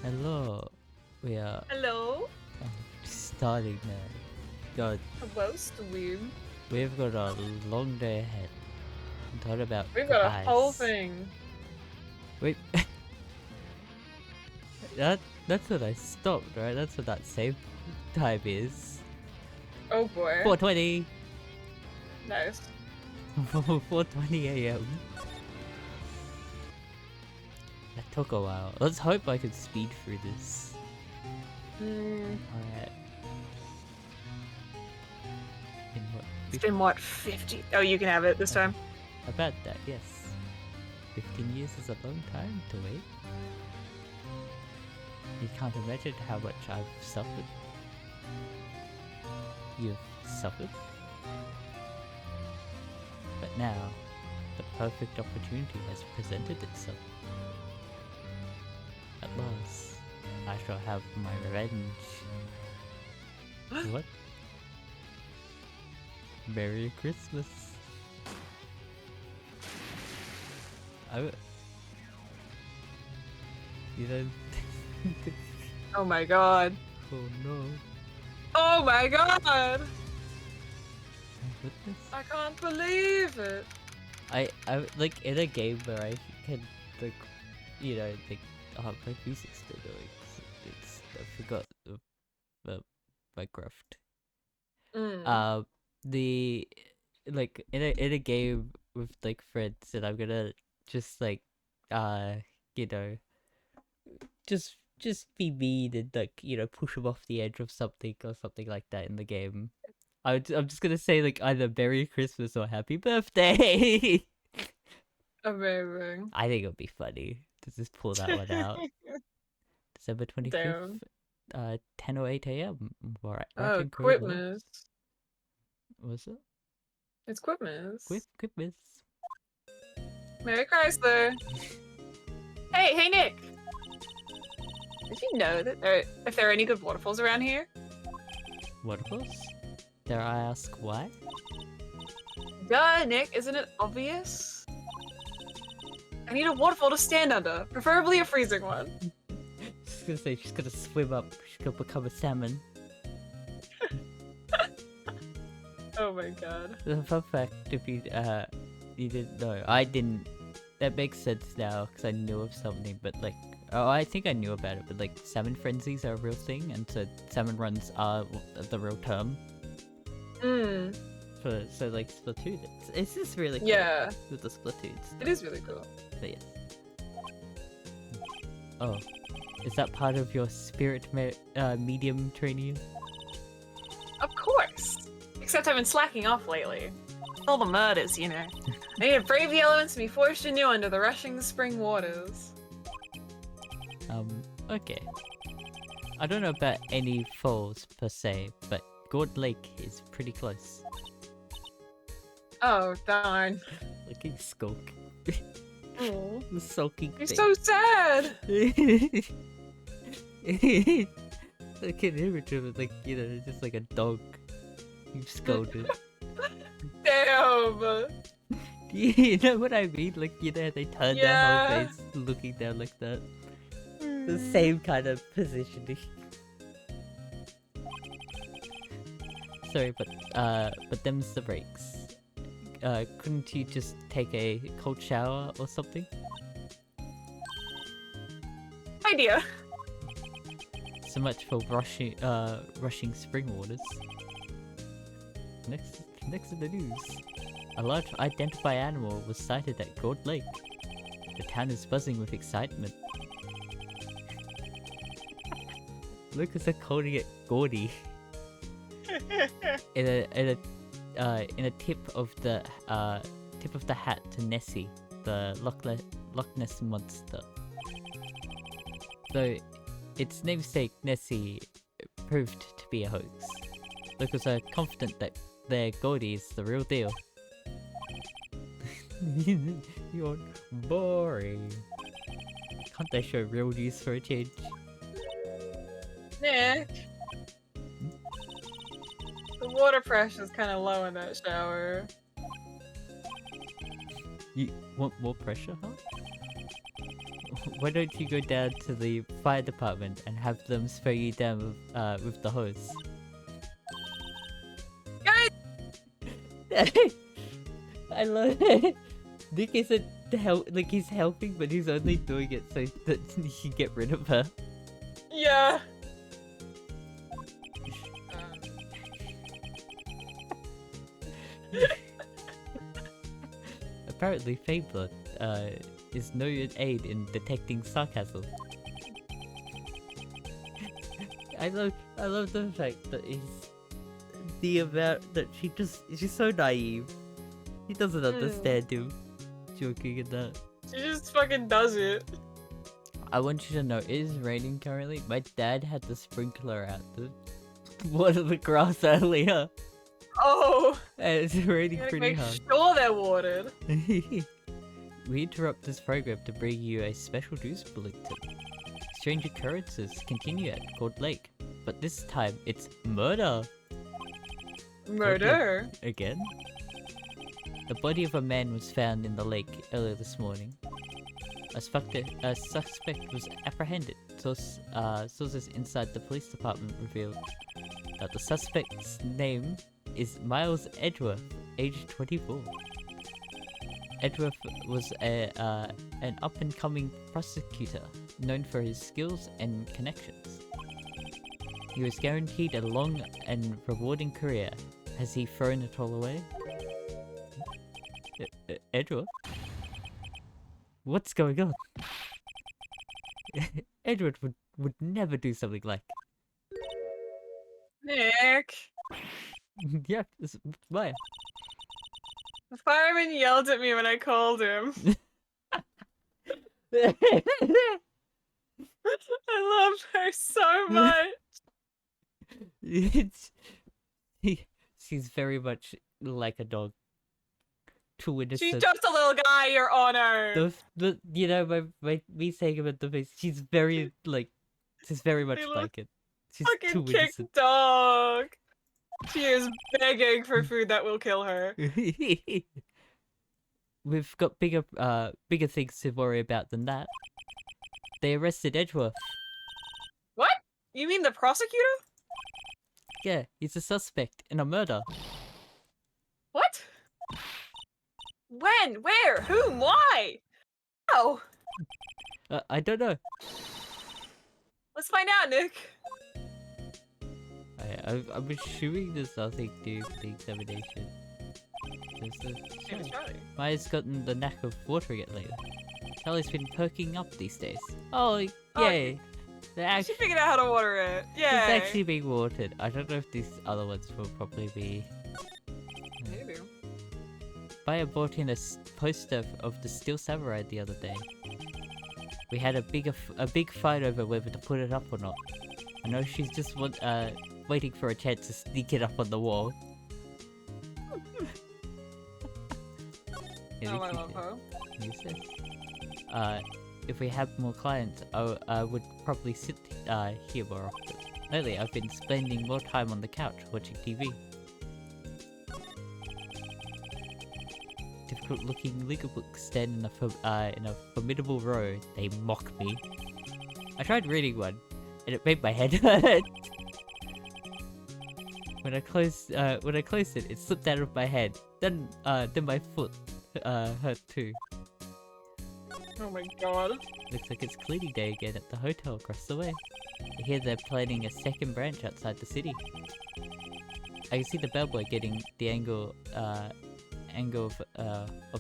Hello. We are Hello? starting now. God, Hello, Stweeb. we've got a long day ahead. Talk about We've got a whole guys. thing. Wait. That's what I stopped, right? That's what that save time is. Oh boy. 4:20. Nice. 4:20 a.m. That took a while. Let's hope I can speed through this. Alright. It's been what, 50? Oh, you can have it this time. About that, yes. 15 years is a long time to wait. You can't imagine how much I've suffered. You've suffered. But now, the perfect opportunity has presented itself. At last, I shall have my revenge. What? Merry Christmas. You know... Oh my god. Oh no. Oh my god! Goodness. I can't believe it. I like in a game where I can like, you know, like, oh, my music's still going. It's I forgot the Minecraft. The like in a game with like friends, and I'm gonna just like, you know, just be mean and like, you know, push them off the edge of something or something like that in the game. I'm just gonna say like either Merry Christmas or Happy Birthday. Amazing. I think it would be funny to just pull that one out. December 25th, Damn. 10:08 a.m. Right, Oh, writing code logs. Quipmas. Was it? It's Quipmas. Quipmas. Merry Chrysler. Hey, Nick! Did you know that if there are any good waterfalls around here? Waterfalls? Dare I ask why? Duh, Nick, isn't it obvious? I need a waterfall to stand under, preferably a freezing one. She's gonna say she's gonna swim up, she's gonna become a salmon. Oh my god. The fun fact, if you didn't know, I didn't. That makes sense now because I knew of something, but like, oh, I think I knew about it, but like, salmon frenzies are a real thing, and so salmon runs are the real term. So like Splatoon, it's just really cool. Yeah. With the Splatoons. It is really cool. But yes. Oh, is that part of your spirit medium training? Of course! Except I've been slacking off lately. All the murders, you know. I need to brave the elements and be forged anew under the rushing spring waters. Okay. I don't know about any falls per se, but Gourd Lake is pretty close. Oh, darn. Looking skulk. Oh. The sulking You're thing. so sad! Like an image of it, like, you know, just like a dog. You've scolded. Damn! You know what I mean? Like, you know, they turn their whole face looking down like that. The same kind of positioning. Sorry, but them's the breaks. Couldn't you just take a cold shower or something? Idea. So much for rushing spring waters. Next in the news. A large identified animal was sighted at Gourd Lake. The town is buzzing with excitement. Lucas are calling it Gordy. in a tip of the hat to Nessie, the Loch Ness monster. Though its namesake Nessie proved to be a hoax. Locals are confident that their Gordy is the real deal. You're boring. Can't they show real news for a change? Nick. The water pressure's kind of low in that shower. You want more pressure, huh? why don't you go down to the fire department and have them spray you down with the hose? Guys! I love it. Nick isn't like he's helping, but he's only doing it so that he can get rid of her. Yeah. Apparently, Fabler is no aid in detecting sarcasm. I love the fact that the amount that she's so naive. He doesn't understand him joking at that. She just fucking does it. I want you to know, it is raining currently. My dad had the sprinkler out to water the grass earlier. Oh. And it's raining You gotta pretty make hard. sure they're watered. We interrupt this program to bring you a special news bulletin. Strange occurrences continue at Cold Lake, but this time it's murder. Murder? Again? The body of a man was found in the lake earlier this morning. A suspect was apprehended. Sources inside the police department revealed that the suspect's name is Miles Edgeworth, age 24. Edgeworth was an up-and-coming prosecutor known for his skills and connections. He was guaranteed a long and rewarding career. Has he thrown it all away? Edgeworth? What's going on? Edward would never do something like... Nick. Yeah, it's Maya. The fireman yelled at me when I called him. I love her so much. She's very much like a dog. Too innocent. She's just a little guy, Your Honor. You know, me saying about the face, she's very she's very much like it. She's too Fucking kick innocent. dog. She is begging for food that will kill her. We've got bigger things to worry about than that. They arrested Edgeworth. What? You mean the prosecutor? Yeah, he's a suspect in a murder. What? When? Where? Whom? Why? How? I don't know. Let's find out, Nick. I'm assuming there's nothing to the examination. Charlie. Maya's gotten the knack of watering it lately. Charlie's been perking up these days. Oh, yay! She figured out how to water it. Yay! It's actually being watered. I don't know if these other ones will probably be... Maybe. Maya brought in a poster of the Steel Samurai the other day. We had a big fight over whether to put it up or not. I know she's just waiting for a chance to sneak it up on the wall. Oh, I love her. If we have more clients, I would probably sit here more often. Lately, I've been spending more time on the couch watching TV. Difficult-looking legal books stand in a formidable row. They mock me. I tried reading one, and it made my head hurt. When I closed it, it slipped out of my head. Then my foot hurt too. Oh my god. Looks like it's cleaning day again at the hotel across the way. I hear they're planning a second branch outside the city. I can see the bellboy getting the angle of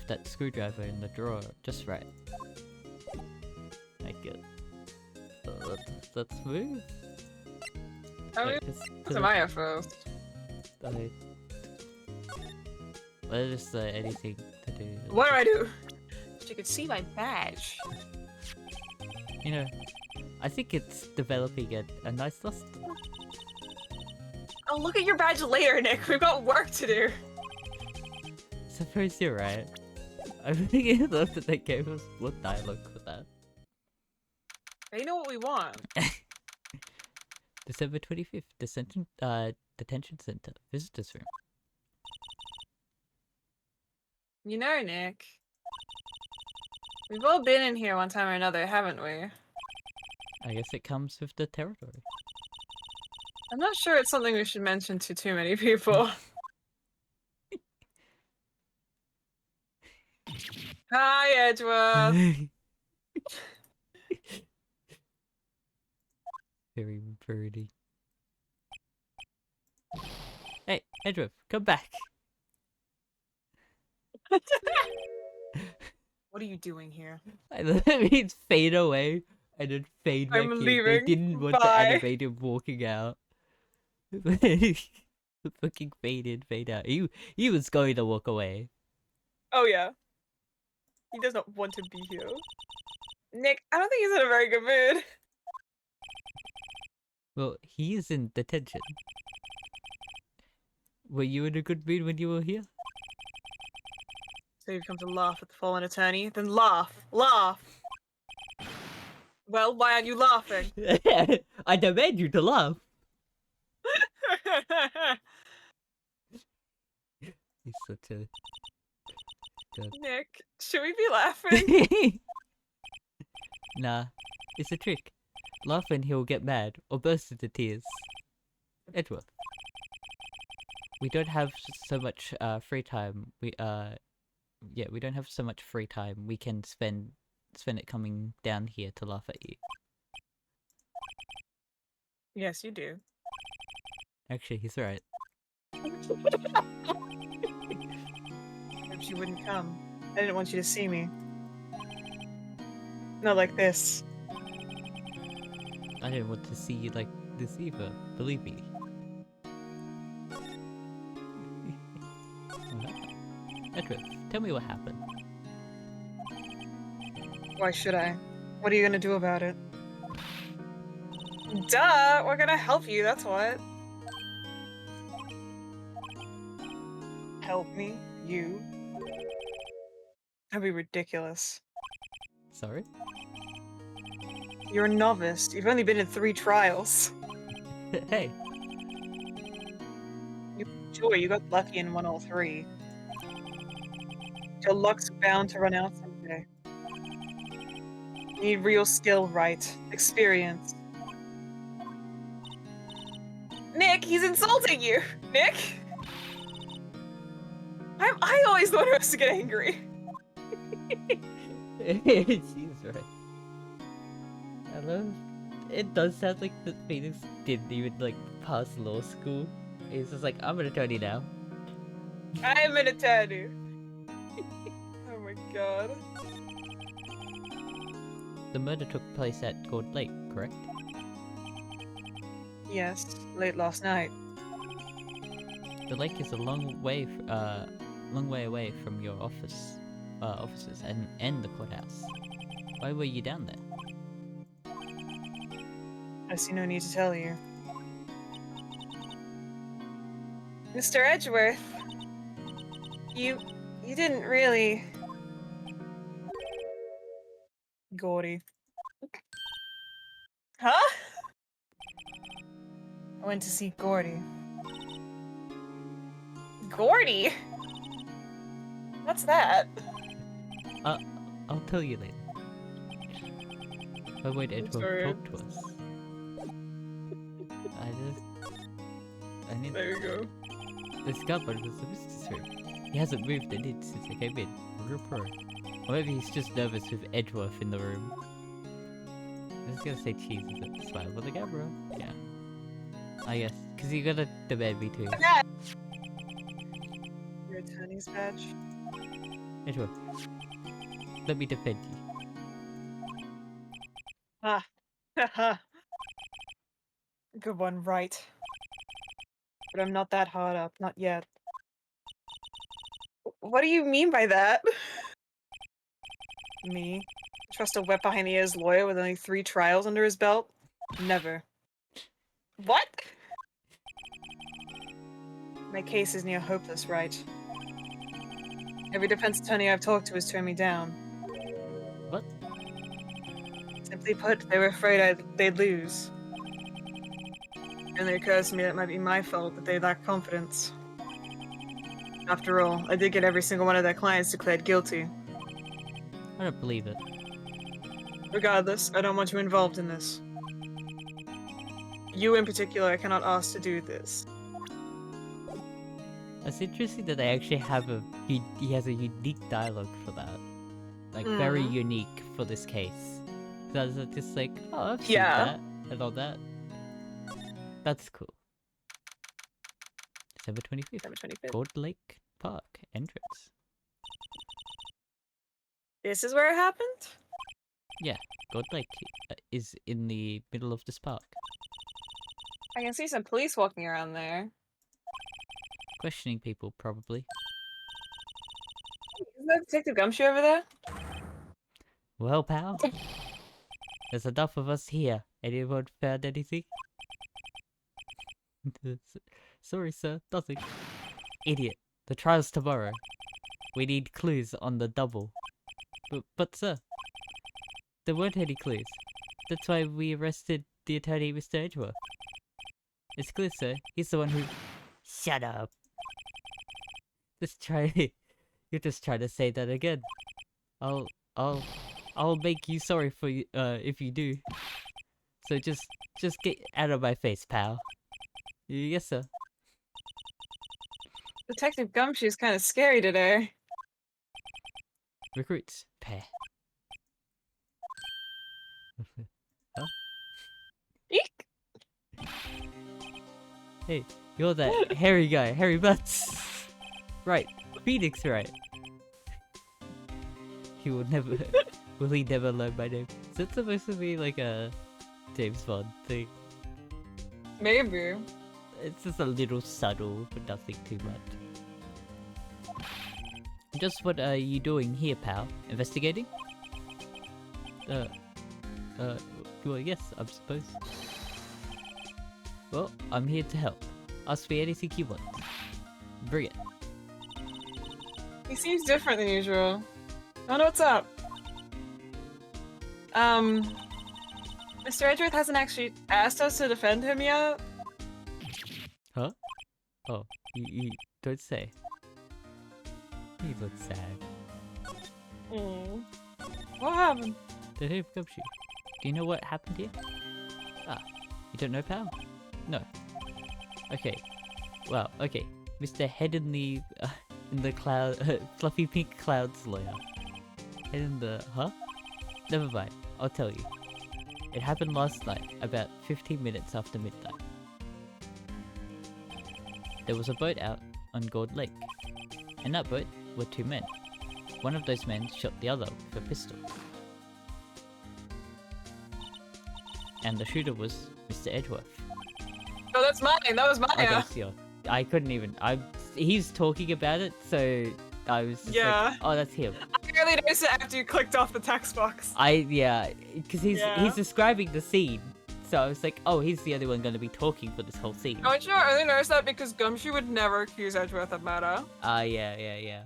that screwdriver in the drawer just right. Like it. Let's move. To Maya first. Well, just anything to do. What do I do? She could see my badge. You know, I think it's developing a nice lust. I'll look at your badge later, Nick. We've got work to do. Suppose you're right. I really love that they gave us blood dialogue for that. They know what we want. December 25th, Detention Center, Visitors Room. You know, Nick. We've all been in here one time or another, haven't we? I guess it comes with the territory. I'm not sure it's something we should mention to too many people. Hi, Edgeworth. Very birdie. Hey, Edgeworth, come back. What are you doing here? I love it means fade away and then fade back I'm in. They leaving. didn't want to Bye. animate him walking out. Fucking fade in, fade out. He was going to walk away. Oh yeah. He does not want to be here. Nick, I don't think he's in a very good mood. Well, he's in detention. Were you in a good mood when you were here? So you've come to laugh at the fallen attorney? Then laugh. Laugh! Well, why aren't you laughing? I demand you to laugh. He's such a... Nick, should we be laughing? Nah, it's a trick. Laugh and he'll get mad or burst into tears. Edgeworth. We don't have so much free time. We don't have so much free time. We can spend it coming down here to laugh at you. Yes, you do. Actually, he's right. Hopes you wouldn't come. I didn't want you to see me. Not like this. I didn't want to see you like this either, believe me. Edward, tell me what happened. Why should I? What are you gonna do about it? Duh! We're gonna help you, that's what. Help me? You? That'd be ridiculous. Sorry? You're a novice. You've only been in 3 trials. Hey! Sure, you got lucky in 103. Your luck's bound to run out someday. You need real skill, Wright. Experience. Nick, he's insulting you! Nick! I always the one who has to get angry. She's right. I love... It does sound like the Phoenix didn't even, like, pass law school. He's just like, I'm an attorney now. I'm an attorney. Oh my god. The murder took place at Gold Lake, correct? Yes, late last night. The lake is a long way away from your offices and the courthouse. Why were you down there? I see no need to tell you. Mr. Edgeworth, you didn't really... Gordy. Huh? I went to see Gordy. Gordy? What's that? I'll tell you later. But wait, Edward, talk to us. I need... There you go. This cupboard was the business room. He hasn't moved an inch since I came in. Or maybe he's just nervous with Edgeworth in the room. I was gonna say cheese, is it? Smile with the camera. Yeah. I guess. Because you gotta demand me too. Your attorney's badge? Edgeworth. Let me defend you. Ah. Haha. Good one, right. But I'm not that hard up. Not yet. What do you mean by that? Me? Trust a wet behind the ears lawyer with only 3 trials under his belt? Never. What? My case is near hopeless, right? Every defense attorney I've talked to has turned me down. What? Simply put, they were afraid they'd lose. And it occurs to me that it might be my fault that they lack confidence. After all, I did get every single one of their clients declared guilty. I don't believe it. Regardless, I don't want you involved in this. You in particular, I cannot ask to do this. It's interesting that they actually have he has a unique dialogue for that. Like, very unique for this case. So I was just like, oh, I've seen that and all that. That's cool. December 25th. December 25th. Gold Lake Park entrance. This is where it happened? Yeah, Gold Lake is in the middle of this park. I can see some police walking around there. Questioning people, probably. Isn't that Detective Gumshoe over there? Well, pal, there's enough of us here. Anyone found anything? Sorry, sir, nothing. Idiot, the trial's tomorrow. We need clues on the double. But sir, there weren't any clues. That's why we arrested the attorney, Mr. Edgeworth. It's clear, sir. He's the one who... Shut up. You're just trying to say that again. I'll make you sorry for you, if you do. So just get out of my face, pal. Yes, sir. Detective Gumshoe's kind of scary today. Recruits, pair. Huh? Eek! Hey, you're that hairy guy, hairy butts. Right, Phoenix, right? He will never. Will he never learn my name? Is that supposed to be like a James Bond thing? Maybe. It's just a little subtle, but nothing too much. Just what are you doing here, pal? Investigating? Well, yes, I'm supposed. Well, I'm here to help. Ask me anything you want. Bring it. He seems different than usual. I don't know what's up. Mr. Edgeworth hasn't actually asked us to defend him yet. Huh? Oh, you don't say. He looks sad. What happened? The Hoop Gumshoe. Do you know what happened here? Ah, you don't know, pal? No. Okay. Well, okay. Mr. Head in the cloud, fluffy pink clouds lawyer. Head in the, huh? Never mind. I'll tell you. It happened last night, about 15 minutes after midnight. There was a boat out on Gold Lake. In that boat were two men. One of those men shot the other with a pistol. And the shooter was Mr. Edgeworth. Oh, that's mine! That was mine! I couldn't even. He's talking about it, so I was just like, oh, that's him. I really noticed it after you clicked off the text box. Because he's describing the scene. So I was like, oh, he's the only one going to be talking for this whole scene. Oh, you know, I only noticed that because Gumshoe would never accuse Edgeworth of murder. Yeah.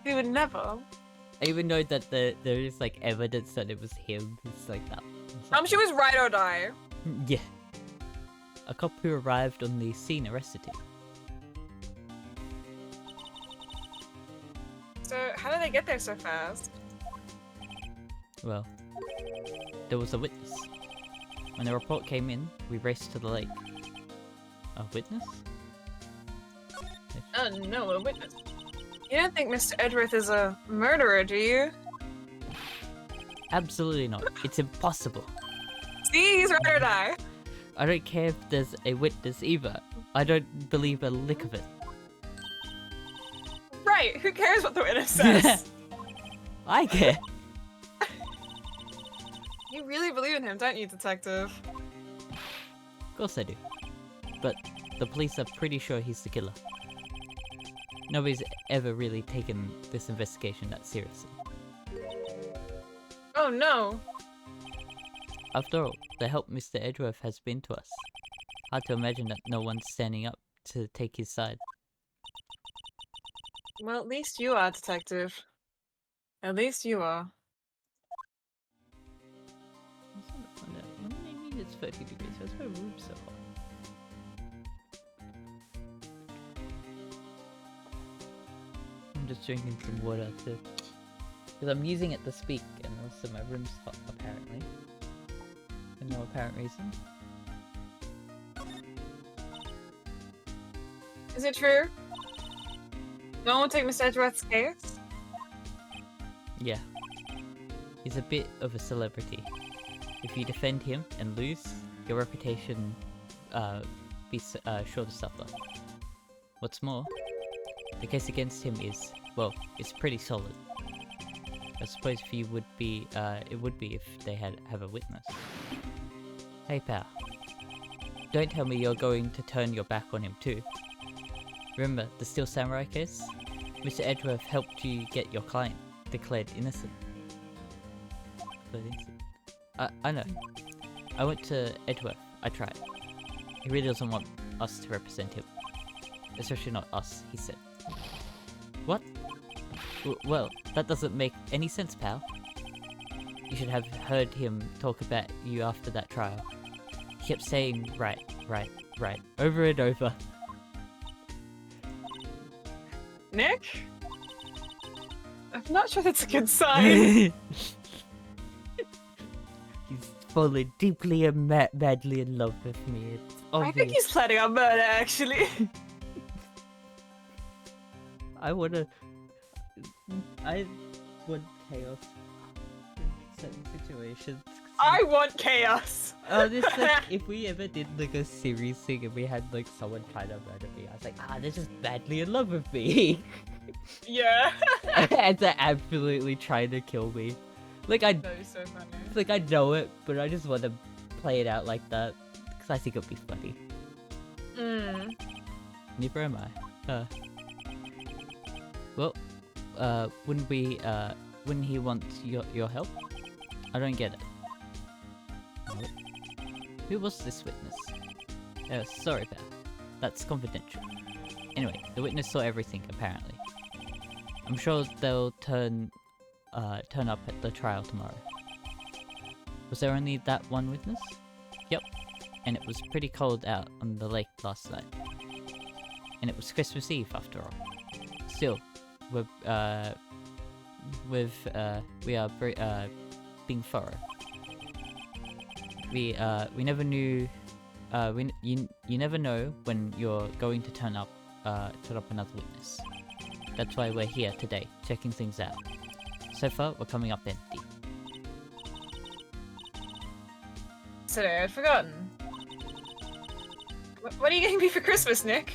He would never. I even know that there is like evidence that it was him. It's like that. Gumshoe was right or die. Yeah. A cop who arrived on the scene arrested him. So, how did they get there so fast? Well, there was a witness. When the report came in, we raced to the lake. A witness? Oh no, a witness. You don't think Mr. Edgeworth is a murderer, do you? Absolutely not. It's impossible. See, he's right or die. I don't care if there's a witness either. I don't believe a lick of it. Right, who cares what the witness says? I care. You really believe in him, don't you, detective? Of course I do. But the police are pretty sure he's the killer. Nobody's ever really taken this investigation that seriously. Oh no. After all, the help Mr. Edgeworth has been to us. Hard to imagine that no one's standing up to take his side. Well, at least you are, detective. At least you are. What do they mean it's 30 degrees? That's why room's so hot. I'm just drinking some water too. Because I'm using it to speak, and also my room's hot, apparently. For no apparent reason. Is it true? No one will take Mr. Edgeworth's case? Yeah. He's a bit of a celebrity. If you defend him and lose, your reputation be sure to suffer. What's more, the case against him is, well, it's pretty solid. I suppose if you would be, it would be if they have a witness. Hey pal, don't tell me you're going to turn your back on him too. Remember the Steel Samurai case? Mr. Edgeworth helped you get your client declared innocent. I know. I went to Edgeworth. I tried. He really doesn't want us to represent him. Especially not us, he said. What? Well, that doesn't make any sense, pal. You should have heard him talk about you after that trial. He kept saying, right, over and over. Nick? I'm not sure that's a good sign. He's fallen deeply and madly in love with me. It's obvious. I think he's planning on murder, actually. I want chaos in certain situations. I want chaos. This like, if we ever did like a series thing and we had like someone trying to murder me, I was like, they're just madly in love with me. Yeah. And they're absolutely trying to kill me. Like That is so funny. like I know it, but I just want to play it out like that because I think it'd be funny. Neither am I. Well, wouldn't he want your help? I don't get it. What? Who was this witness? Sorry, pal. That's confidential. Anyway, the witness saw everything, apparently. I'm sure they'll turn up at the trial tomorrow. Was there only that one witness? Yep. And it was pretty cold out on the lake last night. And it was Christmas Eve, after all. Still, we are being thorough. We never knew. You never know when you're going to turn up another witness. That's why we're here today, checking things out. So far, we're coming up empty. Today, I'd forgotten. What are you getting me for Christmas, Nick?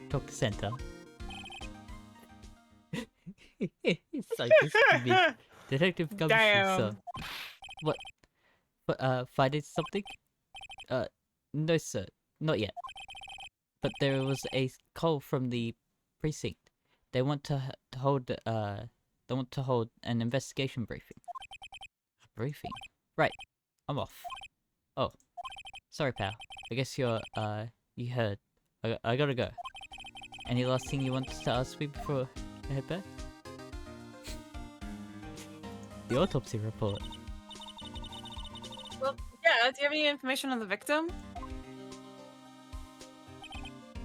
Talk to Santa. It's like this to me. Detective Gumshoe, sir. What? Finding something? No, sir. Not yet. But there was a call from the precinct. They want to hold an investigation briefing. A briefing? Right. I'm off. Oh. Sorry, pal. I guess you heard. I gotta go. Any last thing you want to ask me before I head back? The autopsy report. Well, yeah, do you have any information on the victim?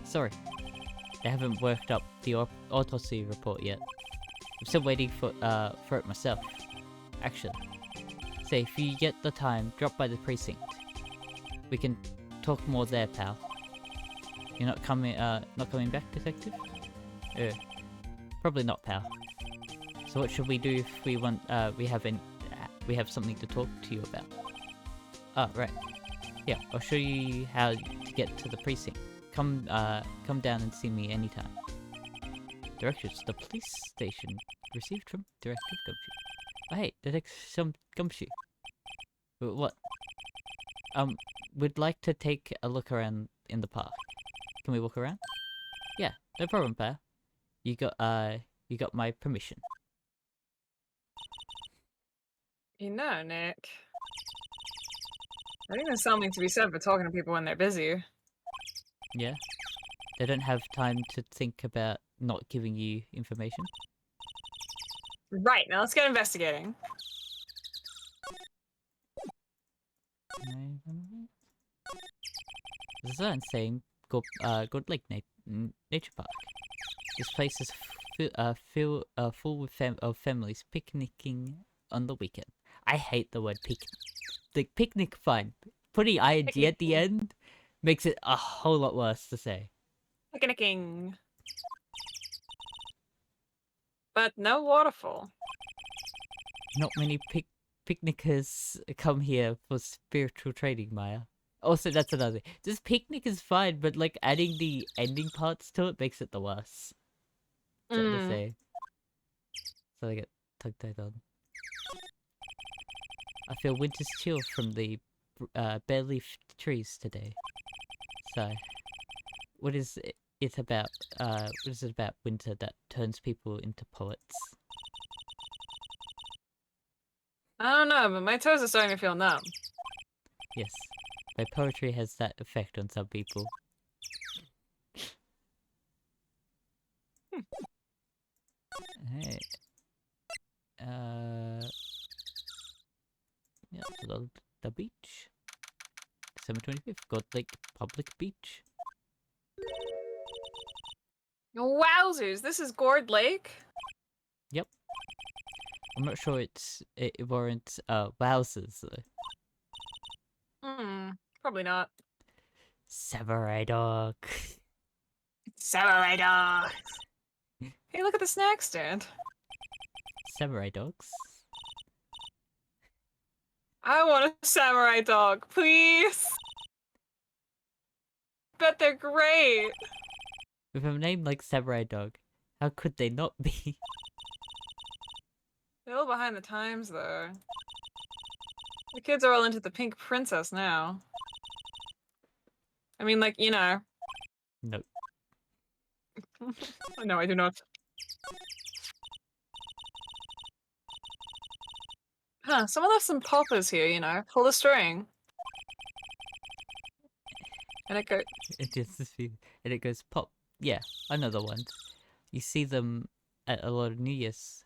Sorry. They haven't worked up the autopsy report yet. I'm still waiting for it myself. Actually. Say, if you get the time, drop by the precinct. We can talk more there, pal. You're not coming back, detective? Probably not, pal. So what should we do if we want, we have something to talk to you about? Oh, right. Yeah, I'll show you how to get to the precinct. Come down and see me anytime. Directions to the police station received from Detective Gumshoe. Oh, hey, Detective Gumshoe. What? We'd like to take a look around in the park. Can we walk around? Yeah, no problem, pal. You got my permission. You know, Nick. I think there's something to be said for talking to people when they're busy. Yeah? They don't have time to think about not giving you information? Right, now let's get investigating. There's a sign saying Good Lake Nature Park. This place is full with of families picnicking on the weekend. I hate the word picnic. The picnic fine. Putting ing at the Picnicking. end makes it a whole lot worse to say. Picnicking. But no waterfall. Not many picnickers come here for spiritual training, Maya. Also, that's another thing. This picnic is fine, but like adding the ending parts to it makes it the worst. Sad to say. So I get tongue-tied on. I feel winter's chill from the bare-leafed trees today. So, what is it about? What is it about winter that turns people into poets? I don't know, but my toes are starting to feel numb. Yes, my poetry has that effect on some people. Hey. Yeah, the beach. December 25th, God Lake Public Beach. Wowzers, this is Gourd Lake? Yep. I'm not sure it warrants wowzers though. Probably not. Samurai dog. Samurai dogs. Hey, look at the snack stand. Samurai dogs. I want a samurai dog, please. Bet they're great. With a name like Samurai Dog, how could they not be? They're a little behind the times, though. The kids are all into the pink princess now. I mean, like, you know. No. No, I do not. Huh, someone left some poppers here, you know. Pull the string. And it goes... And it goes pop. Yeah, I know the ones. You see them at a lot of New Year's.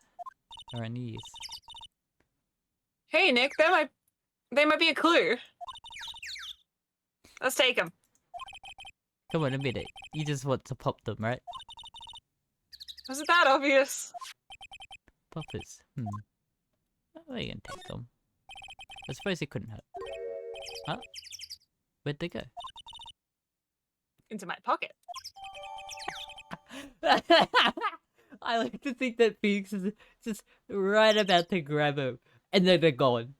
Around New Year's. Hey, Nick, they might be a clue. Let's take them. Come on, admit it. You just want to pop them, right? Was it that obvious? Poppers. Oh, you can take them. I suppose it couldn't hurt. Huh? Where'd they go? Into my pocket. I like to think that Phoenix is just right about to grab him, and then they're gone.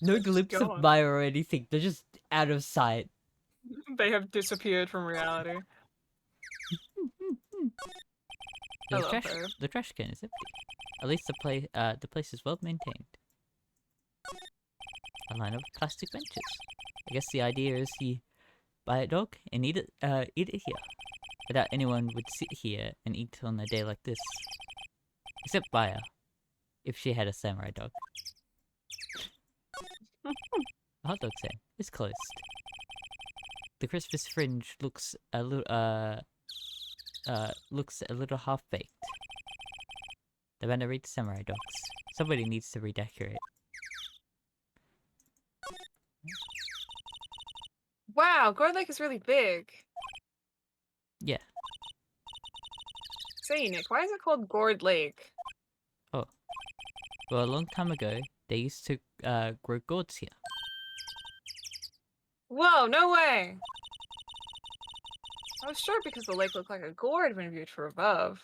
No glimpse of Maya or anything. They're just out of sight. They have disappeared from reality. The trash can is empty. At least the place is well maintained. A line of plastic benches. I guess the idea is you buy a dog and eat it here. Without anyone would sit here and eat on a day like this. Except Maya, if she had a samurai dog. The hot dog stand is closed. The Christmas fringe looks a little half-baked. The banner reads samurai dogs. Somebody needs to redecorate. Wow, Gourd Lake is really big. Yeah. Say, Nick, why is it called Gourd Lake? Oh. Well, a long time ago, they used to grow gourds here. Whoa, no way! I was sure because the lake looked like a gourd when viewed from above.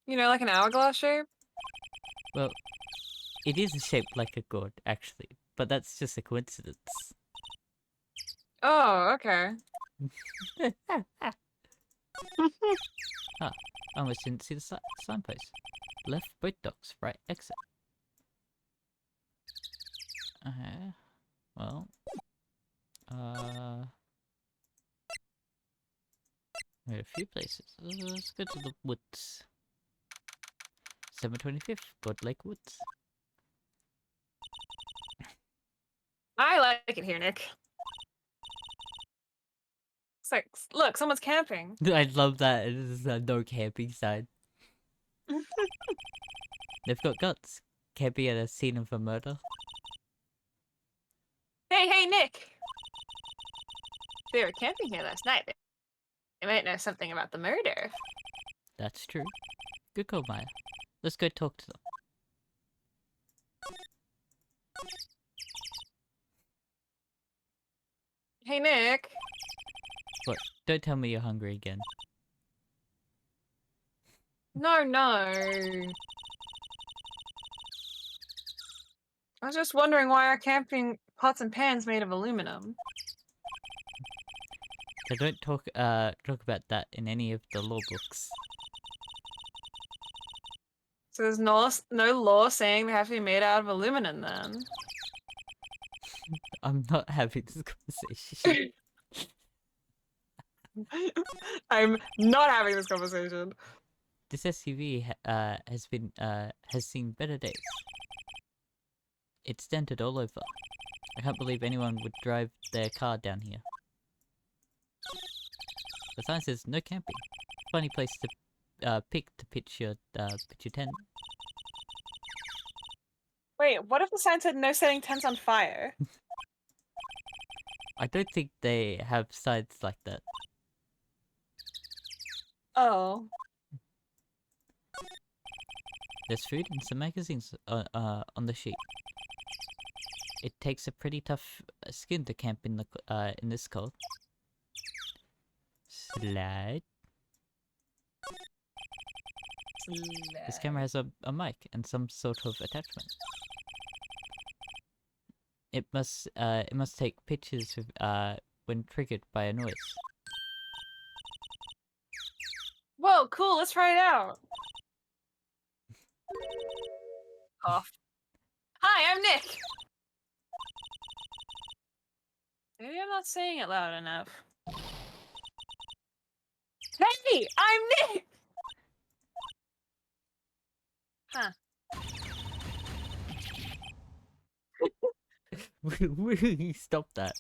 You know, like an hourglass shape? Well, it is shaped like a gourd, actually. But that's just a coincidence. Oh, okay. Huh. I almost didn't see the signpost. Left both dogs, right exit. Well. There are a few places. Let's go to the woods. December 25th, God Lake Woods. I like it here, Nick. It's like, look, someone's camping. I love that. It is a no camping sign. They've got guts. Camping at a scene of a murder. Hey, Nick! They were camping here last night. They might know something about the murder. That's true. Good call, Maya. Let's go talk to them. Hey, Nick. What? Don't tell me you're hungry again. No. I was just wondering why our camping pots and pans made of aluminum. They don't talk about that in any of the law books. So there's no law saying they have to be made out of aluminum then. I'm not having this conversation. I'm not having this conversation. This SUV has seen better days. It's dented all over. I can't believe anyone would drive their car down here. The sign says no camping. Funny place to pick to pitch your tent. Wait, what if the sign said no setting tents on fire? I don't think they have signs like that. Oh. There's food and some magazines on the sheet. It takes a pretty tough skin to camp in this cold. Slide. This camera has a mic and some sort of attachment. It must take pictures when triggered by a noise. Whoa, cool, let's try it out. Cough. Hi, I'm Nick! Maybe I'm not saying it loud enough. Hey! I'm Nick! Huh. Stop that.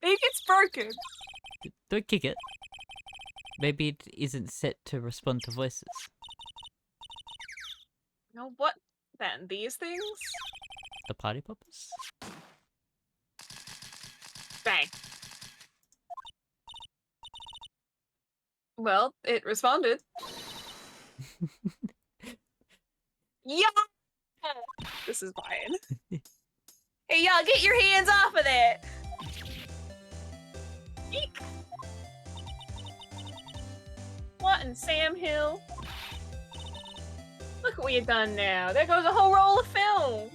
Maybe it's broken. Don't kick it. Maybe it isn't set to respond to voices. No, what then? These things? The party poppers? Bang. Well, it responded. Yeah! This is mine. Hey, y'all, get your hands off of that! Eek! What in Sam Hill? Look what you've done now. There goes a whole roll of film.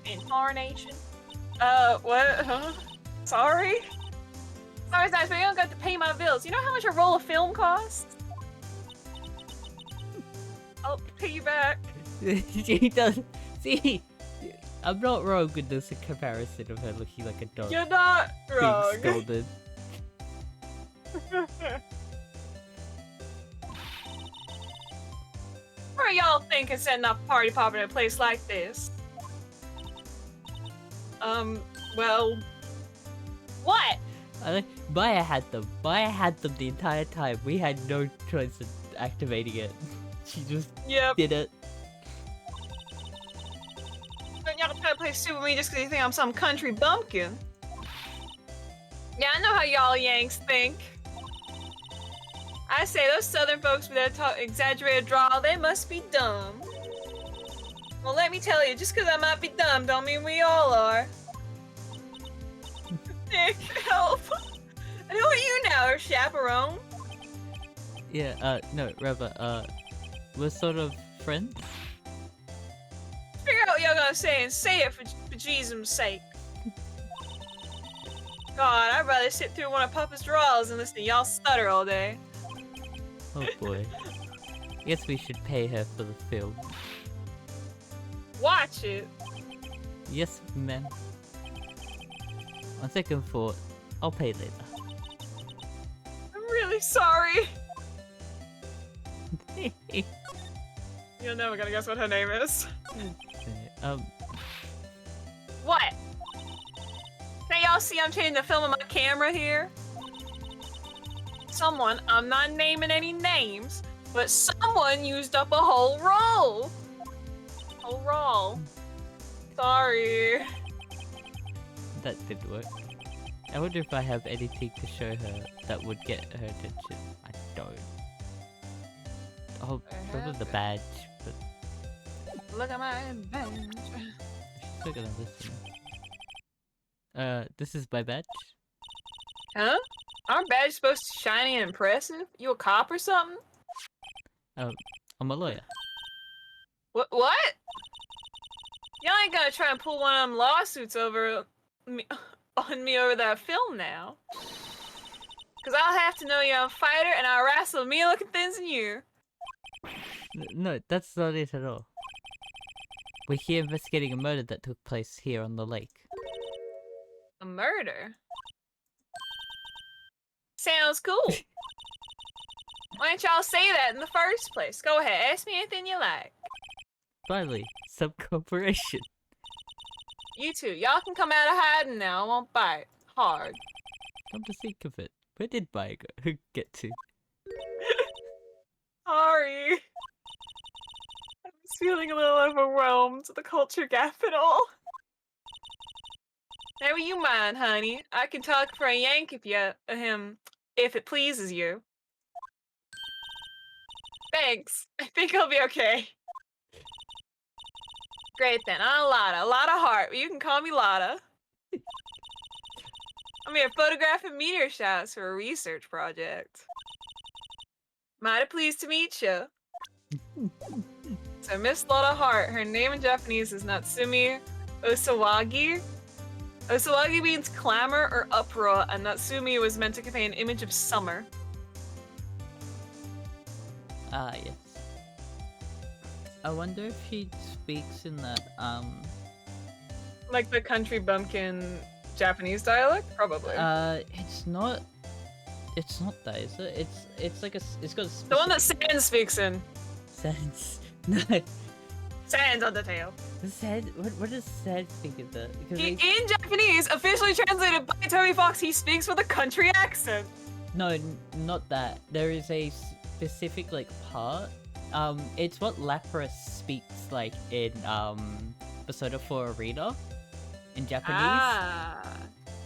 Incarnation. What? Huh? Sorry? Sorry, guys, but you don't got to pay my bills. You know how much a roll of film costs? I'll pay you back. She does. See, I'm not wrong with this comparison of her looking like a dog. You're not wrong. Being scolded. What are y'all thinking setting up a party pop in a place like this? Well... What? Maya had them. Maya had them the entire time. We had no choice in activating it. She just did it. Don't y'all try to play stupid with me just because you think I'm some country bumpkin. Yeah, I know how y'all Yanks think. I say those southern folks with their exaggerated drawl, they must be dumb. Well, let me tell you, just because I might be dumb don't mean we all are. Nick, help! I know you now are chaperone. Yeah, no, rather, we're sort of friends? Figure out what y'all gonna say and say it for Jesus' sake. God, I'd rather sit through one of Papa's drawers and listen to y'all stutter all day. Oh boy. Guess we should pay her for the film. Watch it. Yes, ma'am. On second thought, I'll pay later. I'm really sorry. You're never gonna guess what her name is. What? Can y'all see I'm changing the film on my camera here? Someone, I'm not naming any names, but someone used up a whole roll. Whole roll. Sorry. That did work. I wonder if I have anything to show her that would get her attention. I don't. Oh, probably the badge, but Look at my badge. she's not gonna listen. This is my badge? Huh? Aren't badges supposed to be shiny and impressive? You a cop or something? I'm a lawyer. What? Y'all ain't gonna try and pull one of them lawsuits over me, on me over that film now. Cause I'll have to know you're a fighter and I'll wrestle me looking things in you. No, that's not it at all. We're here investigating a murder that took place here on the lake. A murder? Sounds cool. Why didn't y'all say that in the first place? Go ahead, ask me anything you like. Finally, some cooperation. You two, y'all can come out of hiding now. I won't bite. Hard. Come to think of it, where did Maya go? Get to? Sorry. I'm just feeling a little overwhelmed with the culture gap and all. Never you mind, honey. I can talk for a yank if it pleases you. Thanks. I think I'll be okay. Great then. I'm Lotta Hart. You can call me Lotta. I'm here photographing meteor showers for a research project. Mighty pleased to meet you. So Miss Lotta Hart, her name in Japanese is Natsumi Osawagi. Osawagi means clamor or uproar, and Natsumi was meant to convey an image of summer. Ah, yes. I wonder if she speaks in that, Like the country bumpkin Japanese dialect? Probably. it's not that, is it? It's like it's got a The one that specific Sand speaks in. sense. No, Sand's on the tail. the sad. What does sad speak of that? Because In Japanese, officially translated by Toby Fox, he speaks with a country accent. no, not that. There is a specific like part. It's what Lapras speaks like in Persona 4 Arena in Japanese. Ah.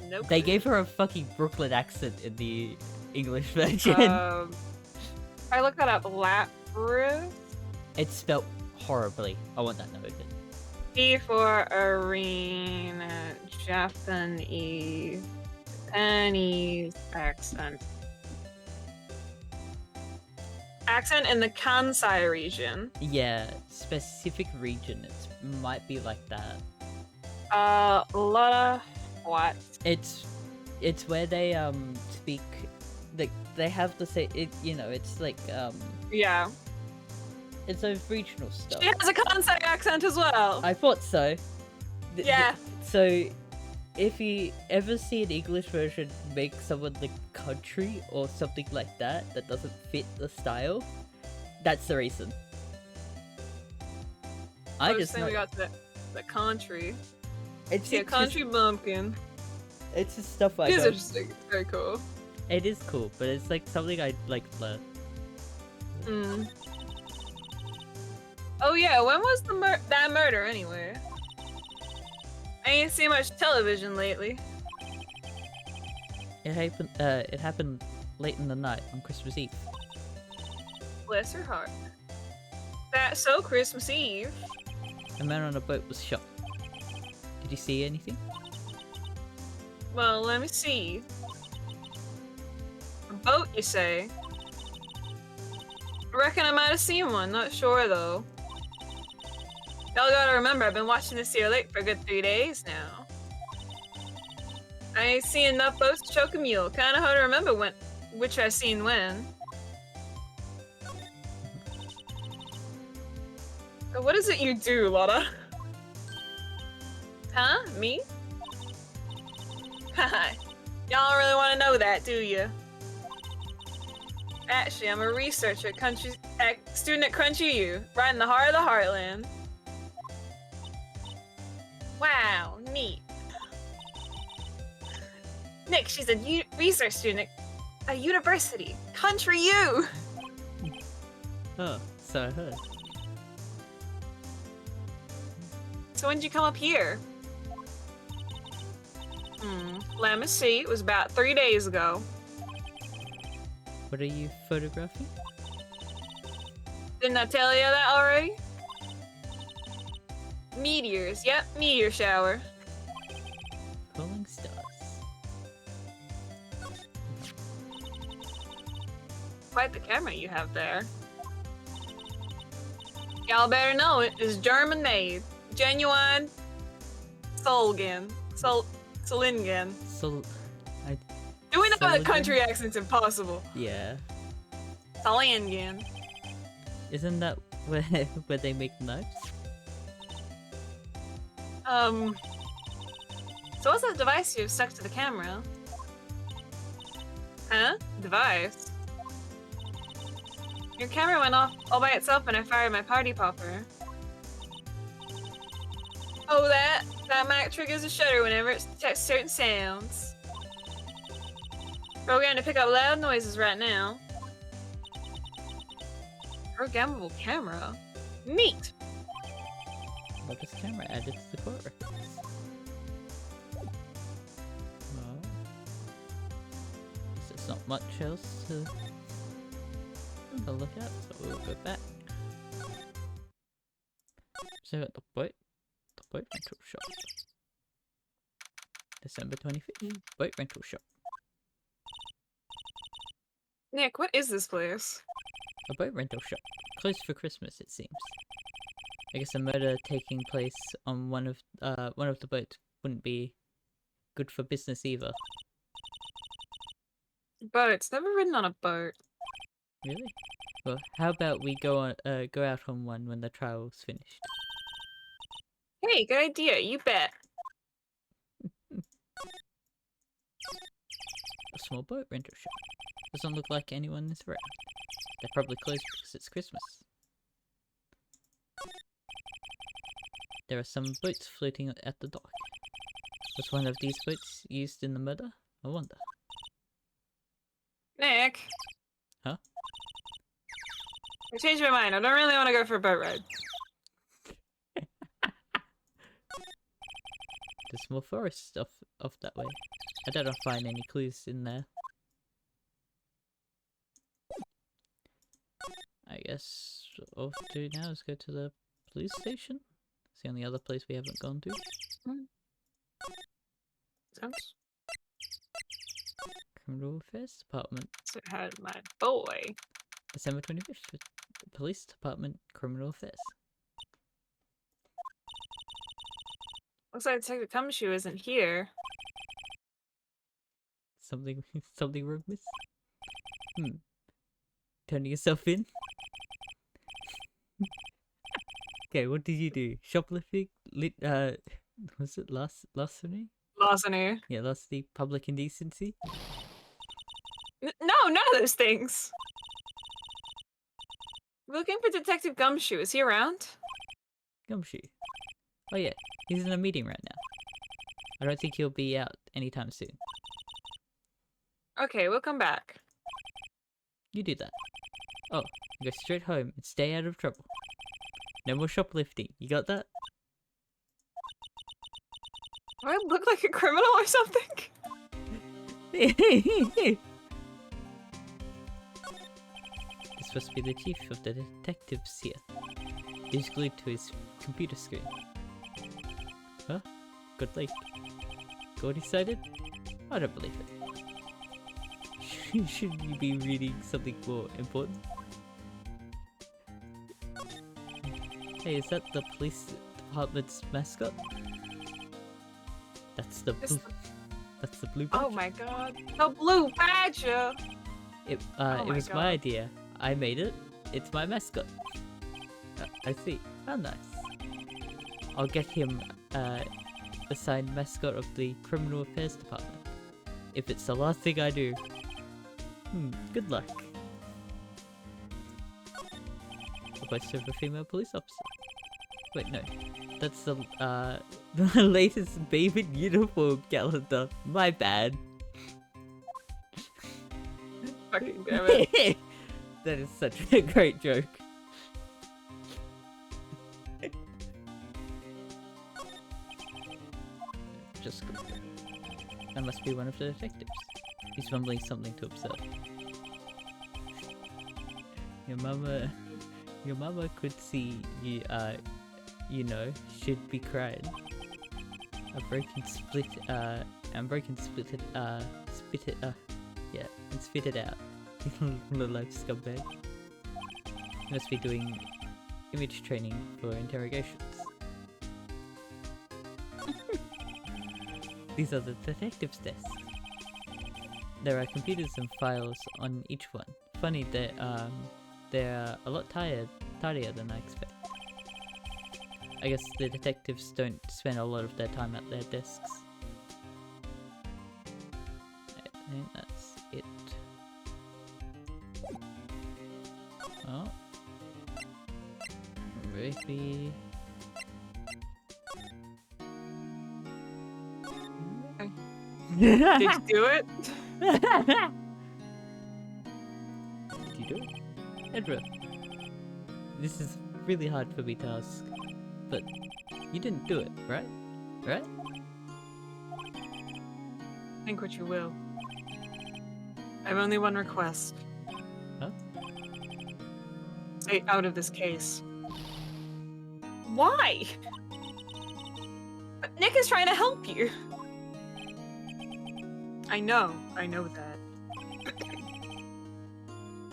Nope. They gave her a fucking Brooklyn accent in the English version. I looked that up. Lapras? It's spelt horribly. I want that noted. P for arena, Japanese accent. Accent in the Kansai region. Yeah, specific region. It might be like that. A lot of what? It's where they speak. They have to say it. You know, it's like Yeah. it's those regional stuff. She has a Kansai accent as well. I thought so. Yeah. So, if you ever see an English version make someone the country or something like that that doesn't fit the style, that's the reason. I was just saying know. we got the country. It's Yeah, just- country bumpkin. It's just stuff I It is got. interesting. It's very cool. It is cool, but it's like something I like learn. Mm. Oh yeah, when was that murder anyway? I ain't seen much television lately. It happened late in the night on Christmas Eve. Bless her heart. That's so Christmas Eve. A man on a boat was shot. Did you see anything? Well, let me see. A boat, you say? I reckon I might have seen one, not sure though. Y'all gotta remember, I've been watching this here lake for a good 3 days now. I ain't seen enough boats to choke a mule. Kinda hard to remember which I seen when. What is it you do, Lotta? Huh? Me? Haha. Y'all don't really want to know that, do you? Actually, I'm a researcher student at Crunchy U, right in the heart of the heartland. Wow, neat. Nick, she's a research student at a university. Country U! Oh, so I heard. So when'd you come up here? Let me see. It was about 3 days ago. What are you photographing? Didn't I tell you that already? Meteors. Yep, meteor shower. Falling stars. Quite the camera you have there. Y'all better know it is German made. Genuine Solingen. Solingen. So, Doing that with a Solingen? country accent's impossible. yeah. Solingen. Isn't that where where they make knives? So what's that device you've stuck to the camera? Huh? Device? Your camera went off all by itself when I fired my party popper. Oh, that mic triggers a shutter whenever it detects certain sounds. Programmed to pick up loud noises right now. Programmable camera? Neat! What is camera added to the court records? Well, guess there's not much else to look at, so we'll go back. So at the boat rental shop. December 25th, boat rental shop. Nick, what is this place? A boat rental shop. Closed for Christmas, it seems. I guess a murder taking place on one of the boats wouldn't be good for business either. Boats. Never ridden on a boat. Really? Well, how about we go out on one when the trial's finished? Hey, good idea. You bet. A small boat rental shop. Doesn't look like anyone is around. They're probably closed because it's Christmas. There are some boats floating at the dock. Was one of these boats used in the murder? I wonder. Nick. Huh? I changed my mind. I don't really want to go for a boat ride. There's more forest stuff off that way. I don't find any clues in there. I guess all to do now is go to the police station. It's the only other place we haven't gone to. Sounds. Criminal Affairs Department. So had my boy. December 25th. Police Department, Criminal Affairs. Looks like Detective Gumshoe isn't here. Something wrong, miss? Turning yourself in? Okay, what did you do? Shoplifting? Was it larceny? Larceny. Yeah, larceny, public indecency? No, none of those things. We're looking for Detective Gumshoe. Is he around? Gumshoe. Oh yeah, he's in a meeting right now. I don't think he'll be out anytime soon. Okay, we'll come back. You do that. Oh, go straight home and stay out of trouble. No more shoplifting. You got that? Do I look like a criminal or something? This must be the chief of the detectives here. He's glued to his computer screen. Huh? Good lake. Got excited? I don't believe it. Shouldn't you be reading something more important? Hey, is that the police department's mascot? That's the blue. That's the blue badger. Oh my god. The blue badger! It Oh my was God. my idea. I made it. It's my mascot. I see. How nice. I'll get him assigned mascot of the Criminal Affairs Department. If it's the last thing I do. Good luck. A poster of a female police officer. Wait, no. That's the the latest baby uniform calendar. My bad. Fucking damn it. That is such a great joke. Just go. That must be one of the detectives. He's mumbling something to himself. Your mama could see you, you know, should be crying. A broken split, and broken split it, spit it, yeah, and spit it out. Little life scumbag. You must be doing image training for interrogations. These are the detective's desks. There are computers and files on each one. Funny, they're a lot tidier than I expect. I guess the detectives don't spend a lot of their time at their desks. I think that's it. Oh. Maybe... Did you do it? Did you do it? Edra, this is really hard for me to ask, but you didn't do it, right? Right? Think what you will. I have only one request. Huh? Stay out of this case. Why? But Nick is trying to help you. I know that.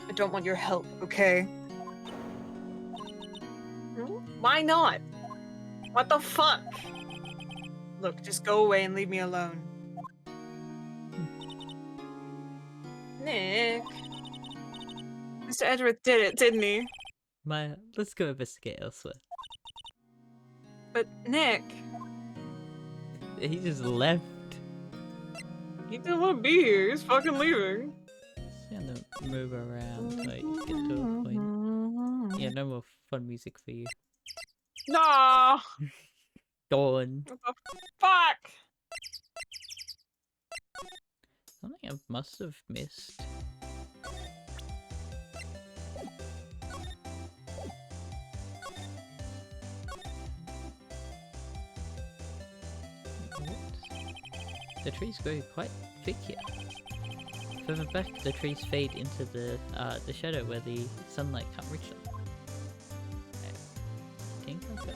I don't want your help, okay? Why not? What the fuck? Look, just go away and leave me alone. Nick. Mr. Edgeworth did it, didn't he? Let's go investigate elsewhere. But Nick, He just left. he didn't want to be here. He's fucking leaving. Just gonna move around till you get to a point. Yeah, no more fun music for you. Nah. Dawn. What the fuck? Something I must have missed. The trees grow quite thick here. Further back, the trees fade into the shadow where the sunlight can't reach them. I think I've got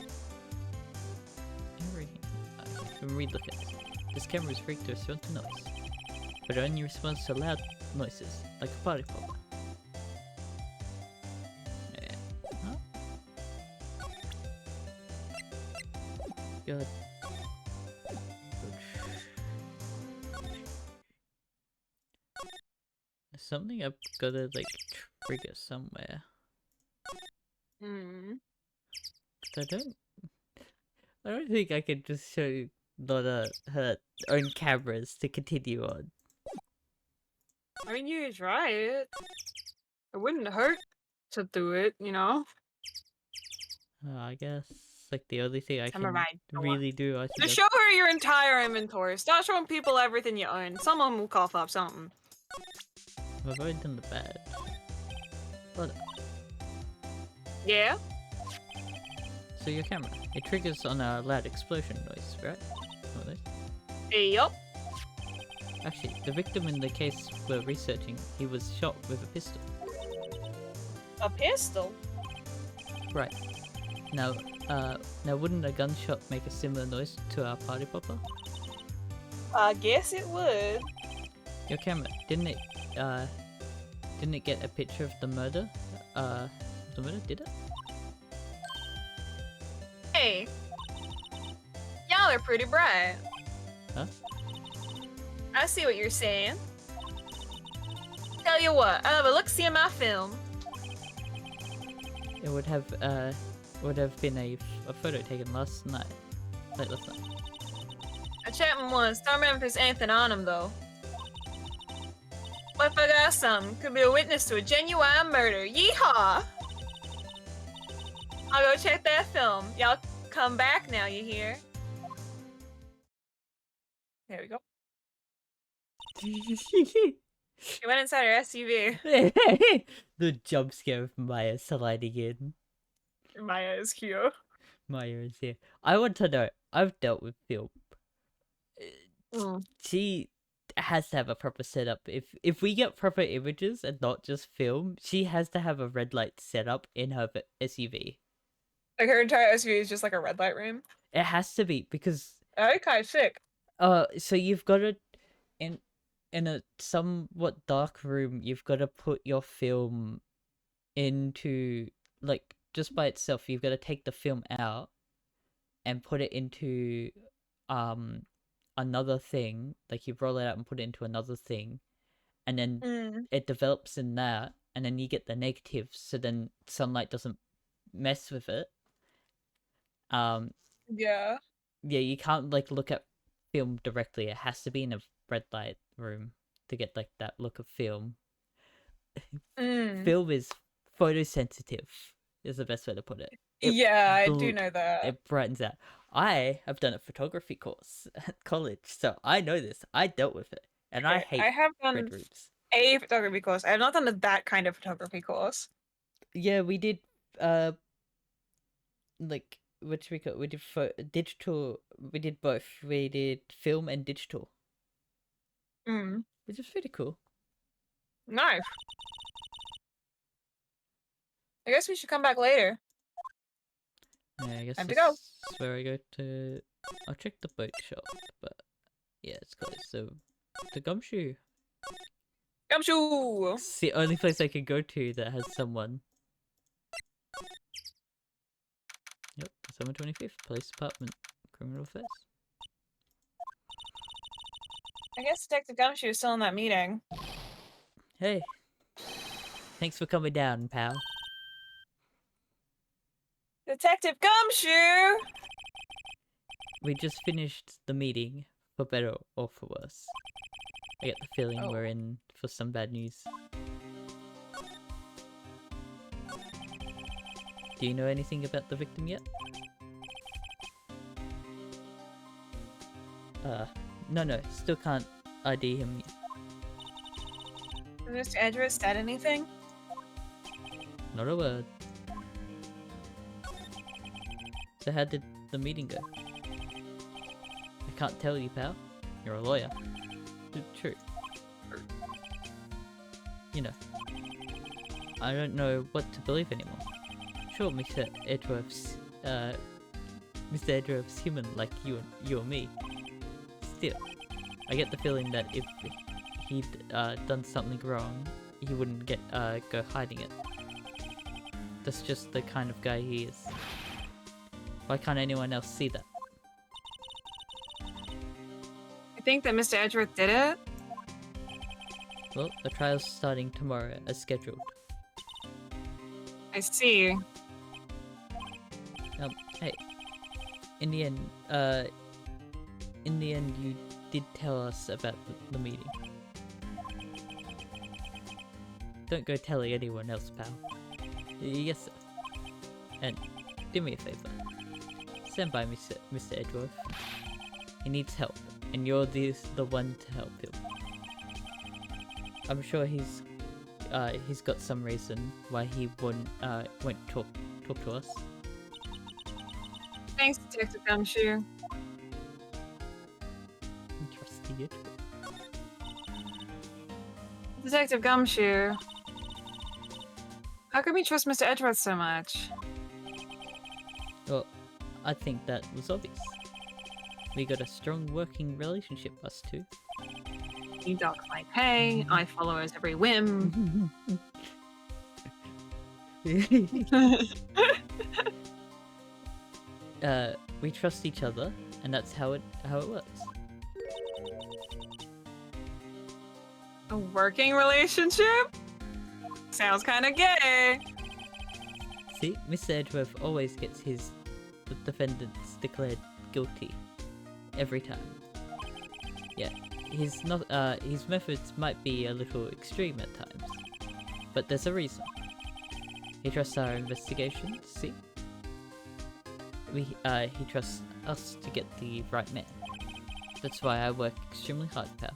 everything. I can read the text. This camera is rigged to respond to noise, but it only responds to loud noises, like a party popper. Huh? God. Something I've gotta like trigger somewhere. But I don't think I can just show Donna her own cameras to continue on. I mean, you could try it. It wouldn't hurt to do it, you know? I guess like the only thing I Camera can ride, go on. really do, I think. Just show her your entire inventory. Stop showing people everything you own. Someone will cough up something. I've already done the bad. But Yeah? so your camera, it triggers on a loud explosion noise, right? What is? Yup. Actually, the victim in the case we're researching, he was shot with a pistol. A pistol? Right. Now wouldn't a gunshot make a similar noise to our party popper? I guess it would. Your camera, didn't it get a picture of the murder? Did it? Hey. Y'all are pretty bright. Huh? I see what you're saying. Tell you what, I'll have a look-see at my film. It would have been a photo taken last night. Late last night. I checked him once. Don't remember if there's anything on him, though. What if I got something? Could be a witness to a genuine murder. Yeehaw! I'll go check that film. Y'all come back now, you hear? There we go. She went inside her SUV. The jump scare of Maya sliding in. Maya is cute. Maya is here. I want to know. I've dealt with film. Mm. She has to have a proper setup. If we get proper images and not just film, she has to have a red light setup in her SUV. Like her entire SUV is just like a red light room. It has to be because Okay, sick. so you've got to in a somewhat dark room, you've got to put your film into like just by itself. You've got to take the film out and put it into another thing. Like you roll it out and put it into another thing, and then it develops in that, and then you get the negatives, so then sunlight doesn't mess with it. Yeah. Yeah, you can't like look at film directly. It has to be in a red light room to get like that look of film. Film is photosensitive is the best way to put it. Yeah, I do know that. It brightens out. I have done a photography course at college, so I know this. I dealt with it, and I hate have done red rooms. a photography course. I have not done that kind of photography course. Yeah, we did like what should we call it? We did digital. We did both. We did film and digital, which is pretty cool. Nice. I guess we should come back later. Yeah, I guess Time to this go. is where I go to. I'll check the boat shop, but yeah, it's closed. So the gumshoe. Gumshoe! It's the only place I can go to that has someone. Yep, December 25th, Police Department, Criminal Affairs. I guess Detective Gumshoe is still in that meeting. Hey, thanks for coming down, pal. Detective Gumshoe! We just finished the meeting, for better or for worse. I get the feeling we're in for some bad news. Do you know anything about the victim yet? No, still can't ID him yet. Has Mr. Edgeworth said anything? Not a word. So how did the meeting go? I can't tell you, pal. You're a lawyer. True. You know, I don't know what to believe anymore. Sure, Mr. Edgeworth's human like you or me. Still, I get the feeling that if he'd done something wrong, he wouldn't go hiding it. That's just the kind of guy he is. Why can't anyone else see that? I think that Mr. Edgeworth did it. Well, the trial's starting tomorrow as scheduled. I see. Hey, in the end, you did tell us about the meeting. Don't go telling anyone else, pal. Yes, sir. And do me a favor. Stand by Mr. Edgeworth. He needs help, and you're the one to help him. I'm sure he's got some reason why he won't talk to us. Thanks, Detective Gumshoe. Trusty it. Detective Gumshoe. How can we trust Mr. Edgeworth so much? Well, I think that was obvious. We got a strong working relationship, us two. He docks my pay, I follow his every whim. We trust each other, and that's how it works. A working relationship? Sounds kind of gay. See, Mr. Edgeworth always gets the defendants declared guilty every time. Yeah, his methods might be a little extreme at times, but there's a reason. He trusts our investigations. See, he trusts us to get the right man. That's why I work extremely hard, pal.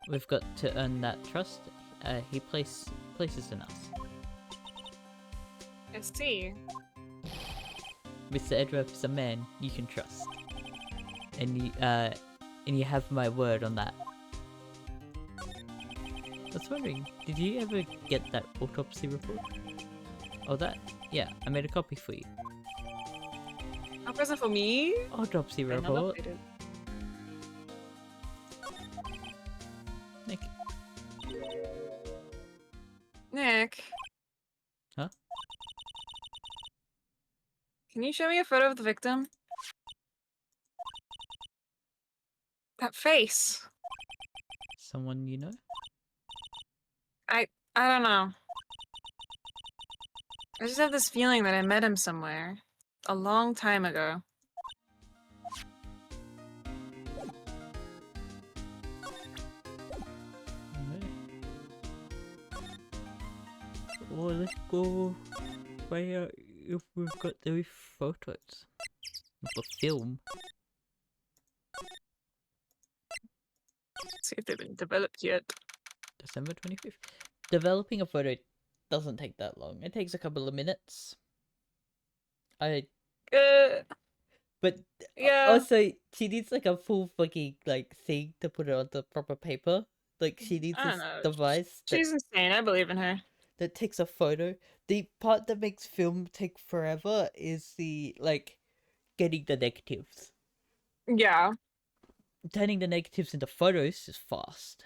We've got to earn that trust. He places in us. I see. Mr. Edgeworth is a man you can trust, and you have my word on that. was wondering, did you ever get that autopsy report? Oh, that? Yeah, I made a copy for you. A present for me? Autopsy I not report. updated. Nick. Nick. Huh? Can you show me a photo of the victim? That face. Someone you know? I don't know. I just have this feeling that I met him somewhere. A long time ago. Or let's go where if we've got those photos. The film. See if they've been developed yet. December 25th. Developing a photo doesn't take that long. It takes a couple of minutes. But Yeah. also she needs like a full fucking like thing to put it on the proper paper. Like she needs I don't this know. device She's insane. I believe in her. that takes a photo. The part that makes film take forever is the like getting the negatives. Yeah. Turning the negatives into photos is fast.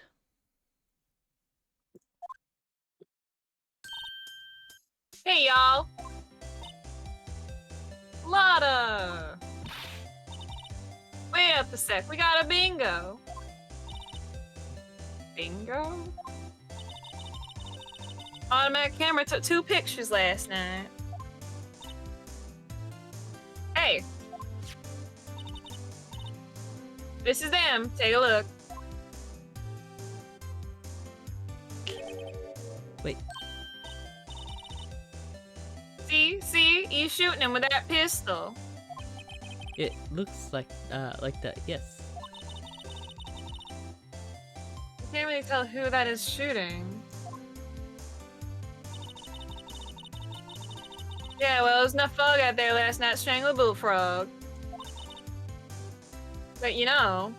Hey, y'all. Lotta. Wait up a sec. We got a bingo. Bingo? Automatic camera took 2 pictures last night. Hey. This is them. Take a look. Wait. See? You shooting him with that pistol. It looks like that, yes. You can't really tell who that is shooting. Yeah, well, there's enough fog out there last night to strangle a bullfrog. But you know,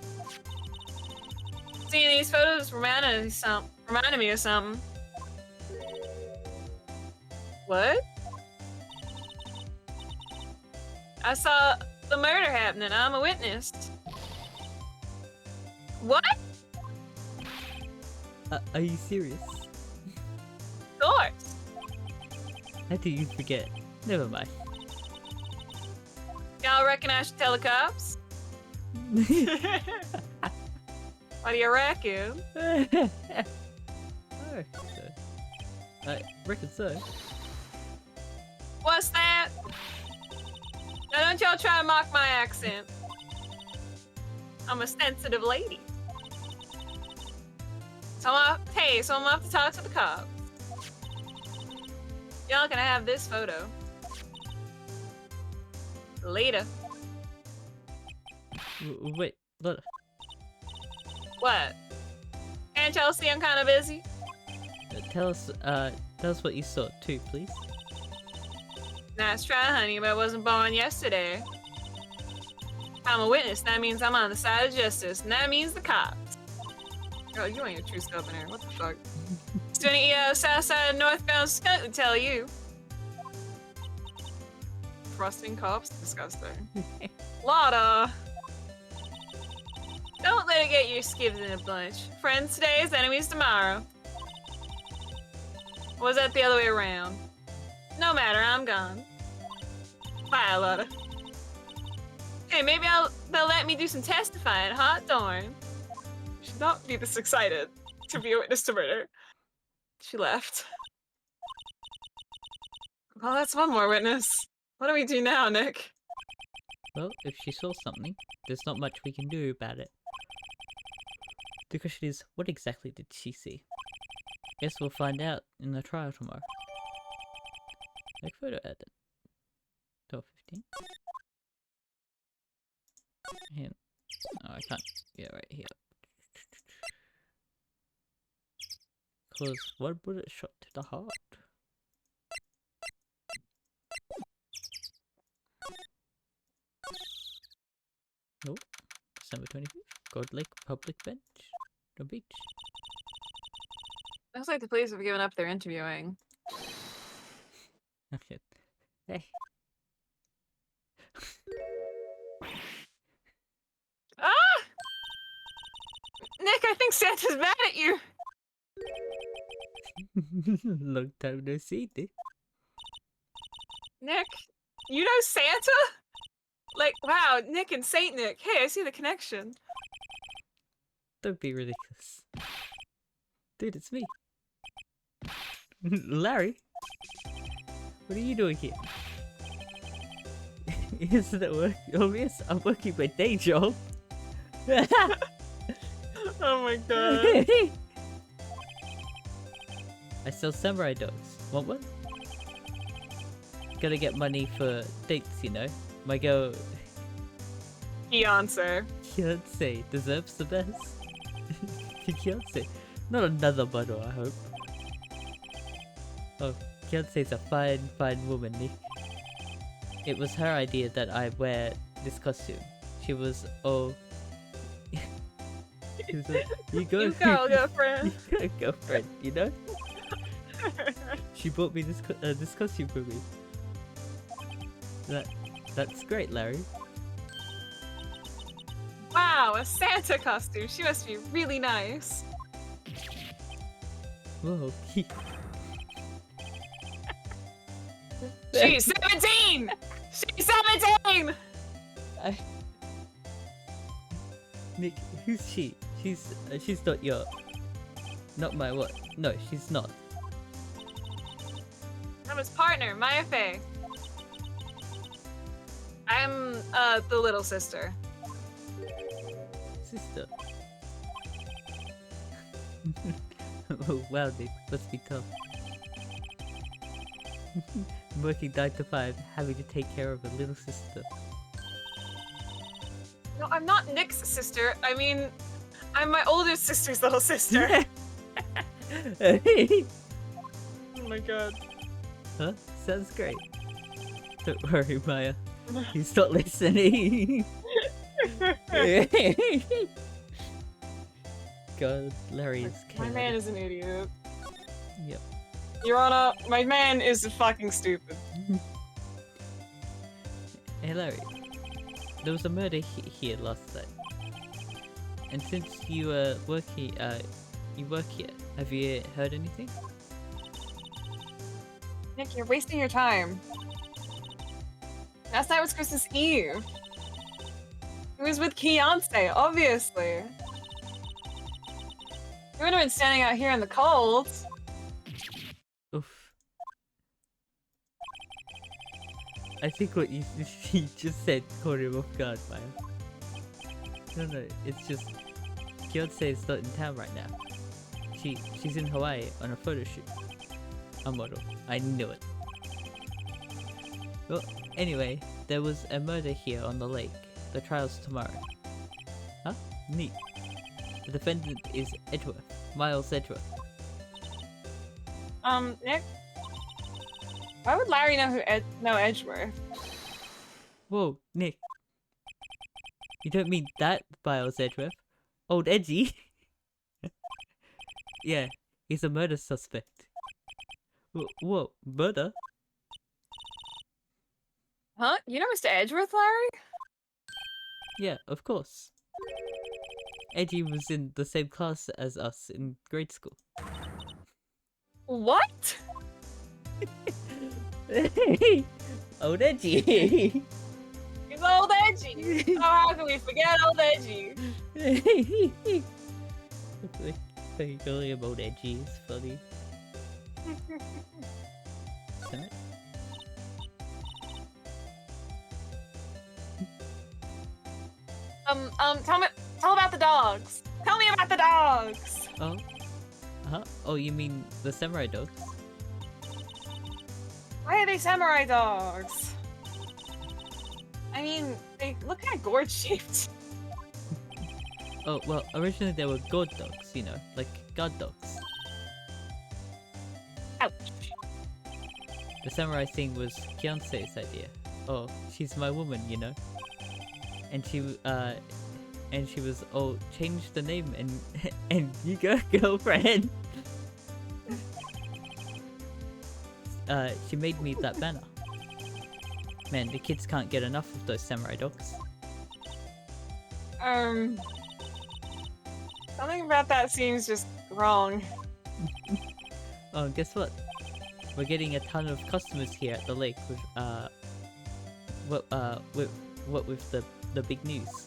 seeing these photos reminded me of something. What? I saw the murder happening. I'm a witness. What? Are you serious? Of course. How do you forget? Never mind. Y'all reckon I should tell the cops? What do you reckon? Oh, I reckon so. What's that? Now don't y'all try to mock my accent. I'm a sensitive lady. So I'm gonna have to talk to the cops. Y'all can have this photo. Later. Wait, look. What? Can't y'all see I'm kind of busy? Tell us what you saw too, please. Nice try, honey, but I wasn't born yesterday. I'm a witness. That means I'm on the side of justice, and that means the cops. Girl, you ain't a true Southerner. What the fuck? Student south side of northbound skunk would tell you. Trusting cops? Disgusting. Lotta! Don't let it get your skivs in a bunch. Friends today is enemies tomorrow. Or was that the other way around? No matter, I'm gone. Bye, Lotta. Hey, maybe they'll let me do some testifying, huh? Darn. You should not be this excited to be a witness to murder. She left. Well, that's one more witness. What do we do now, Nick? Well, if she saw something, there's not much we can do about it. The question is, what exactly did she see? Guess we'll find out in the trial tomorrow. Like photo edit. 12:15. And oh, I can't. Yeah, right here. Cause what bullet shot to the heart? Nope. December 25th. Gold Lake Public Bench. The beach. Looks like the police have given up their interviewing. Okay. Hey. Ah! Nick, I think Santa's mad at you. Long time no see, dude. Nick, you know Santa? Like, wow, Nick and Saint Nick. Hey, I see the connection. Don't be ridiculous. Dude, it's me. Larry? What are you doing here? Isn't it work? Obvious? I'm working my day job. Oh my god. I sell samurai dogs. Want one? Gotta get money for dates, you know? My girl, Fiance. fiance, deserves the best. Fiance. Not another model, I hope. Oh, fiance's a fine, fine woman, Nick. It was her idea that I wear this costume. She was, oh... She was like, you go, You go, girlfriend. you go, girlfriend, you know? She bought me this costume for me. That's great, Larry. Wow, a Santa costume. She must be really nice. Whoa. She's 17! She's 17! Nick, who's she? She's not your... Not my what? No, she's not. I'm his partner, Maya Fey. I'm, the little sister. Sister. Oh, wow, Nick. Must be tough. Working 9 to 5, having to take care of a little sister. No, I'm not Nick's sister. I mean, I'm my older sister's little sister. Oh my god. Huh? Sounds great. Don't worry, Maya. He's not listening. God, Larry is My chaotic. man is an idiot. Yep. Your Honor, my man is fucking stupid. Hey, Larry. There was a murder here last night. And since you work here, have you heard anything? Nick, you're wasting your time. Last night was Christmas Eve. It was with Fiance, obviously. You wouldn't have been standing out here in the cold. Oof. I think what you just said caught him off guard, Maya. No, it's just Fiance is not in town right now. She's in Hawaii on a photo shoot. A model. I knew it. Well, anyway, there was a murder here on the lake. The trial's tomorrow. Huh? Neat. The defendant is Edgeworth. Miles Edgeworth. Nick? Why would Larry know know Edgeworth? Whoa, Nick. You don't mean that Miles Edgeworth? Old Edgy? Yeah, he's a murder suspect. Whoa, murder? Huh? You know Mr. Edgeworth, Larry? Yeah, of course. Edgy was in the same class as us in grade school. What? Old Edgy! He's old Edgy! Oh, how can we forget old Edgy? Fucking calling him Old Edgy is funny. Isn't it? Tell about the dogs. Tell me about the dogs. Oh? Huh? Oh, you mean the samurai dogs? Why are they samurai dogs? I mean, they look kind of gourd shaped. Oh, well, originally they were god dogs, you know, like god dogs. Ouch. The samurai thing was Fiance's idea. Oh, she's my woman, you know? And she was, oh, change the name and you go, girlfriend. she made me that banner. Man, the kids can't get enough of those samurai dogs. Something about that seems just wrong. Oh, and guess what? We're getting a ton of customers here at the lake with with the big news.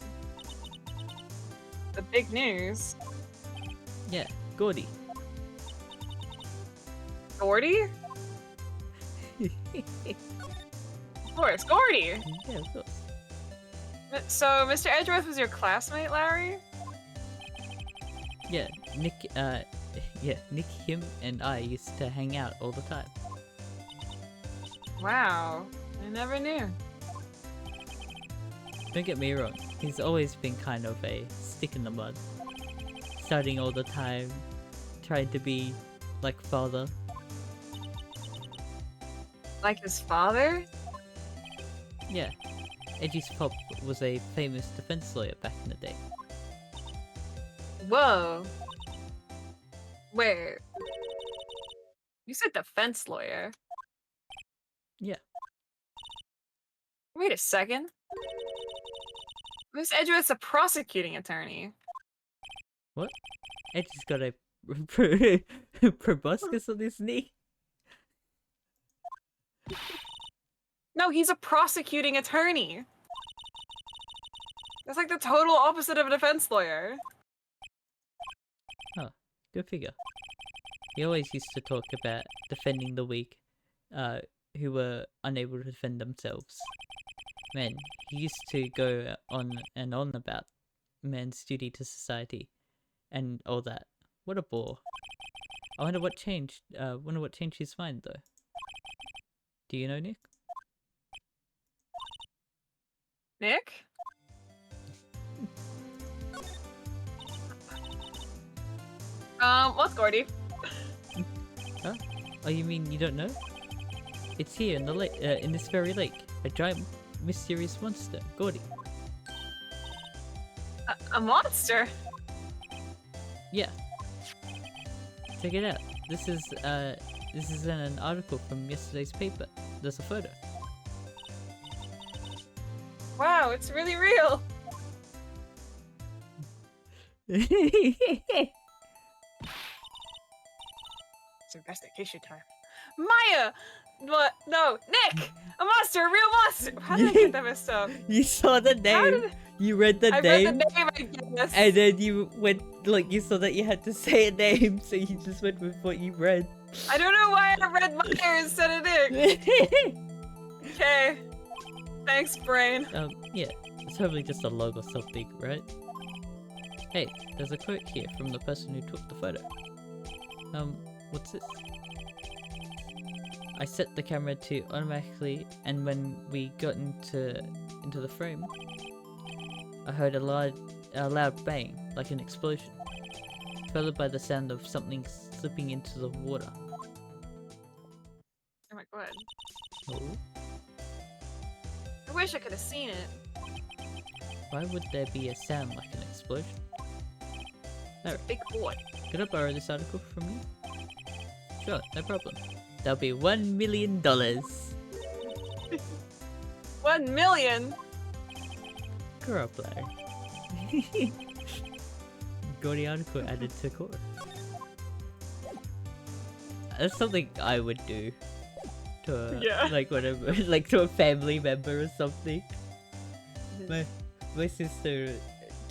The big news. Yeah, Gordy. Gordy? Of course, Gordy! Yeah, of course. So, Mr. Edgeworth was your classmate, Larry? Yeah, Nick, Nick, him, and I used to hang out all the time. Wow. I never knew. Don't get me wrong, he's always been kind of a stick in the mud. Studying all the time, trying to be like father. Like his father? Yeah, Edgy's pop was a famous defense lawyer back in the day. Whoa. Wait. You said defense lawyer. Yeah. Wait a second. Miss Edgeworth's a prosecuting attorney. What? Edgy's got a proboscis on his knee? No, he's a prosecuting attorney. That's like the total opposite of a defense lawyer. Huh, good figure. He always used to talk about defending the weak, who were unable to defend themselves. Man, he used to go on and on about man's duty to society and all that. What a bore. I wonder what changed. Wonder what changed his mind though. Do you know, Nick? Nick? What's Gordy? Huh? Oh, you mean you don't know? It's here in the lake, in this very lake. A giant, mysterious monster, Gordy. A monster? Yeah. Check it out. This is in an article from yesterday's paper. There's a photo. Wow, it's really real. It's investigation time. Maya! What? No, Nick! A monster! A real monster! How did I get that messed up? You saw the name. You read the I name. read the name, I guess. And then you went, like, you saw that you had to say a name, so you just went with what you read. I don't know why I read Maya instead of Nick. Okay. Thanks, brain. Yeah. It's probably just a log or something, right? Hey, there's a quote here from the person who took the photo. What's this? I set the camera to automatically, and when we got into the frame, I heard a loud bang, like an explosion, followed by the sound of something slipping into the water. Oh my god. Oh? I wish I could have seen it. Why would there be a sound like an explosion? Alright, Big boy. could I borrow this article from you? Sure, no problem. That'll be $1 million. 1 million? Grow up, Larry. Gordy article added to court. That's something I would do to a, Yeah. like whatever, like to a family member or something. My sister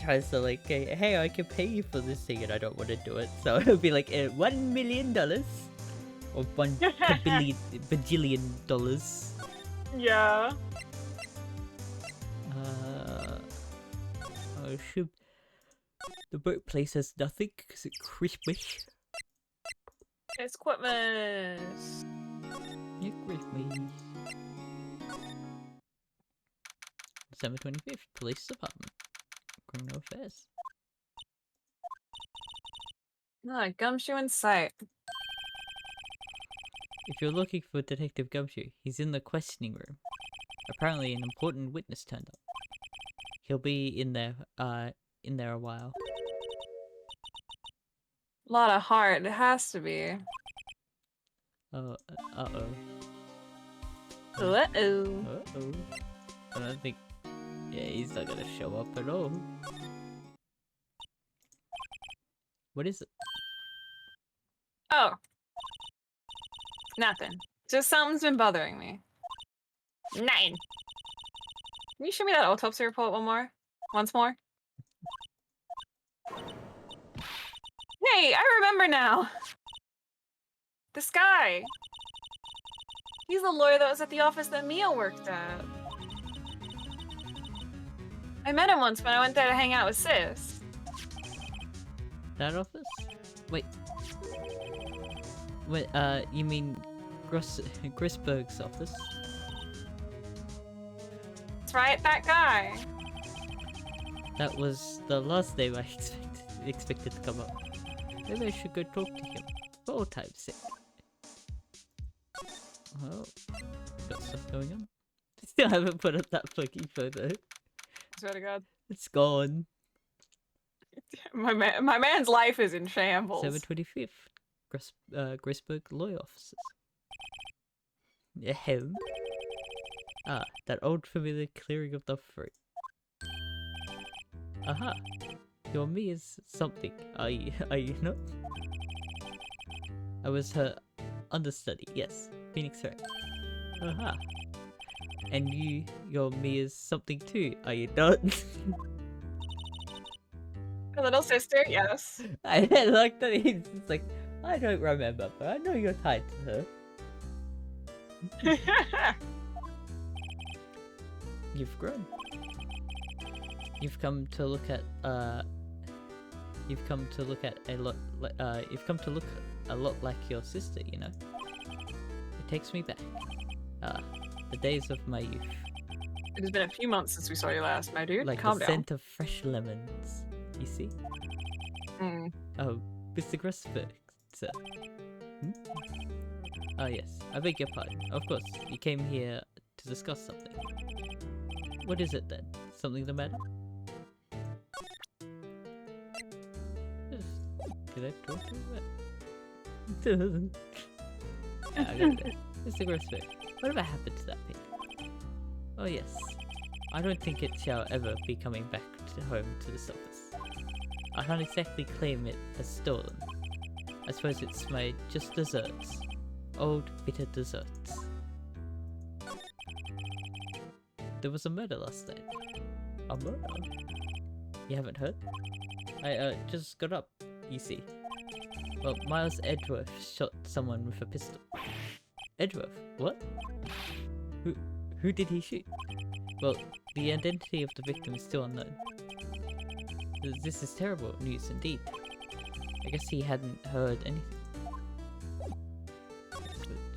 tries to like, hey, I can pay you for this thing, and I don't want to do it, so it'll be like $1 million or bajillion dollars. Yeah. Oh shoot. The workplace has nothing because it's Christmas. It's Christmas. Yeah, Christmas. December 25th, Police Department. Criminal Affairs. No, gumshoe in sight. If you're looking for Detective Gumshoe, he's in the questioning room. Apparently an important witness turned up. He'll be in there a while. A lot of heart. It has to be. Oh, uh-oh. Uh-oh. Uh-oh. I don't think... Yeah, he's not gonna show up at all. What is it? Oh. Nothing. Just something's been bothering me. 9. Can you show me that autopsy report once more? Hey, I remember now! This guy! He's the lawyer that was at the office that Mia worked at. I met him once when I went there to hang out with Sis. That office? Wait. Wait, you mean Grisberg's office? That's right, that guy. That was the last name I expected to come up. Maybe I should go talk to him. For all time's sake. Oh, got stuff going on. Still haven't put up that fucking photo. Swear to God. It's gone. My man's life is in shambles. 7/25. Grisberg Lawyer Offices. Ahem. Ah, that old familiar clearing of the fruit. Aha! Your me is something. Are you not? I was her understudy, yes. Phoenix Wright. Aha! And your me is something too, are you not? Her little sister, yes. I like that he's just like, I don't remember, but I know you're tied to her. You've grown. You've come to look at a lot like your sister, you know. It takes me back. The days of my youth. It has been a few months since we saw you last, my dude. Like Calm the down. scent of fresh lemons. You see? Mm. Oh, Mr. Grisberg, sir. Hmm? Oh yes, I beg your pardon. Of course, you came here to discuss something. What is it then? Something the matter? Did I talk to you? Yeah, I got it. Mr. Grisberg, whatever happened to that pig? Oh yes. I don't think it shall ever be coming back home to this office. I can't exactly claim it as stolen. I suppose it's my just desserts. Old, bitter desserts. There was a murder last night. A murder? You haven't heard? I just got up, you see. Well, Miles Edgeworth shot someone with a pistol. Edgeworth? What? Who did he shoot? Well, the identity of the victim is still unknown. This is terrible news indeed. I guess he hadn't heard anything.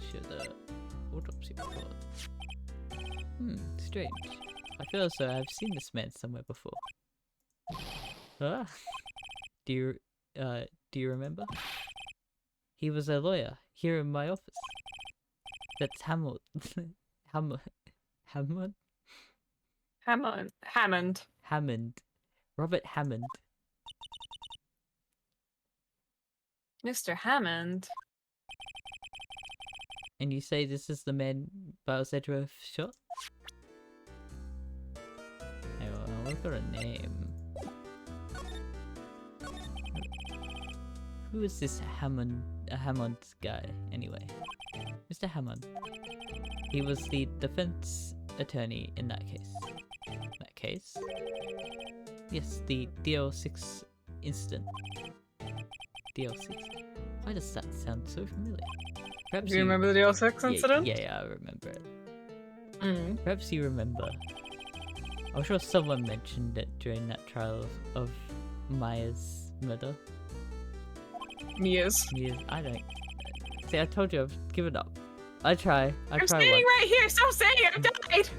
Show the autopsy report. Strange. I feel as though I've seen this man somewhere before. Ah, do you remember? He was a lawyer here in my office. That's Hammond. Hammond? Hammond. Robert Hammond. Mr. Hammond. And you say this is the man Miles Edgeworth shot? Hang on, I've got a name. Who is this Hammond guy, anyway? Mr. Hammond. He was the defense attorney in that case. That case? Yes, the DL6 incident. DL6? Why does that sound so familiar? Perhaps Do you remember the DL6 incident? Yeah, I remember it. Mm. Perhaps you remember. I'm sure someone mentioned it during that trial of Maya's murder. Mia's. I don't. See, I told you I've given up. I try. I'm standing right here. Stop saying I died.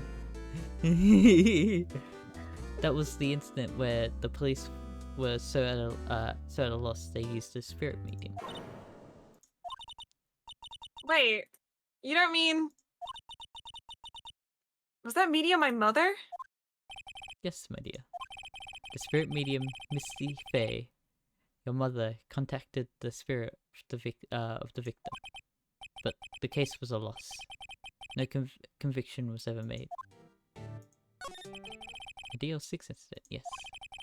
That was the incident where the police were so at a loss they used a spirit medium. Wait, you don't mean... Was that medium my mother? Yes, my dear. The spirit medium, Misty Faye, your mother, contacted the spirit of the victim, but the case was a loss. No conviction was ever made. A DL6 incident, yes.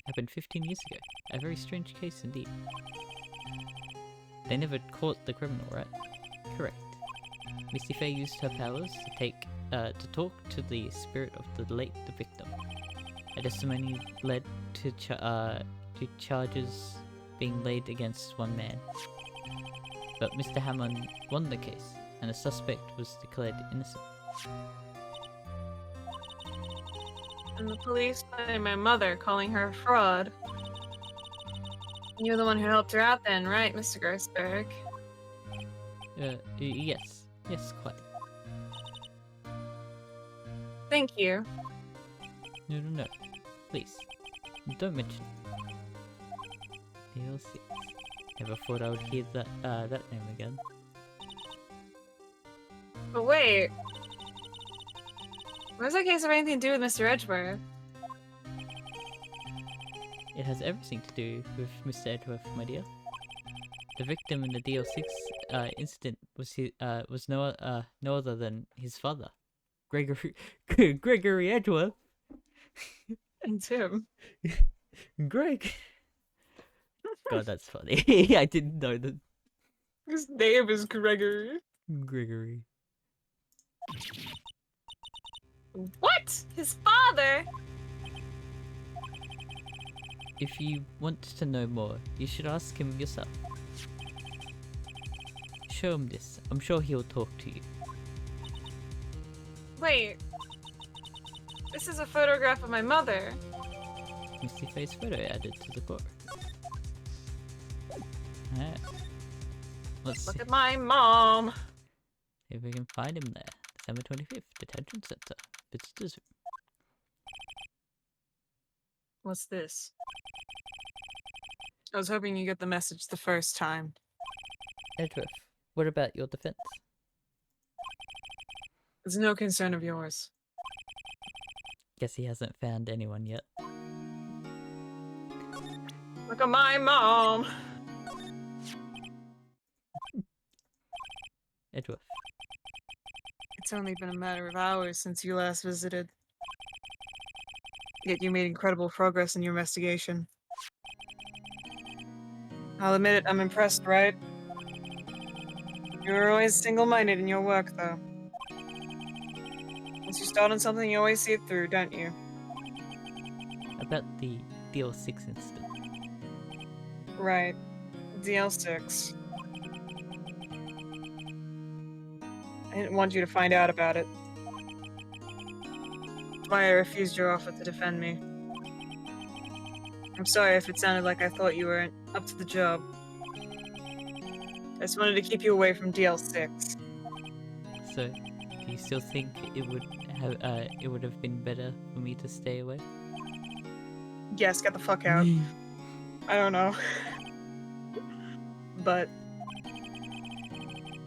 Happened 15 years ago. A very strange case indeed. They never caught the criminal, right? Correct. Misty Faye used her powers to talk to the spirit of the late victim. A testimony led to charges being laid against one man. But Mr. Hammond won the case, and the suspect was declared innocent. And the police blamed my mother, calling her a fraud. You're the one who helped her out then, right, Mr. Grossberg? Yes. Yes, quite. Thank you. No. Please, don't mention it. DLC. Never thought I would hear that name again. But wait. What does that case have anything to do with Mr. Edgeworth? It has everything to do with Mr. Edgeworth, my dear. The victim in the DL6 incident was no other than his father, Gregory Edgeworth. And Tim. Greg. God, that's funny. I didn't know that. His name is Gregory. Gregory. What? His father? If you want to know more, you should ask him yourself. Show him this. I'm sure he'll talk to you. Wait. This is a photograph of my mother. Misty Faye's photo added to the court. Alright. Let's Look see at my mom. if we can find him there. December 25th, Detention Center. Visitors. What's this? I was hoping you get the message the first time. Edgeworth, what about your defense? It's no concern of yours. Guess he hasn't found anyone yet. Look at my mom. Edgeworth. It's only been a matter of hours since you last visited. Yet you made incredible progress in your investigation. I'll admit it, I'm impressed, right? You were always single-minded in your work, though. Once you start on something, you always see it through, don't you? About the DL6 incident. Right. DL6. I didn't want you to find out about it. That's why I refused your offer to defend me. I'm sorry if it sounded like I thought you weren't up to the job. I just wanted to keep you away from DL6. So, do you still think it would have been better for me to stay away? Yes, get the fuck out. I don't know. But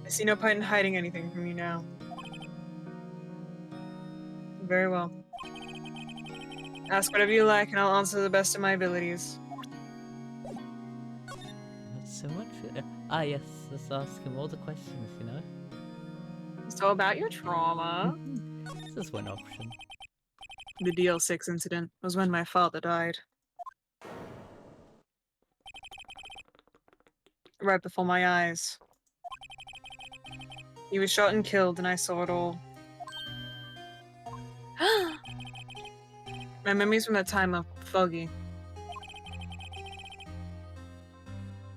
I see no point in hiding anything from you now. Very well. Ask whatever you like and I'll answer to the best of my abilities. That's so much. Yes, let's ask him all the questions, you know? So about your trauma. This is one option. The DL6 incident was when my father died. Right before my eyes. He was shot and killed and I saw it all. My memories from that time are foggy.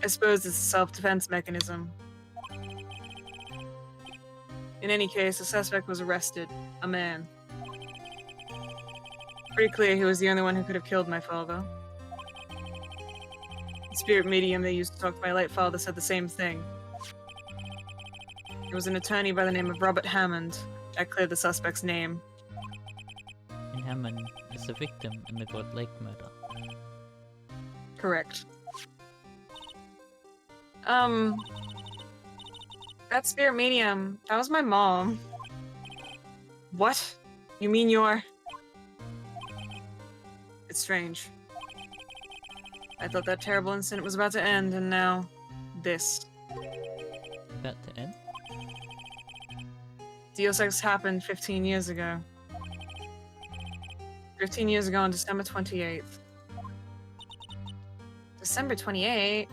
I suppose it's a self-defense mechanism. In any case, the suspect was arrested. A man. Pretty clear he was the only one who could have killed my father. The spirit medium they used to talk to my late father said the same thing. It was an attorney by the name of Robert Hammond. I cleared the suspect's name. And Hammond is a victim in the God Lake murder. Correct. That spirit medium, that was my mom. What? You mean you're... It's strange. I thought that terrible incident was about to end, and now... this. About to end? Deus Ex happened 15 years ago. 15 years ago on December 28th. December 28th?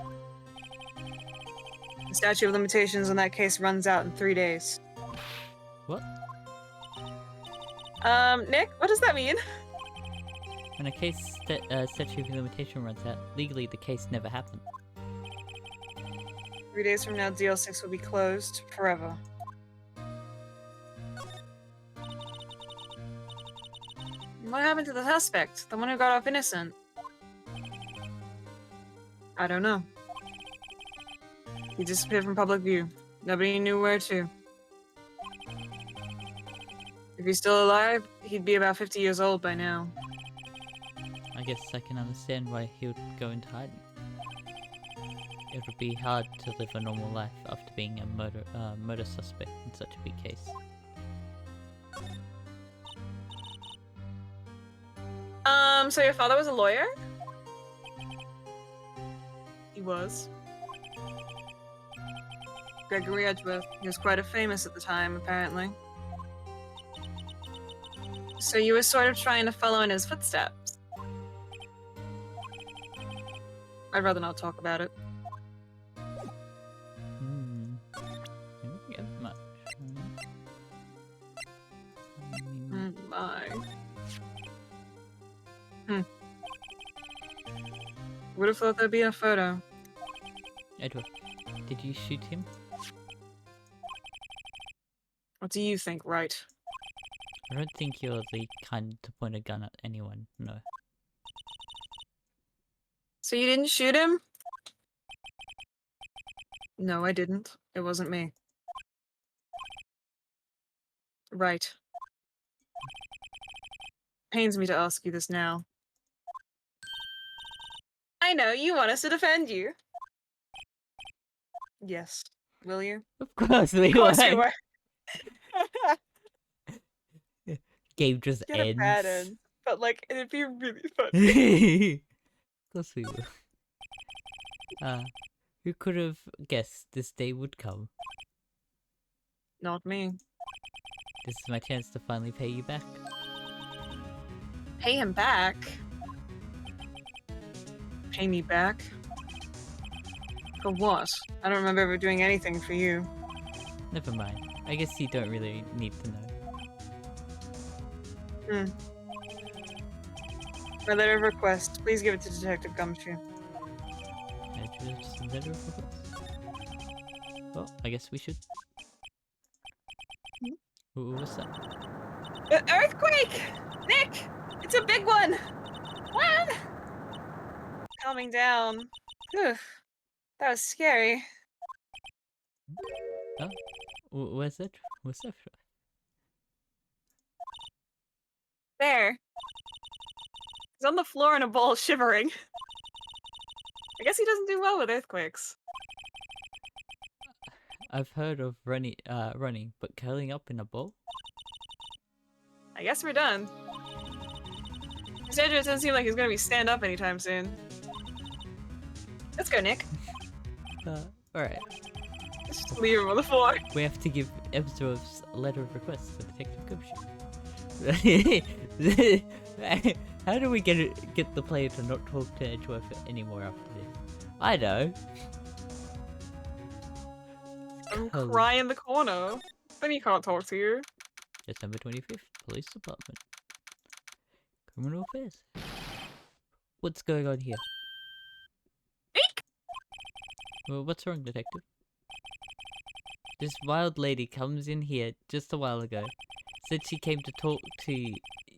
The statute of limitations on that case runs out in 3 days. What? Nick, what does that mean? When a case statute of limitation runs out, legally the case never happened. 3 days from now, DL6 will be closed forever. What happened to the suspect? The one who got off innocent? I don't know. He disappeared from public view. Nobody knew where to. If he's still alive, he'd be about 50 years old by now. I guess I can understand why he would go into hiding. It would be hard to live a normal life after being a murder suspect in such a big case. So your father was a lawyer? He was. Gregory Edgeworth. He was quite famous at the time, apparently. So you were sort of trying to follow in his footsteps. I'd rather not talk about it. Didn't get much. My. Would have thought there'd be a photo. Edward, did you shoot him? What do you think, Wright? I don't think you're the kind to point a gun at anyone, no. So you didn't shoot him? No, I didn't. It wasn't me. Right. Pains me to ask you this now. I know, you want us to defend you. Yes. Will you? Of course we Of course won't. you were. Game just Get a ends. bad end. But like, it'd be really funny. Of course we will. Who could have guessed this day would come? Not me. This is my chance to finally pay you back. Pay him back? Pay me back? For what? I don't remember ever doing anything for you. Never mind. I guess you don't really need to know. My letter of request. Please give it to Detective Gumshoe. Just a letter of request? Well, I guess we should. What's that? Earthquake! Nick! It's a big one! What? Calming down. Whew. That was scary. Oh? Where's that? What's that from? There. He's on the floor in a ball, shivering. I guess he doesn't do well with earthquakes. I've heard of running, but curling up in a ball? I guess we're done. Sandra doesn't seem like he's gonna be stand up anytime soon. Let's go, Nick. Alright. Let's just leave him on the floor. We have to give Ebsdorf's a letter of request for Detective Gumshoe. How do we get the player to not talk to Edgeworth anymore after this? I know. I'm crying in the corner. Then he can't talk to you. December 25th, Police Department. Criminal Affairs. What's going on here? Eek! Well, what's wrong, Detective? This wild lady comes in here just a while ago. Said she came to talk to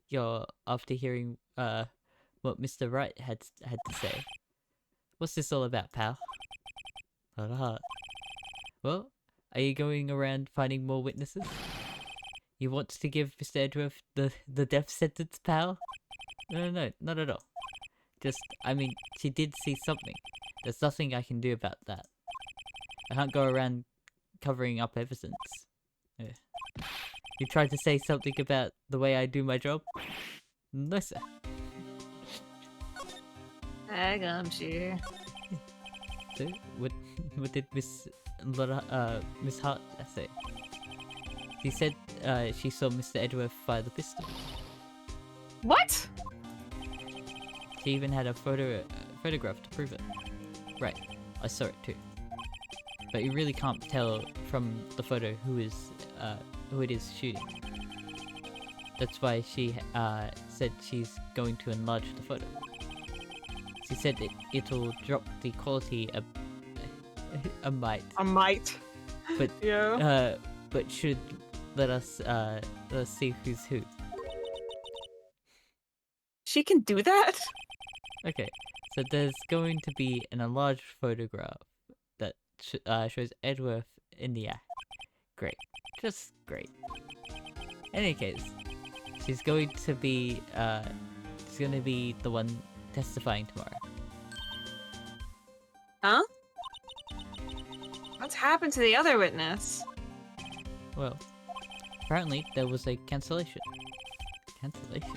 your after hearing what Mr. Wright had to say. What's this all about, pal? Not a heart. Well, are you going around finding more witnesses? You want to give Mr. Edgeworth the death sentence, pal? No, not at all. Just, I mean, she did see something. There's nothing I can do about that. I can't go around covering up evidence. You tried to say something about the way I do my job? No, sir. I got you. So, what did Miss Hart say? She said she saw Mr. Edgeworth fire the pistol. What? She even had a photograph to prove it. Right, I saw it too. But you really can't tell from the photo who it is shooting. That's why she said she's going to enlarge the photo. She said it'll drop the quality a mite. A mite. But Yeah. but should let us see who's who. She can do that? Okay, so there's going to be an enlarged photograph that shows Edgeworth in the act. Great, just great. In any case, she's going to be the one testifying tomorrow. Huh? What's happened to the other witness? Well, apparently there was a cancellation. Cancellation?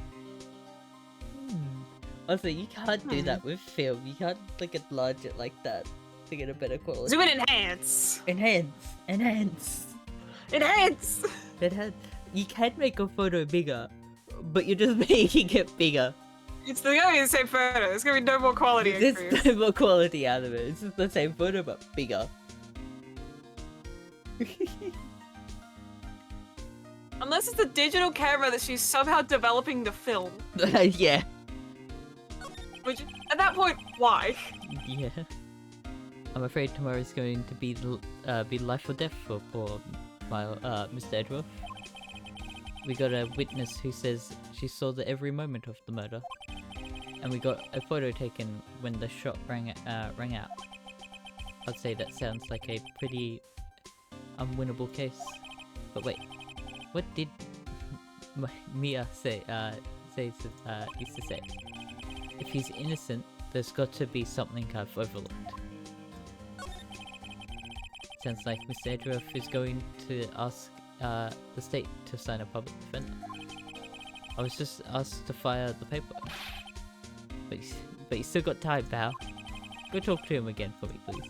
Also, you can't do that with film. You can't like enlarge it like that to get a better quality. Zoom in, enhance! Enhance! Enhance! Enhance! Enhance! You can make a photo bigger, but you're just making it bigger. It's gonna be the same photo. There's gonna be no more quality increase. There's no more quality out of it. It's just the same photo, but bigger. Unless it's a digital camera that she's somehow developing to film. Yeah. Which, at that point, why? Yeah. I'm afraid tomorrow is going to be life or death for poor Mr. Edgeworth. We got a witness who says she saw every moment of the murder, and we got a photo taken when the shot rang out. I'd say that sounds like a pretty unwinnable case. But wait, what did Mia used to say? If he's innocent, there's got to be something I've overlooked. Sounds like Mr. Edgeworth is going to ask the state to sign a public defender. I was just asked to fire the paper. But you still got time, pal. Go talk to him again for me, please.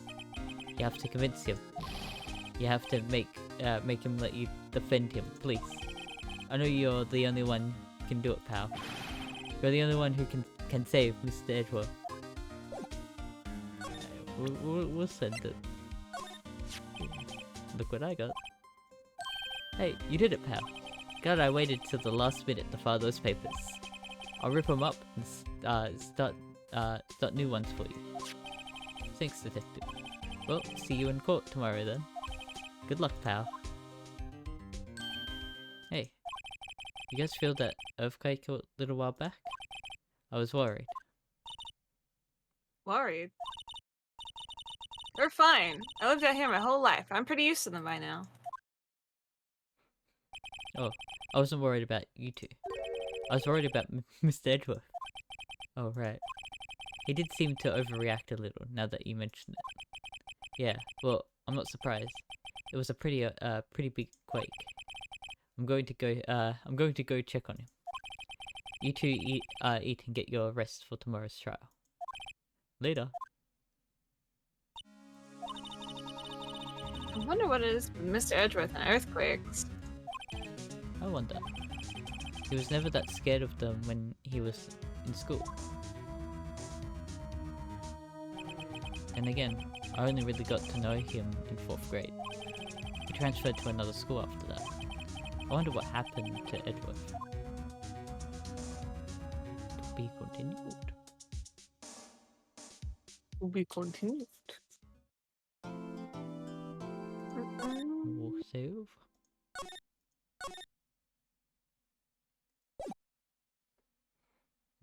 You have to convince him. You have to make him let you defend him, please. I know you're the only one who can do it, pal. You're the only one who can save Mr. Edgeworth. We'll send it. Look what I got. Hey, you did it, pal. God, I waited till the last minute to file those papers. I'll rip them up and start new ones for you. Thanks, detective. Well, see you in court tomorrow then. Good luck, pal. Hey, you guys feel that earthquake a little while back? I was worried. Worried? We're fine. I lived out here my whole life. I'm pretty used to them by now. Oh, I wasn't worried about you two. I was worried about Mr. Edgeworth. Oh, right. He did seem to overreact a little, now that you mentioned it. Yeah, well, I'm not surprised. It was a pretty big quake. I'm going to go check on him. You two eat and get your rest for tomorrow's trial. Later. I wonder what it is with Mr. Edgeworth and earthquakes. I wonder. He was never that scared of them when he was in school. And again, I only really got to know him in 4th grade. He transferred to another school after that. I wonder what happened to Edgeworth. To be continued. Will be continued. We'll save.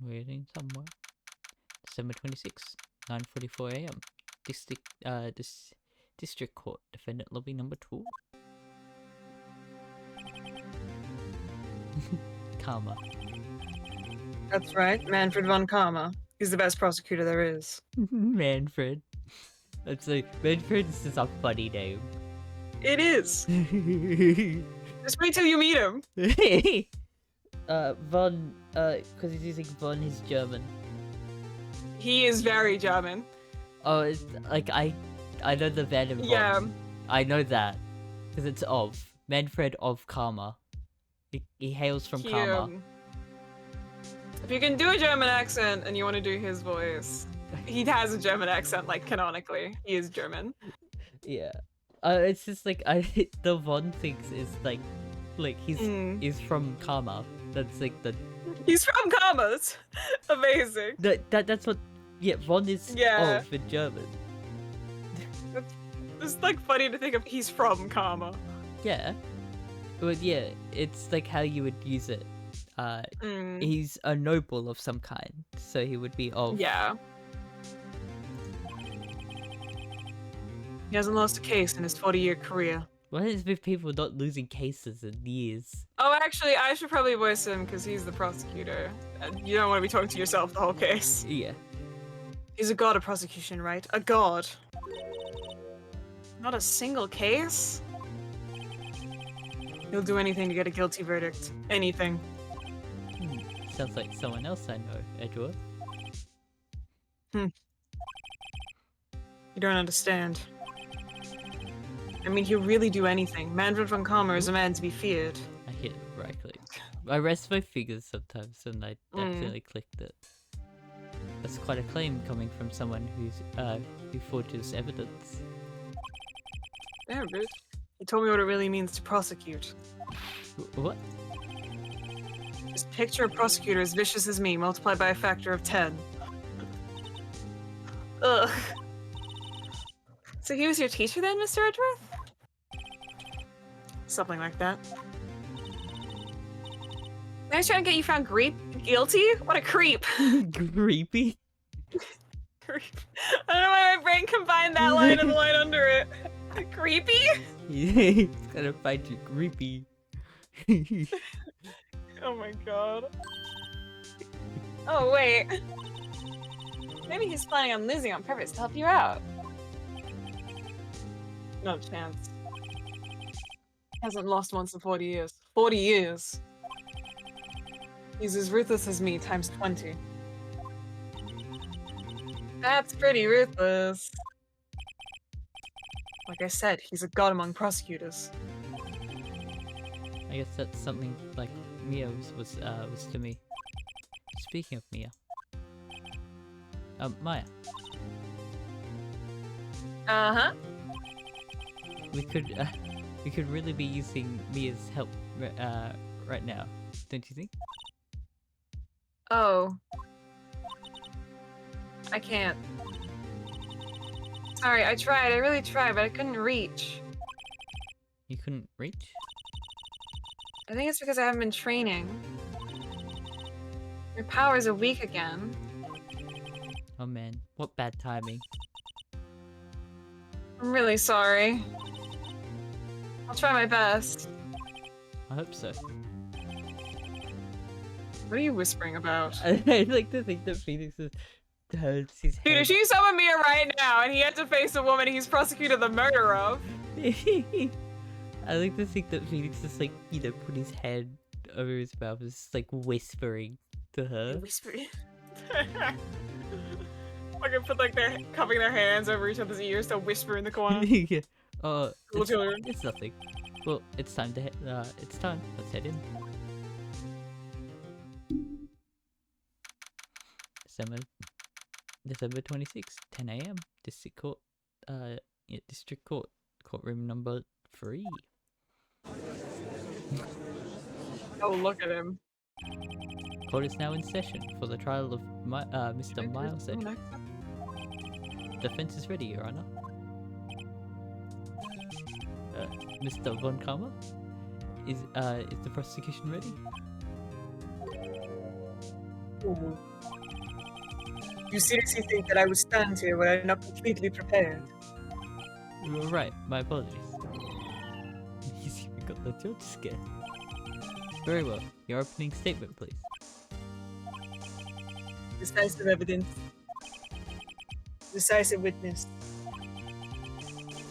Waiting somewhere. December 26th, 9:44 AM. District Court, Defendant Lobby number 2. Karma. That's right, Manfred von Karma. He's the best prosecutor there is. Manfred. That's like, Manfred is just a funny name. It is! Just wait till you meet him! Von, because he's using von, he's German. He is very German. Oh, it's like, I know the Venom von. Yeah. I know that. Because it's of. Manfred of Karma. He hails from He, Karma. if you can do a German accent and you want to do his voice, he has a German accent, like canonically. He is German. Yeah. It's just like the Von thinks is like he's from Karma. That's like the He's from Karma. That's amazing. that's what Von is Yeah. of in German. It's like funny to think of. He's from Karma. Yeah. But yeah, it's like how you would use it. He's a noble of some kind, so he would be of. Yeah. He hasn't lost a case in his 40-year career. What is with people not losing cases in years? Oh, actually, I should probably voice him because he's the prosecutor. You don't want to be talking to yourself the whole case. Yeah. He's a god of prosecution, right? A god. Not a single case? He'll do anything to get a guilty verdict. Anything. Sounds like someone else I know, Edward. You don't understand. I mean, he'll really do anything. Manfred von Kammer is a man to be feared. I hit right click. I rest my fingers sometimes and I accidentally clicked it. That's quite a claim coming from someone who forges evidence. Yeah, rude. He told me what it really means to prosecute. What? Just picture a prosecutor as vicious as me, multiplied by a factor of 10. Ugh. So he was your teacher then, Mr. Edgeworth? Something like that. I was trying to get you found guilty? What a creep. Creepy? Creep. I don't know why my brain combined that line and the line under it. Creepy? He's gonna find you creepy. Oh my god. Oh wait. Maybe he's planning on losing on purpose to help you out. No chance. Hasn't lost once in 40 years. 40 years! He's as ruthless as me, times 20. That's pretty ruthless. Like I said, he's a god among prosecutors. I guess that's something like Mia was to me. Speaking of Mia. Maya. Uh-huh. We could really be using Mia's help right now, don't you think? Oh. I can't. Sorry, I tried. I really tried, but I couldn't reach. You couldn't reach? I think it's because I haven't been training. Your powers are weak again. Oh man, what bad timing. I'm really sorry. I'll try my best. I hope so. What are you whispering about? I like to think that Phoenix turns his Dude, head. if she summoned Mia right now and he had to face a woman he's prosecuted the murder of. I like to think that Phoenix just like, put his hand over his mouth and just like whispering to her. Whispering. Fucking put like their cupping their hands over each other's ears to whisper in the corner. Yeah. Oh, Cool children. it's nothing. Well, it's time to it's time. Let's head in. December 26th, 10 a.m. District Court, District Court, courtroom number 3. Oh, look at him. Court is now in session for the trial of Mr. Miles Edgeworth. Defense is ready, Your Honor. Mr. Von Kammer? Is the prosecution ready? Ooh. You seriously think that I would stand here when I'm not completely prepared? You were right, my apologies. Easy, we got the judge scared. Very well, your opening statement, please. Decisive evidence. Decisive witness.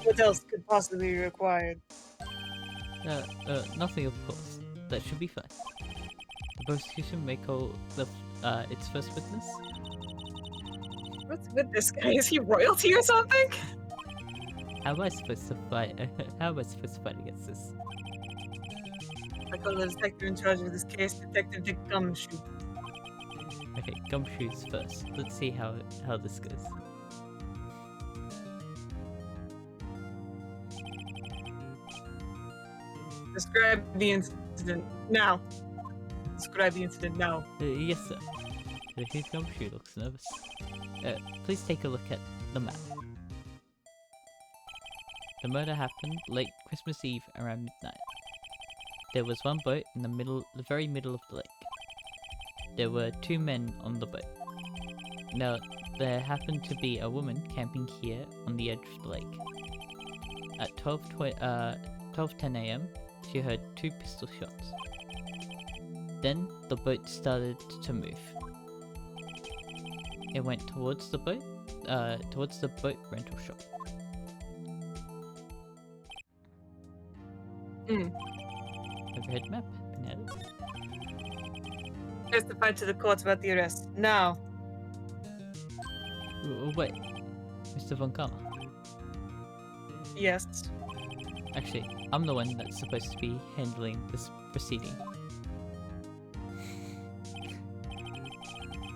What else could possibly be required? Nothing of course. That should be fine. The prosecution may call the its first witness. What's with this guy? Is he royalty or something? How am I supposed to fight? How am I supposed to fight against this? I call the detective in charge of this case, Detective Dick Gumshoe. Okay, gumshoes first. Let's see how this goes. Describe the incident now. Describe the incident now. Yes, sir. Detective Gumshoe looks nervous. Please take a look at the map. The murder happened late Christmas Eve around midnight. There was one boat in the very middle of the lake. There were 2 men on the boat. Now, there happened to be a woman camping here on the edge of the lake. At 12:10 a.m., she heard 2 pistol shots. Then the boat started to move. It went towards the boat rental shop. Overhead map been added. Testify to the court about the arrest. Now. Wait, Mr. Von Karma. Yes. Actually, I'm the one that's supposed to be handling this proceeding.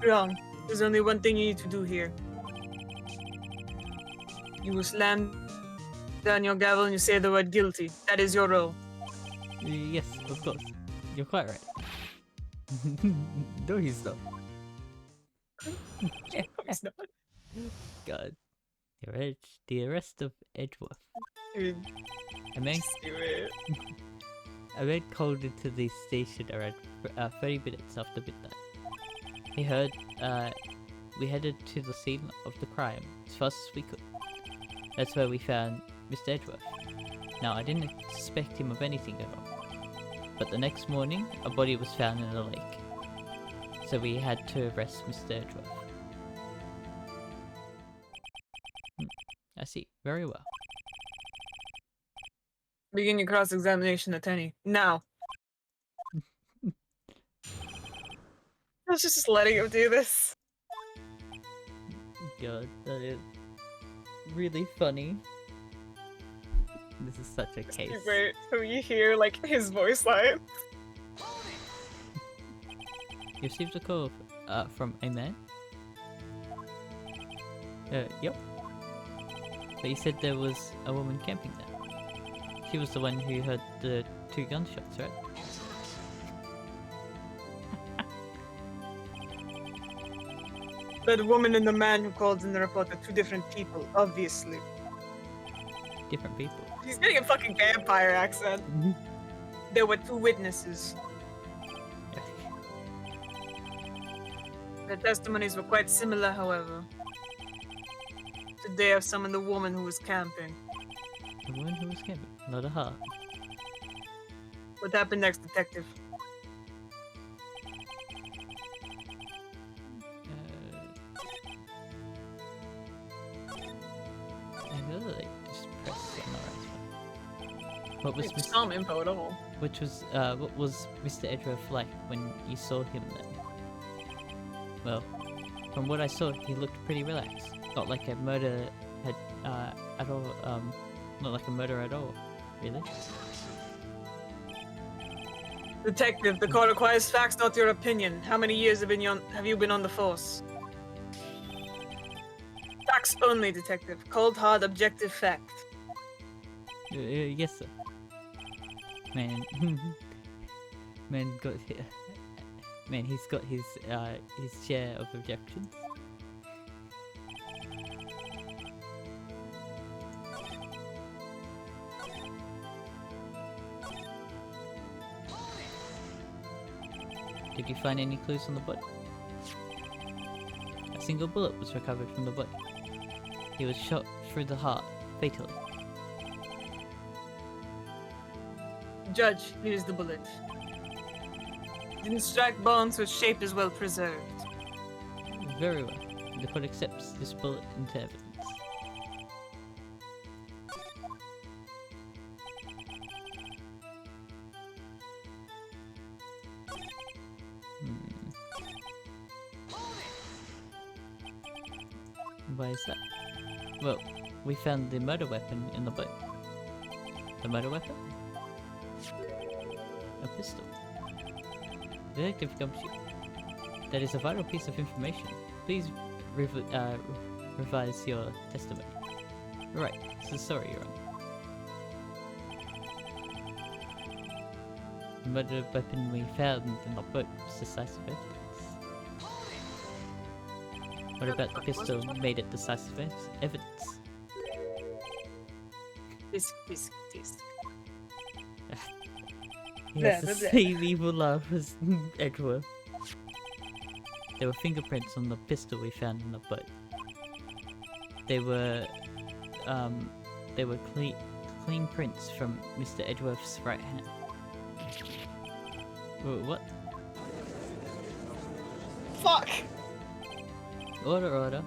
Wrong. There's only one thing you need to do here. You will slam down your gavel and you say the word guilty. That is your role. Yes, of course. You're quite right. No, he's not. It's not. God. The arrest of Edgeworth. Dude, A man, just do it. a man called into the station around 30 minutes after midnight. He heard, we headed to the scene of the crime as fast as we could. That's where we found Mr. Edgeworth. Now, I didn't suspect him of anything at all. But the next morning, a body was found in a lake. So we had to arrest Mr. Edgeworth. I see. Very well. Begin your cross-examination, attorney. Now. I was just letting him do this. God, that is really funny. This is such a case. Wait, so you hear like his voice line. You received a call from a man? Yep. But you said there was a woman camping there. She was the one who heard the 2 gunshots, right? The woman and the man who called in the report are 2 different people, obviously. Different people. He's getting a fucking vampire accent. There were 2 witnesses. Their testimonies were quite similar, however. Today have summoned the woman who was camping. The woman who was camping, not a heart. What happened next, detective? I really just press What was It's some info at all. what was Mr. Edgeworth like when you saw him then? Well, from what I saw, he looked pretty relaxed. Not like a murder had at all. Not like a murder at all. Really? Detective, the court requires facts, not your opinion. How many years have you been on the force? Facts only, detective. Cold, hard, objective fact. Yes, sir. Man, man got man. He's got his share of objections. Did you find any clues on the body? A single bullet was recovered from the body. He was shot through the heart, fatally. Judge, here's the bullet. Didn't strike bone, so its shape is well preserved. Very well. The court accepts this bullet into evidence. Why is that? Well, we found the murder weapon in the boat. The murder weapon? A pistol. Detective comes to you. That is a vital piece of information. Please revise your testimony. Right, so sorry, Your Honor. The murder weapon we found in the boat was decisive evidence. What about the pistol made it decisive evidence? Tisk, tisk, tisk. He has the Blah, blah, blah. same evil laugh as Edgeworth. There were fingerprints on the pistol we found in the boat. They were clean prints from Mr. Edgeworth's right hand. What? Fuck! Order.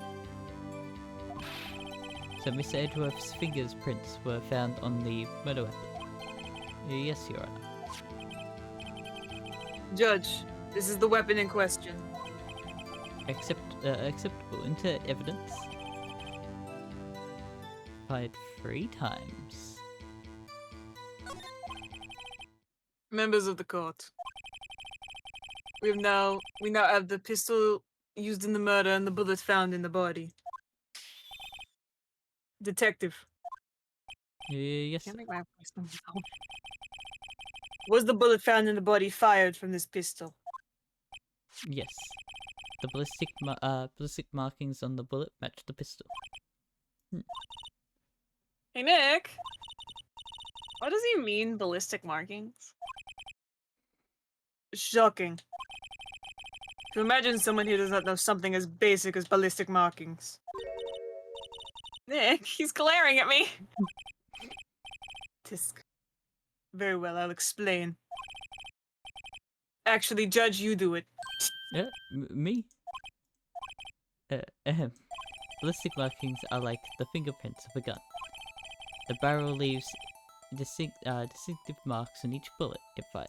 So Mr. Edgeworth's fingerprints were found on the murder weapon. Yes, Your Honor. Judge, this is the weapon in question. Acceptable into evidence. Fired 3 times. Members of the court. We now have the pistol used in the murder and the bullet found in the body. Detective. Yes. Can't make my voice now. Was the bullet found in the body fired from this pistol? Yes. The ballistic markings on the bullet match the pistol. Hey Nick! What does he mean, ballistic markings? Shocking. To imagine someone who does not know something as basic as ballistic markings. Nick, he's glaring at me! Tisk. Very well, I'll explain. Actually, Judge, you do it. Me? Ballistic markings are like the fingerprints of a gun. The barrel leaves distinctive marks on each bullet it fires.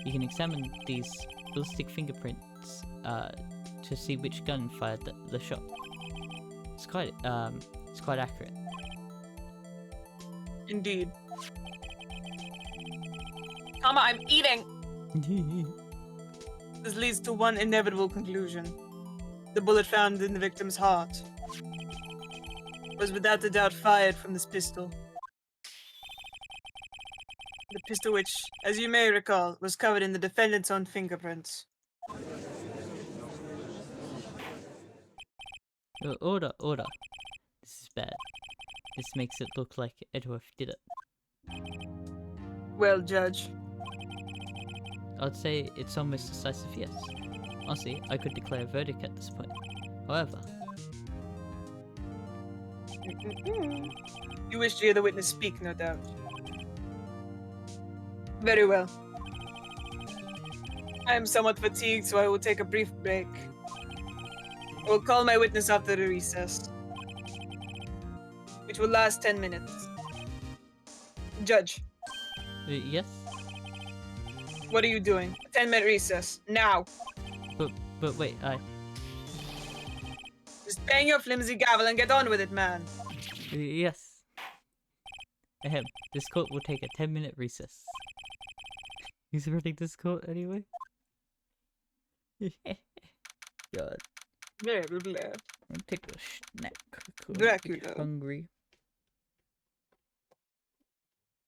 You can examine these ballistic fingerprints to see which gun fired the shot. It's quite accurate. Indeed. Mama, I'm eating! This leads to one inevitable conclusion. The bullet found in the victim's heart was without a doubt fired from this pistol. The pistol which, as you may recall, was covered in the defendant's own fingerprints. Order. This is bad. This makes it look like Edgeworth did it. Well, Judge. I'd say it's almost decisive yes. Honestly, I could declare a verdict at this point. However... You wish to hear the witness speak, no doubt. Very well. I am somewhat fatigued, so I will take a brief break. I will call my witness after the recess, which will last 10 minutes. Judge, yes? what are you doing? 10-minute recess, now! But wait, Just bang your flimsy gavel and get on with it, man! yes. This court will take a 10-minute recess. He's running this court anyway? God. Blah, blah, blah. I'll take a snack. Dracula. Hungry.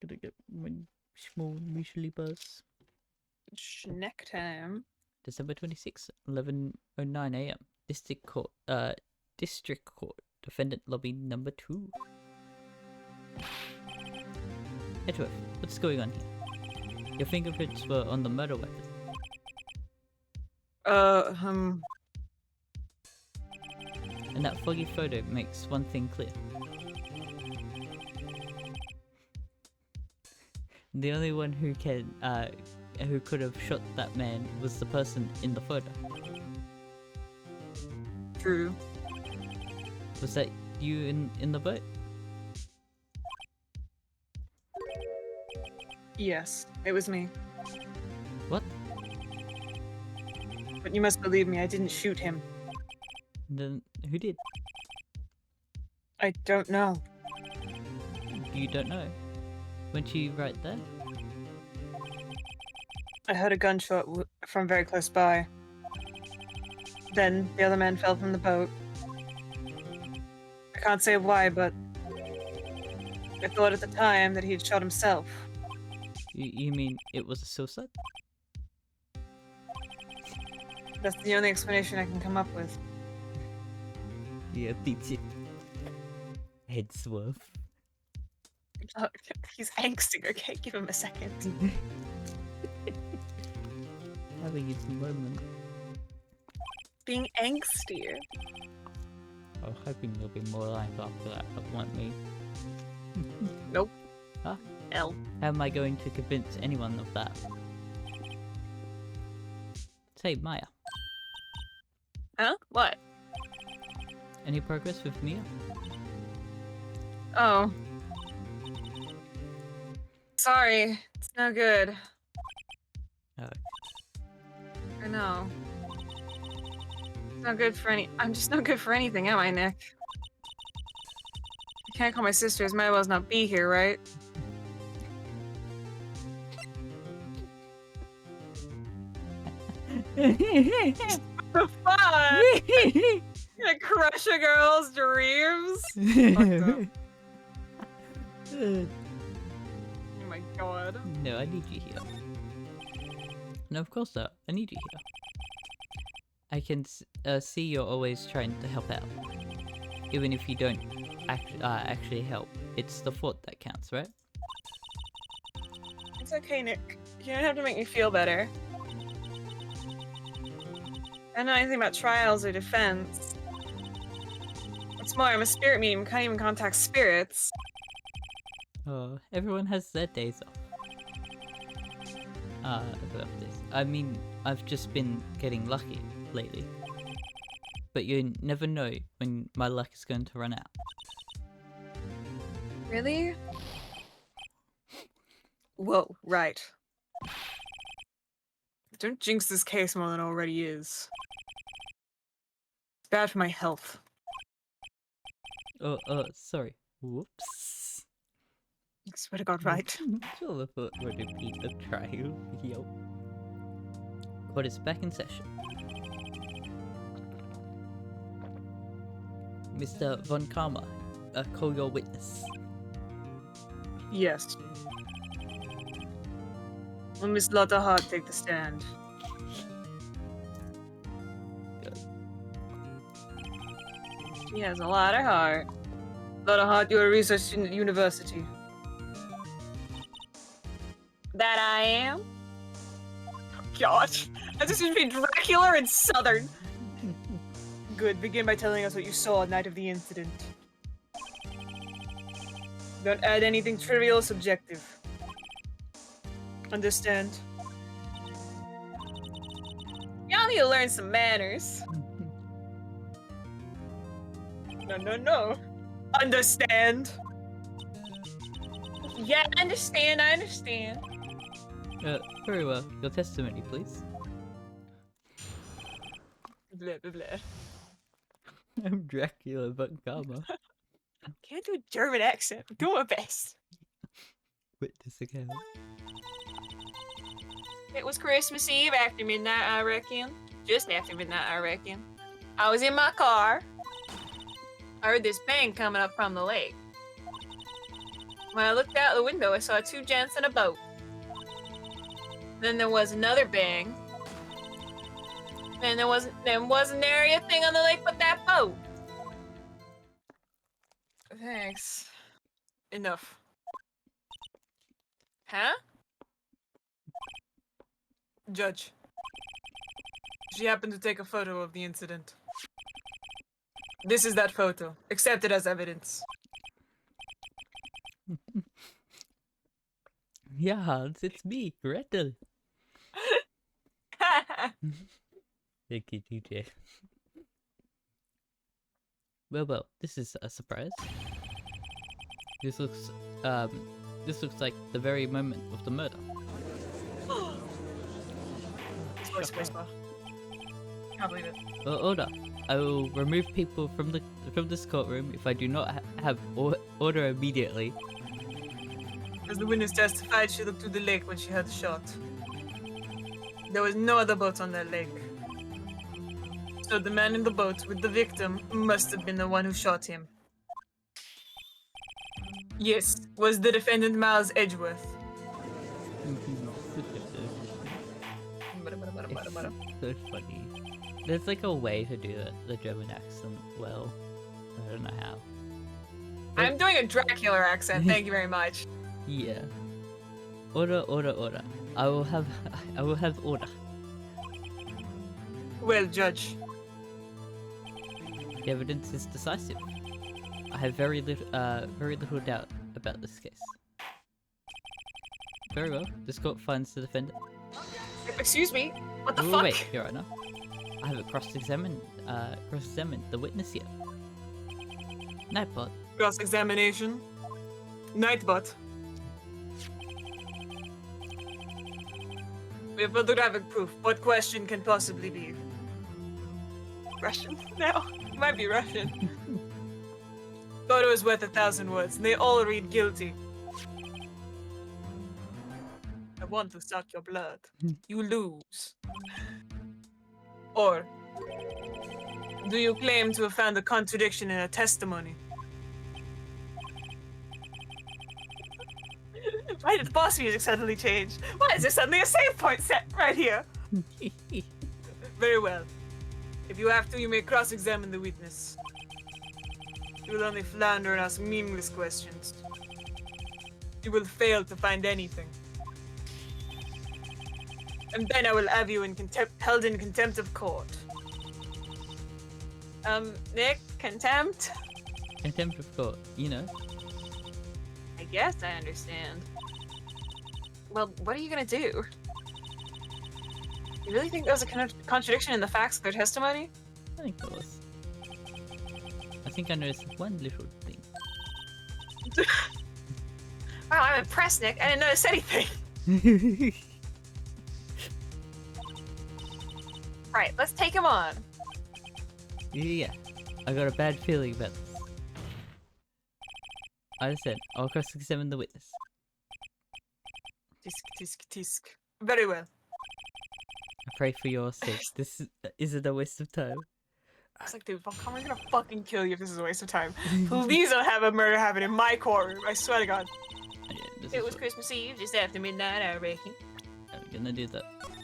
Gonna get my small muesli buzz. Snack time. December 26th, 11:09 AM. District Court. Defendant lobby number 2. Edgeworth, what's going on here? Your fingerprints were on the murder weapon. And that foggy photo makes one thing clear. The only one who could have shot that man was the person in the photo. True. Was that you in the boat? Yes, it was me. What? But you must believe me, I didn't shoot him. Then who did? I don't know. You don't know. Weren't you right there? I heard a gunshot from very close by. Then the other man fell from the boat. I can't say why, but I thought at the time that he had shot himself. You mean it was a suicide? That's the only explanation I can come up with. Yeah, beats it. Head swerve. Oh, he's angsting, okay? Give him a second. Having his moment. Being angsty. I was hoping there'll be more lines after that, but won't me. Nope. Huh? L. How am I going to convince anyone of that? Say, Maya. Huh? What? Any progress with Mia? Oh. Sorry, it's no good. Oh. I know. It's not good for I'm just not good for anything, am I, Nick? I can't call my sisters, might as well not be here, right? The fuck? Gonna crush a girl's dreams? Fucked up. Oh my god. No, I need you here. No, of course not. I need you here. I can see you're always trying to help out. Even if you don't actually help. It's the thought that counts, right? It's okay, Nick. You don't have to make me feel better. I don't know anything about trials or defense. What's more, I'm a spirit medium, can't even contact spirits. Oh, everyone has their days off. Birthdays. I mean, I've just been getting lucky lately. But you never know when my luck is going to run out. Really? Whoa, right. Don't jinx this case more than it already is. It's bad for my health. Oh, sorry. Whoops. I swear to God, right. Sure, I thought would repeat the trial. Yo. Court is back in session. Mr. Von Karma, call your witness. Yes. Will Miss Lotta Hart take the stand? She has a lot of heart. Lotta Hart, you're a research student at university. That I am? Gosh, I just seem to be Dracula and Southern. Good. Begin by telling us what you saw on night of the incident. Don't add anything trivial or subjective. Understand? Y'all need to learn some manners. No. Understand? Yeah, I understand. Very well. Your testimony, please. Blah, blah, blah. I'm Dracula Von Karma. Can't do a German accent. Do my best. Witness account. It was Christmas Eve after midnight, I reckon. Just after midnight, I reckon. I was in my car. I heard this bang coming up from the lake. When I looked out the window, I saw two gents in a boat. Then there was another bang. Then wasn't there a thing on the lake but that boat. Thanks. Enough. Huh? Judge. She happened to take a photo of the incident. This is that photo. Accept it as evidence. Yeah, Hans, it's me, Gretel. Thank you, DJ. Well, this is a surprise. This looks like the very moment of the murder. Spacebar. Can't believe it. Order. I will remove people from this courtroom if I do not have order immediately. As the witness testified, she looked to the lake when she heard the shot. There was no other boat on that lake. So the man in the boat with the victim must have been the one who shot him. Yes, was the defendant Miles Edgeworth. It's so funny. There's like a way to do the German accent well. I don't know how. I'm doing a Dracula accent, thank you very much. Yeah. Order, order, order. I will have order. Well, Judge. The evidence is decisive. I have very little doubt about this case. Very well. This court finds the defendant. Excuse me? What the Wait, fuck? wait, Your Honor. I have cross-examined the witness here. Nightbot. Cross-examination. Nightbot. We have photographic proof. What question can possibly be? Russian? No. It might be Russian. Photo is worth 1,000 words, and they all read guilty. I want to suck your blood. You lose. Or, do you claim to have found a contradiction in a testimony? Why did the boss music suddenly change? Why is there suddenly a save point set right here? Very well. If you have to, you may cross-examine the witness. You will only flounder and ask meaningless questions. You will fail to find anything. And then I will have you held in contempt of court. Nick, contempt? Contempt of court, you know. I guess I understand. Well, what are you gonna do? You really think there was a contradiction in the facts of their testimony? I think there was. I think I noticed one little thing. Wow, I'm impressed, Nick. I didn't notice anything. Right, let's take him on. Yeah, I got a bad feeling about this. I said, I'll cross-examine the witness. Tisk, tisk, tisk. Very well. I pray for your sake. This isn't a waste of time. I was like, dude, I'm gonna fucking kill you if this is a waste of time. Please don't have a murder happen in my courtroom. I swear to God. Yeah, It was Christmas Eve, just after midnight, I reckon. I'm gonna do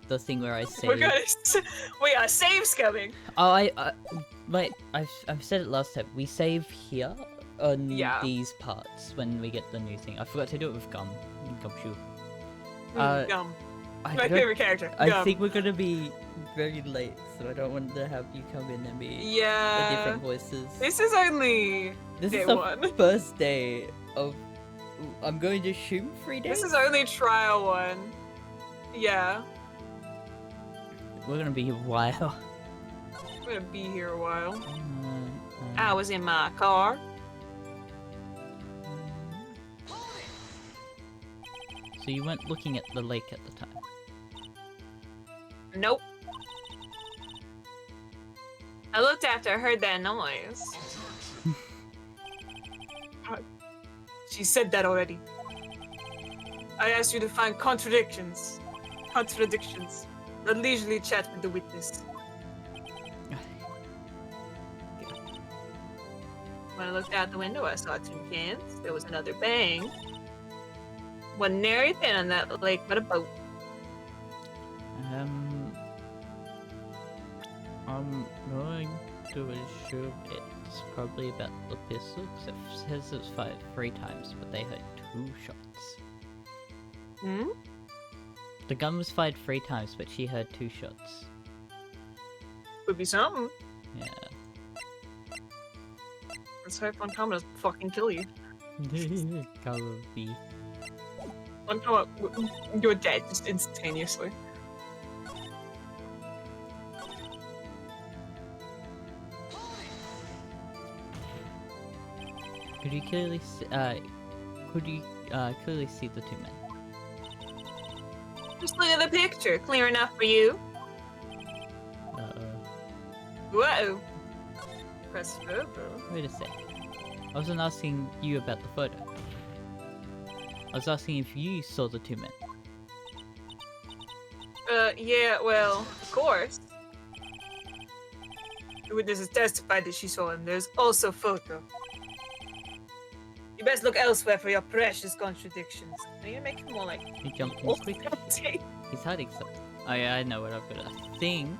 the thing where I say. We got saves coming. Oh, I've said it last time. We save here on these parts when we get the new thing. I forgot to do it with Gumshoe. Gum. My favorite character. I think we're gonna be very late, so I don't want to have you come in and be the different voices. This is only This day is the one. first day of. I'm going to assume 3 days. This is only trial one. Yeah. We're gonna be here a while. We're gonna be here a while. I was in my car. So you weren't looking at the lake at the time? Nope. I looked after I heard that noise. She said that already. I asked you to find contradictions. A leisurely chat with the witness. When I looked out the window, I saw 2 cans. There was another bang. Wasn't there anything on that lake but a boat. I'm going to assume it's probably about the pistol, because it says it's fired 3 times, but they heard 2 shots. Hmm? The gun was fired 3 times, but she heard 2 shots. Could be something. Yeah. Let's hope Uncomma doesn't fucking kill you. Probably. Uncomma, you're dead just instantaneously. Could you clearly see, clearly see the 2 men? Just look at the picture. Clear enough for you? Whoa. Press photo. Wait a sec. I wasn't asking you about the photo. I was asking if you saw the 2 men. Yeah, well, of course. The witnesses testified that she saw him. There's also photo. You best look elsewhere for your precious contradictions. Are you making more like He jumped in Oh, quick. okay. He's hiding something. Oh yeah, I know what I've got. I think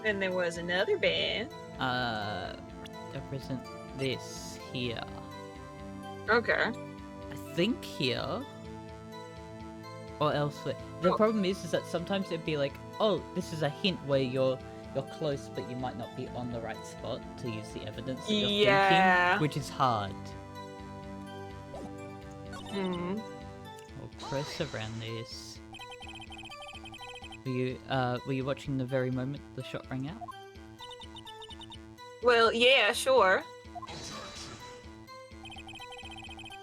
Then there was another band. represent this here. Okay. I think here or elsewhere. The Oh. problem is that sometimes it'd be like, oh, this is a hint where you're close, but you might not be on the right spot to use the evidence that you're Yeah. thinking, which is hard. Hmm. I'll press around this. Were you watching the very moment the shot rang out? Well, yeah, sure.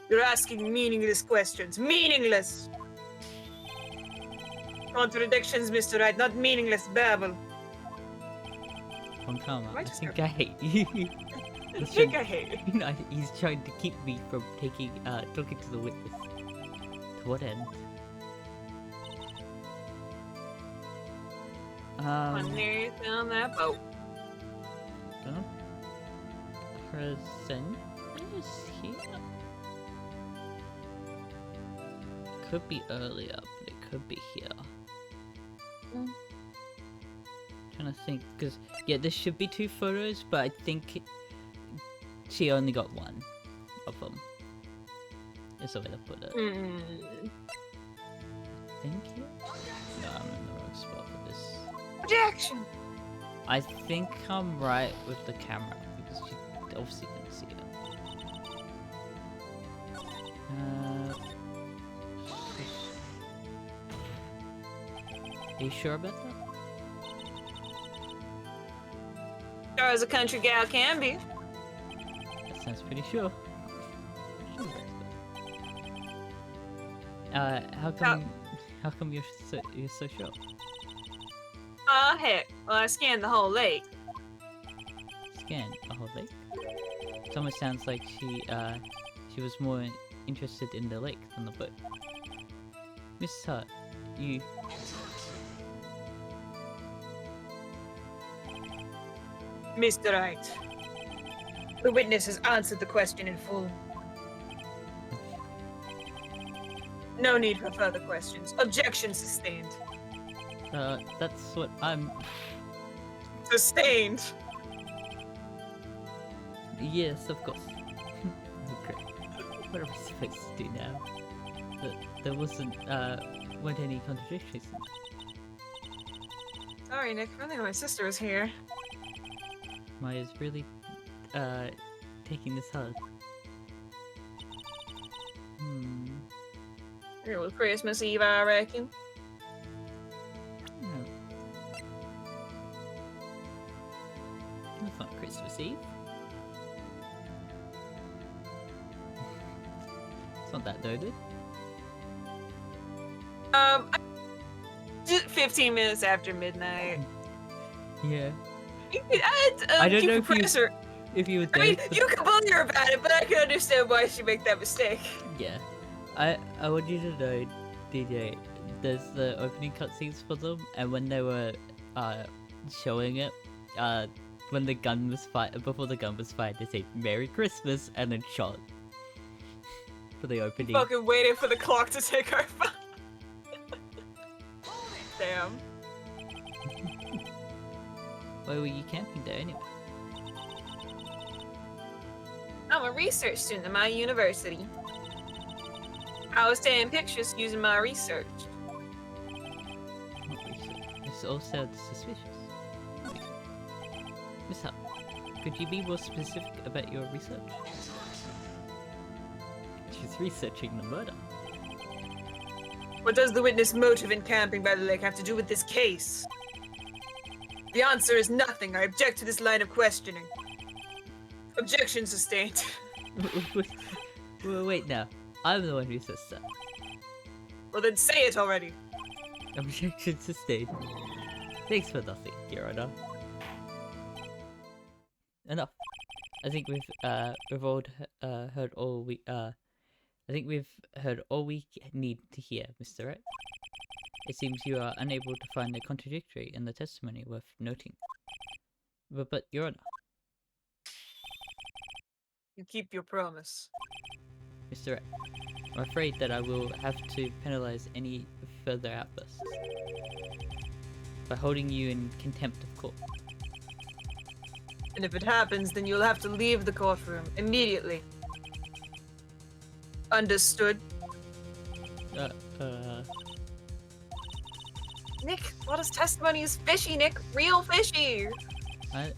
You're asking meaningless questions. Meaningless! Contradictions, Mr. Wright, not meaningless babble. Come on, Why I just think I hate you. I He's think trying- I hate it. You know, he's trying to keep me from talking to the witness. To what end? Underneath on that boat. Don't present is here. Could be earlier, but it could be here. Mm. Trying to think, because yeah, there should be 2 photos, but I think she only got 1 of them. Is the way to put it. Mm. Think here? No, I'm in the wrong spot for this. Projection! I think I'm right with the camera because she obviously didn't see it. Are you sure about that? Sure as a country gal can be. That sounds pretty sure. How come you're so sure? Oh, heck. Well, I scanned the whole lake. Scan the whole lake. It almost sounds like she was more interested in the lake than the boat. Miss Hart, you. Mr. Wright, the witness has answered the question in full. No need for further questions. Objection sustained. That's what I'm. Sustained. Yes, of course. Okay. What am I supposed to do now? There weren't any contradictions. Sorry, Nick. I think my sister was here. Maya's really, taking this hard. It was Christmas Eve, I reckon. No. That's not Christmas Eve. It's not that loaded. 15 minutes after midnight. Yeah. I don't know if you would. I mean, you can bully her about it, but I can understand why she make that mistake. Yeah. I want you to know, DJ, there's the opening cutscenes for them, and when they were showing it, when the gun was before the gun was fired, they say Merry Christmas and then shot for the opening. Fucking waiting for the clock to take her. Damn. Why were you camping there anyway? I'm a research student at my university. I was taking pictures using my research. Not research. This all sounds suspicious. Miss Hutt, could you be more specific about your research? She's researching the murder. What does the witness' motive in camping by the lake have to do with this case? The answer is nothing. I object to this line of questioning. Objection sustained. Well, wait now. I'm the one who says that. Well, then say it already. Objection sustained. Thanks for nothing, Your Honor. Enough. I think we've all heard all we I think we've heard all we need to hear, Mr. Wright. It seems you are unable to find a contradictory in the testimony worth noting. But Your Honor, You keep your promise. Mr. Wright, I'm afraid that I will have to penalize any further outbursts by holding you in contempt of court. And if it happens, then you'll have to leave the courtroom immediately. Understood? Nick, Lotta's testimony is fishy, Nick. Real fishy.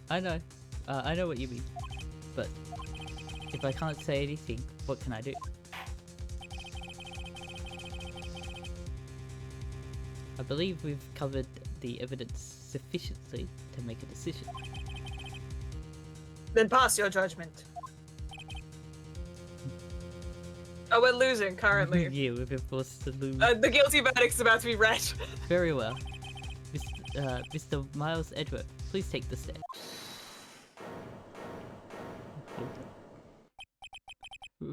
I know. I know what you mean. But if I can't say anything, what can I do? I believe we've covered the evidence sufficiently to make a decision. Then pass your judgment. Oh, we're losing currently. Yeah, we've been forced to lose. The guilty verdict's about to be read. Very well. Mr. Miles Edward, please take the stand.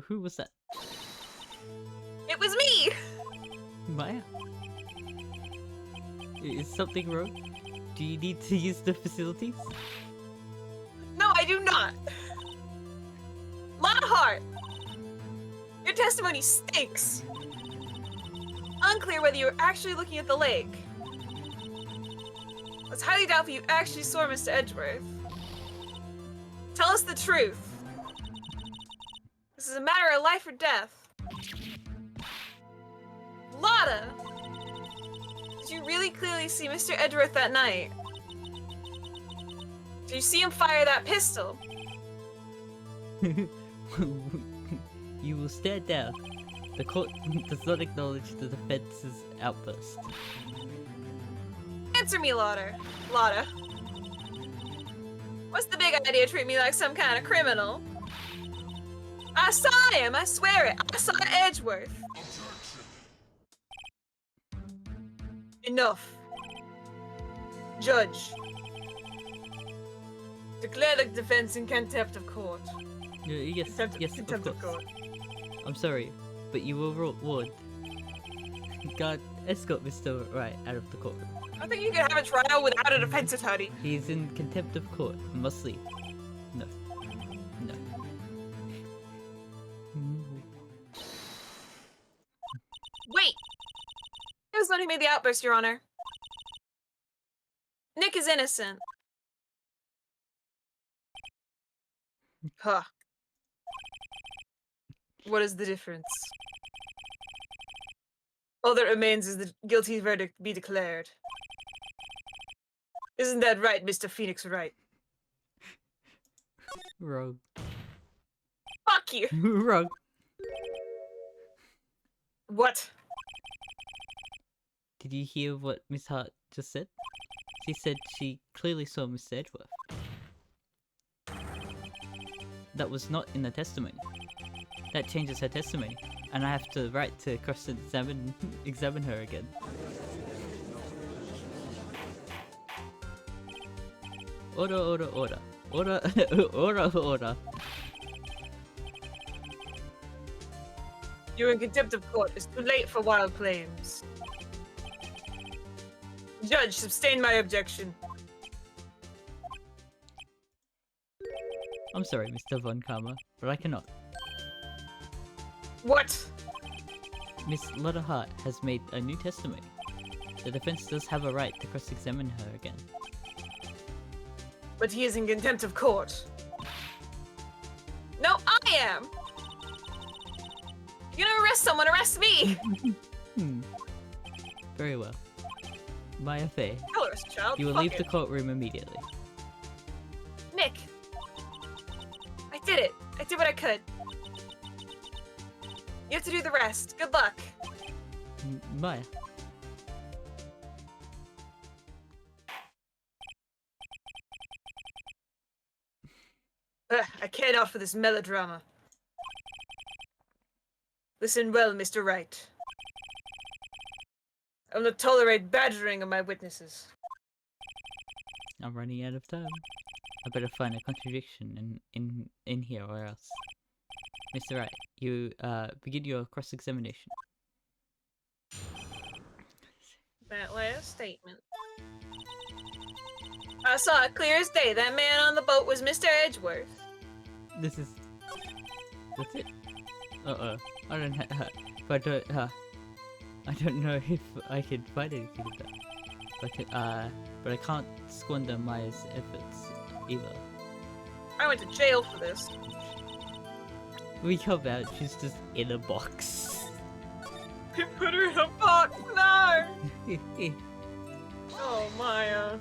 Who was that? It was me! Maya? Is something wrong? Do you need to use the facilities? No, I do not. Lockhart! Your testimony stinks. Unclear whether you were actually looking at the lake. It's highly doubtful you actually saw Mr. Edgeworth. Tell us the truth. This is a matter of life or death. Lotta! Did you really clearly see Mr. Edgeworth that night? Did you see him fire that pistol? You will stand down. The court does not acknowledge the defense's outburst. Answer me, Lotta. Lotta. What's the big idea treating me like some kind of criminal? I saw him, I swear it. I saw Edgeworth. Enough. Judge. Declare the defense in contempt of court. Yes, Contempt of course. I'm sorry, but you will warned. God, escort Mr. Wright out of the courtroom. I think you can have a trial without a defense attorney. He is in contempt of court. Must leave. No. No. Wait! He was the one who made the outburst, Your Honor. Nick is innocent. Huh. What is the difference? All that remains is the guilty verdict be declared. Isn't that right, Mr. Phoenix Wright? Wrong. Fuck you! Wrong. What? Did you hear what Miss Hart just said? She said she clearly saw Mr. Edgeworth. That was not in the testimony. That changes her testimony, and I have to right to examine her again. Order, order, order. Order, order, order. You're in contempt of court. It's too late for wild claims. Judge, sustain my objection. I'm sorry, Mr. Von Karma, but I cannot. What? Miss Lotta Hart has made a new testimony. The defense does have a right to cross-examine her again. But he is in contempt of court. No, I am! You're gonna arrest someone, arrest me! Very well. My affair. I'll arrest a child. You will Fuck leave it. the courtroom immediately. Nick! I did it. I did what I could. You have to do the rest. Good luck. Maya. I cannot for this melodrama. Listen well, Mr. Wright. I will not tolerate badgering of my witnesses. I'm running out of time. I better find a contradiction in here or else. Mr. Wright, you begin your cross-examination. that last statement. I saw it clear as day. That man on the boat was Mr. Edgeworth. This is. That's it. I don't. But I don't know if I can find anything with that. But I can't squander Maya's efforts either. I went to jail for this. We come out, she's just in a box. They put her in a box. No. Oh, Maya.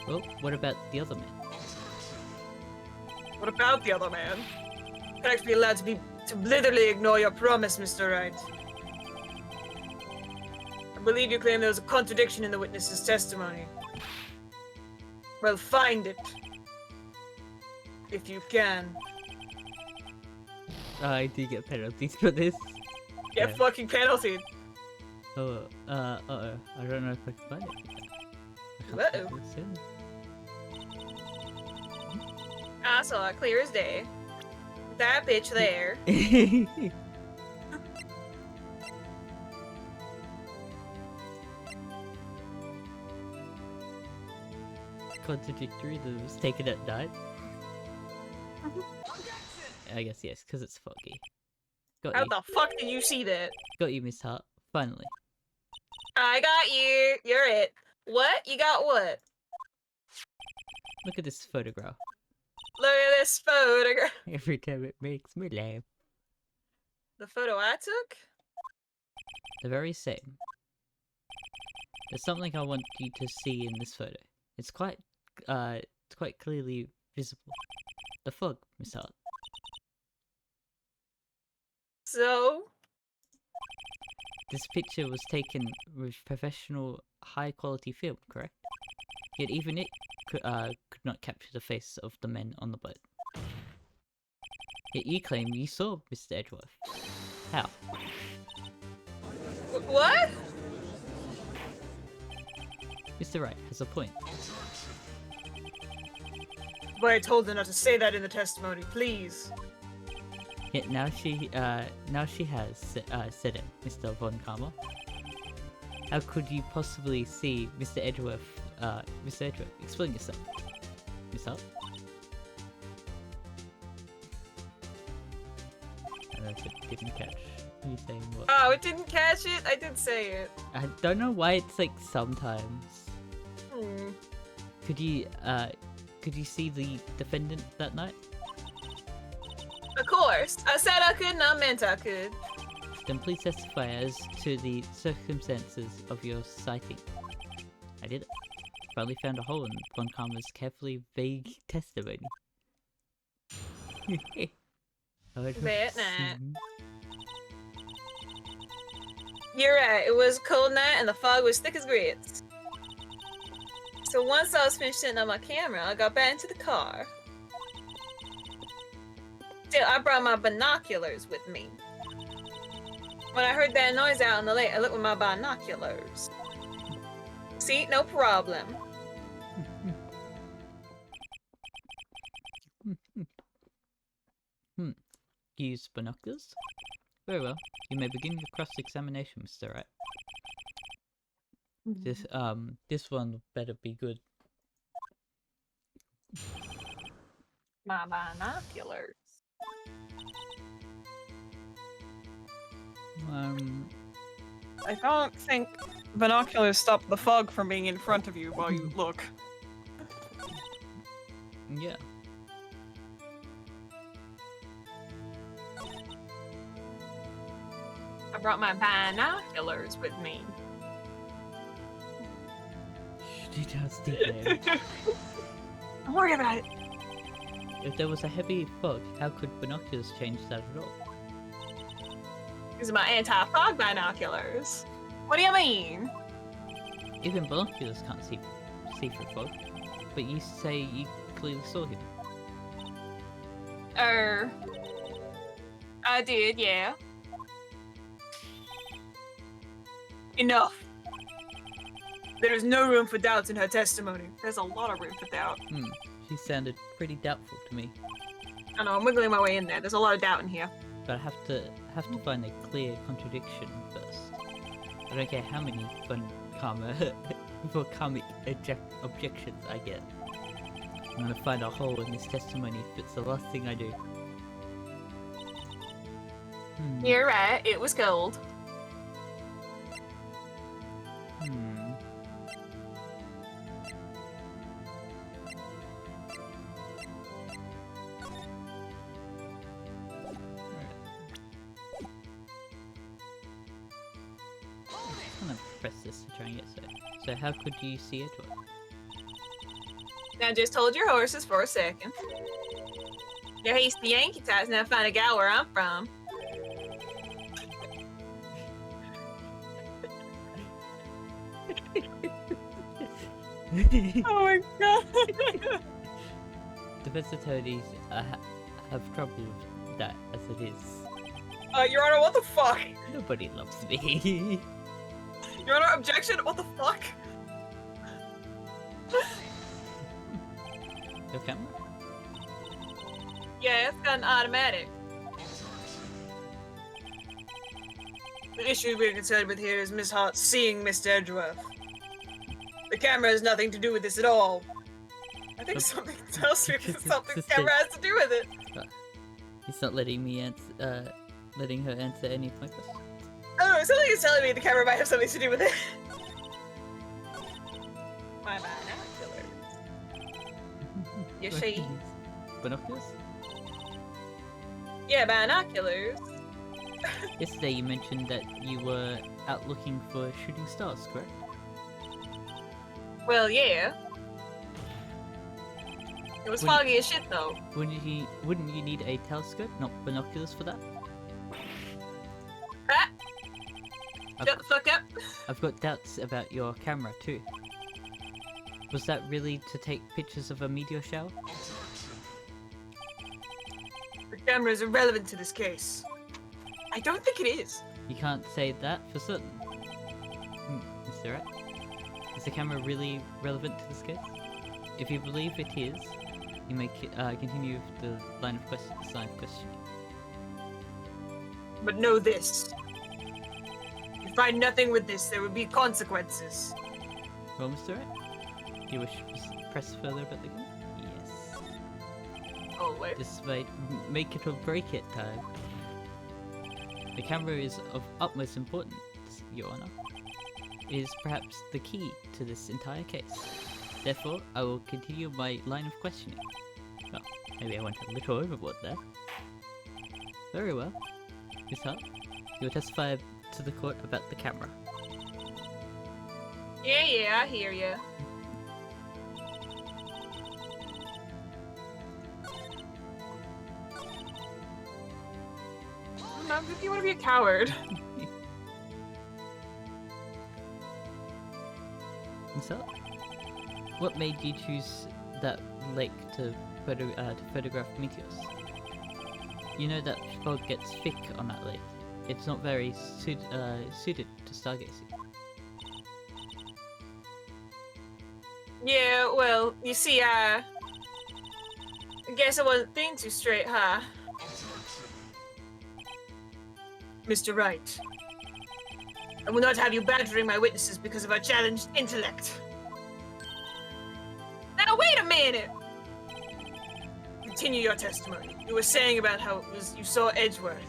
Well, what about the other man? What about the other man? Can't be allowed to literally ignore your promise, Mr. Wright. I believe you claim there was a contradiction in the witness's testimony. Well, find it. If you can. I do get penalties for this. Get fucking penalty. Oh, I don't know if I can find it. Uh-oh. I saw it clear as day. That bitch there. Contradictory that it was taken at night? I guess yes, because it's foggy. Got How you. the fuck did you see that? Got you, Miss Hart. Finally. I got you. You're it. What? You got what? Look at this photograph. Look at this photograph. Every time it makes me laugh. The photo I took? The very same. There's something I want you to see in this photo. It's quite clearly visible. The fog, Miss Hart. So? This picture was taken with professional, high-quality film, correct? Yet even it could not capture the face of the men on the boat. Yet you claim you saw Mr. Edgeworth. How? What? Mr. Wright has a point. But I told her not to say that in the testimony, please. Yet now she has said it, Mr. Von Karma. How could you possibly see Mr. Edgeworth? Mr. Edgeworth, explain yourself. Miss Hart? I don't know if it didn't catch you saying what. Oh, it didn't catch it? I did say it. I don't know why it's like sometimes. Hmm. Could you see the defendant that night? Of course. I said I could and I meant I could. Then please testify as to the circumstances of your sighting. I did it. Finally found a hole in Von Karma's carefully vague testimony. Bet not. You're right. It was a cold night and the fog was thick as grits. So once I was finished setting up my camera, I got back into the car. Still, I brought my binoculars with me. When I heard that noise out in the lake, I looked with my binoculars. See, no problem. Use binoculars? Very well. You may begin your cross-examination, Mr. Wright. This one better be good. My binoculars. I don't think binoculars stop the fog from being in front of you while you look. Yeah. I brought my binoculars with me. Details there. Don't worry about it. If there was a heavy fog, how could binoculars change that at all? These are my anti-fog binoculars. What do you mean? Even binoculars can't see through fog. But you say you clearly saw him. I did, yeah. Enough. There is no room for doubts in her testimony. There's a lot of room for doubt. She sounded pretty doubtful to me. I know, I'm wiggling my way in there. There's a lot of doubt in here. But I have to find a clear contradiction first. I don't care how many karma, for karmic objections I get. I'm gonna find a hole in this testimony if it's the last thing I do. You're right, it was gold. I'm gonna press this to try and get so. So how could you see Edward? Now just hold your horses for a second. Your hasty Yankee ties now find out where I'm from. Oh my god. Defense attorneys have trouble with that as it is. Your Honor, what the fuck? Nobody loves me. Your Honor, objection? What the fuck? Your camera? Yeah, it's got an automatic. The issue we're concerned with here is Miss Hart seeing Mr. Edgeworth. The camera has nothing to do with this at all. I think something tells me something camera has to do with it. He's not letting me answer, letting her answer any of my questions. I don't know, something is telling me the camera might have something to do with it. My binoculars. You see? Binoculars? Yeah, binoculars. Yesterday you mentioned that you were out looking for shooting stars, correct? Well, yeah. It was foggy as shit, though. Wouldn't you need a telescope, not binoculars, for that? Ah! Shut the fuck up. I've got doubts about your camera too. Was that really to take pictures of a meteor shower? The camera is irrelevant to this case. I don't think it is. You can't say that for certain. Mr. Rat? Is the camera really relevant to this case? If you believe it is, you may continue with the line of questioning. But know this. If you find nothing with this, there will be consequences. Well, Mr. Rat? Do you wish to press further about the camera? Yes. Always. This might make it or break it time. The camera is of utmost importance, Your Honor. It is perhaps the key to this entire case. Therefore, I will continue my line of questioning. Well, maybe I went a little overboard there. Very well. Miss Hart, you will testify to the court about the camera. Yeah, I hear ya. No, if you want to be a coward. So, what made you choose that lake to photograph meteors? You know that fog gets thick on that lake. It's not very suited to stargazing. Yeah, well, you see, I guess I wasn't thinking too straight, huh? Mr. Wright, I will not have you badgering my witnesses because of our challenged intellect. Now, wait a minute! Continue your testimony. You were saying about how it was you saw Edgeworth.